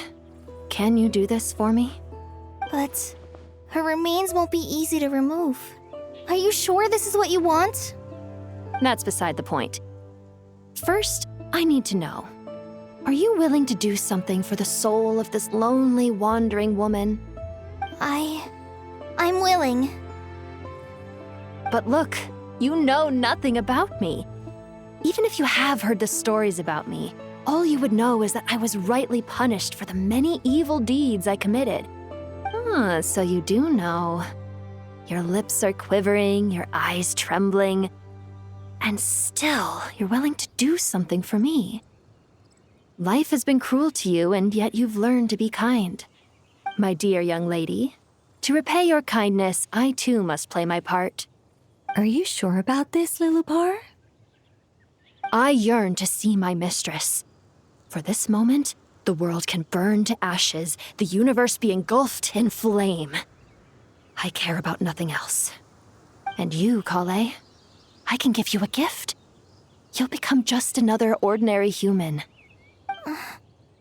can you do this for me? But her remains won't be easy to remove. Are you sure this is what you want? That's beside the point. First, I need to know. Are you willing to do something for the soul of this lonely, wandering woman? I'm willing. But look, you know nothing about me. Even if you have heard the stories about me, all you would know is that I was rightly punished for the many evil deeds I committed. Ah, so you do know. Your lips are quivering, your eyes trembling, and still you're willing to do something for me. Life has been cruel to you, and yet you've learned to be kind. My dear young lady, to repay your kindness, I too must play my part. Are you sure about this, Lilopar? I yearn to see my mistress. For this moment, the world can burn to ashes, the universe be engulfed in flame. I care about nothing else. And you, Kale, I can give you a gift. You'll become just another ordinary human.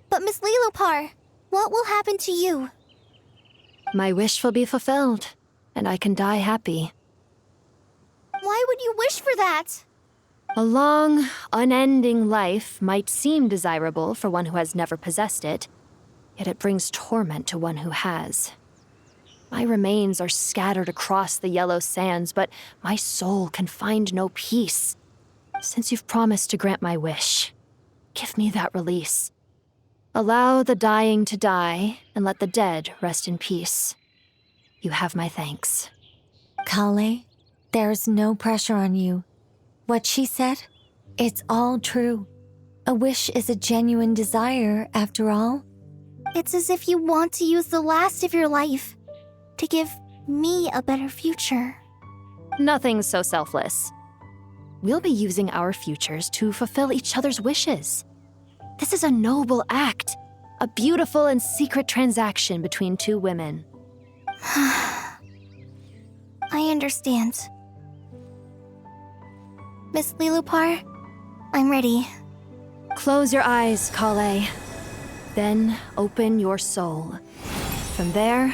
But Miss Lilopar, what will happen to you? My wish will be fulfilled, and I can die happy. Why would you wish for that? A long, unending life might seem desirable for one who has never possessed it, yet it brings torment to one who has. My remains are scattered across the yellow sands, but my soul can find no peace. Since you've promised to grant my wish, give me that release. Allow the dying to die, and let the dead rest in peace. You have my thanks. Kale, there's no pressure on you. What she said, it's all true. A wish is a genuine desire, after all. It's as if you want to use the last of your life to give me a better future. Nothing's so selfless. We'll be using our futures to fulfill each other's wishes. This is a noble act, a beautiful and secret transaction between two women. I understand. Miss Lilopar, I'm ready. Close your eyes, Kale. Then open your soul. From there,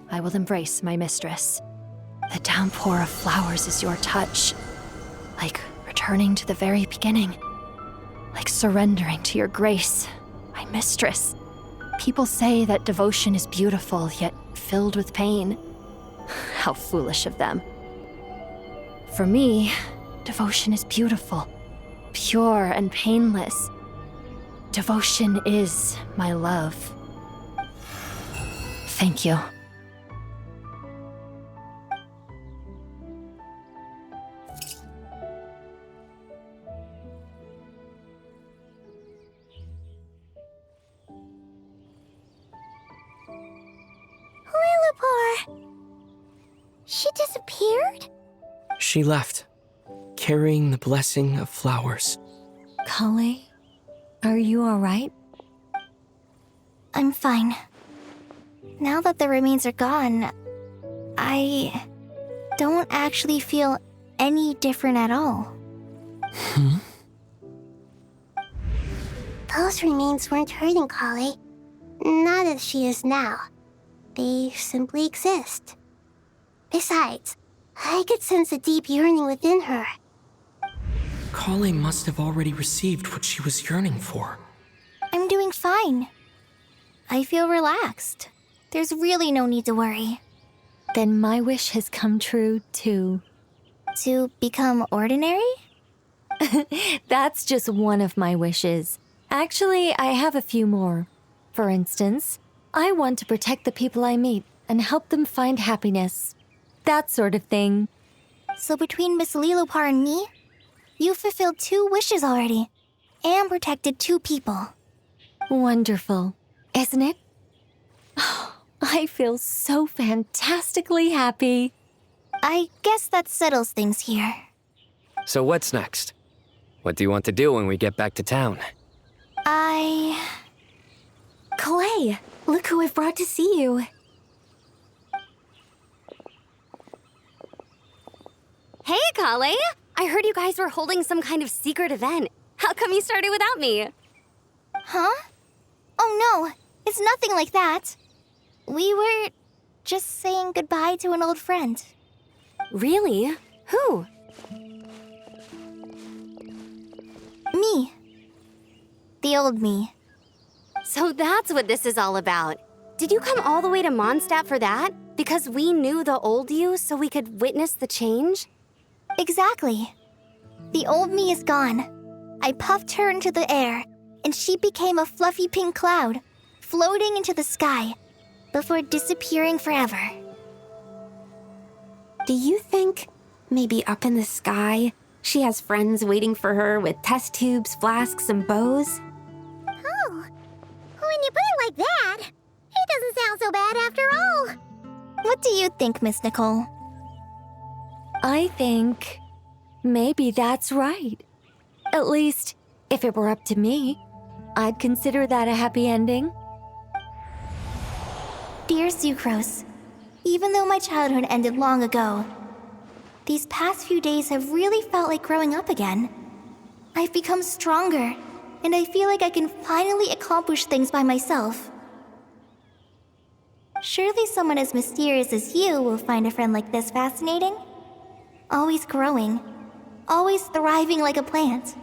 I will embrace my mistress. The downpour of flowers is your touch, like returning to the very beginning. Like surrendering to your grace, my mistress. People say that devotion is beautiful, yet filled with pain. How foolish of them. For me, devotion is beautiful, pure and painless. Devotion is my love. Thank you. She left, carrying the blessing of flowers. Kale, are you alright? I'm fine. Now that the remains are gone, I don't actually feel any different at all. Those remains weren't hurting Kale. Not as she is now. They simply exist. Besides, I could sense a deep yearning within her. Kale must have already received what she was yearning for. I'm doing fine. I feel relaxed. There's really no need to worry. Then my wish has come true, too. To become ordinary? That's just one of my wishes. Actually, I have a few more. For instance, I want to protect the people I meet and help them find happiness. That sort of thing. So between Miss Lilopar and me, you've fulfilled 2 wishes already, and protected 2 people. Wonderful, isn't it? Oh, I feel so fantastically happy. I guess that settles things here. So what's next? What do you want to do when we get back to town? Clay, look who I've brought to see you. Hey, Kale! I heard you guys were holding some kind of secret event. How come you started without me? Huh? Oh no, it's nothing like that. We were just saying goodbye to an old friend. Really? Who? Me. The old me. So that's what this is all about. Did you come all the way to Mondstadt for that? Because we knew the old you so we could witness the change? Exactly. The old me is gone. I puffed her into the air, and she became a fluffy pink cloud, floating into the sky, before disappearing forever. Do you think, maybe up in the sky, she has friends waiting for her with test tubes, flasks, and bows? Oh, when you put it like that, it doesn't sound so bad after all. What do you think, Miss Nicole? I think maybe that's right. At least, if it were up to me, I'd consider that a happy ending. Dear Sucrose, even though my childhood ended long ago, these past few days have really felt like growing up again. I've become stronger, and I feel like I can finally accomplish things by myself. Surely someone as mysterious as you will find a friend like this fascinating. Always growing, always thriving like a plant.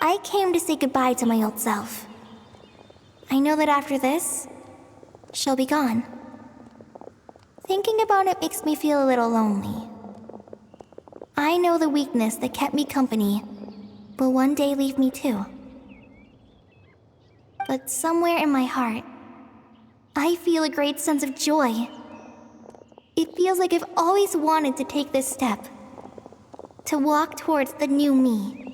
I came to say goodbye to my old self. I know that after this, she'll be gone. Thinking about it makes me feel a little lonely. I know the weakness that kept me company will one day leave me too. But somewhere in my heart, I feel a great sense of joy. It feels like I've always wanted to take this step, to walk towards the new me.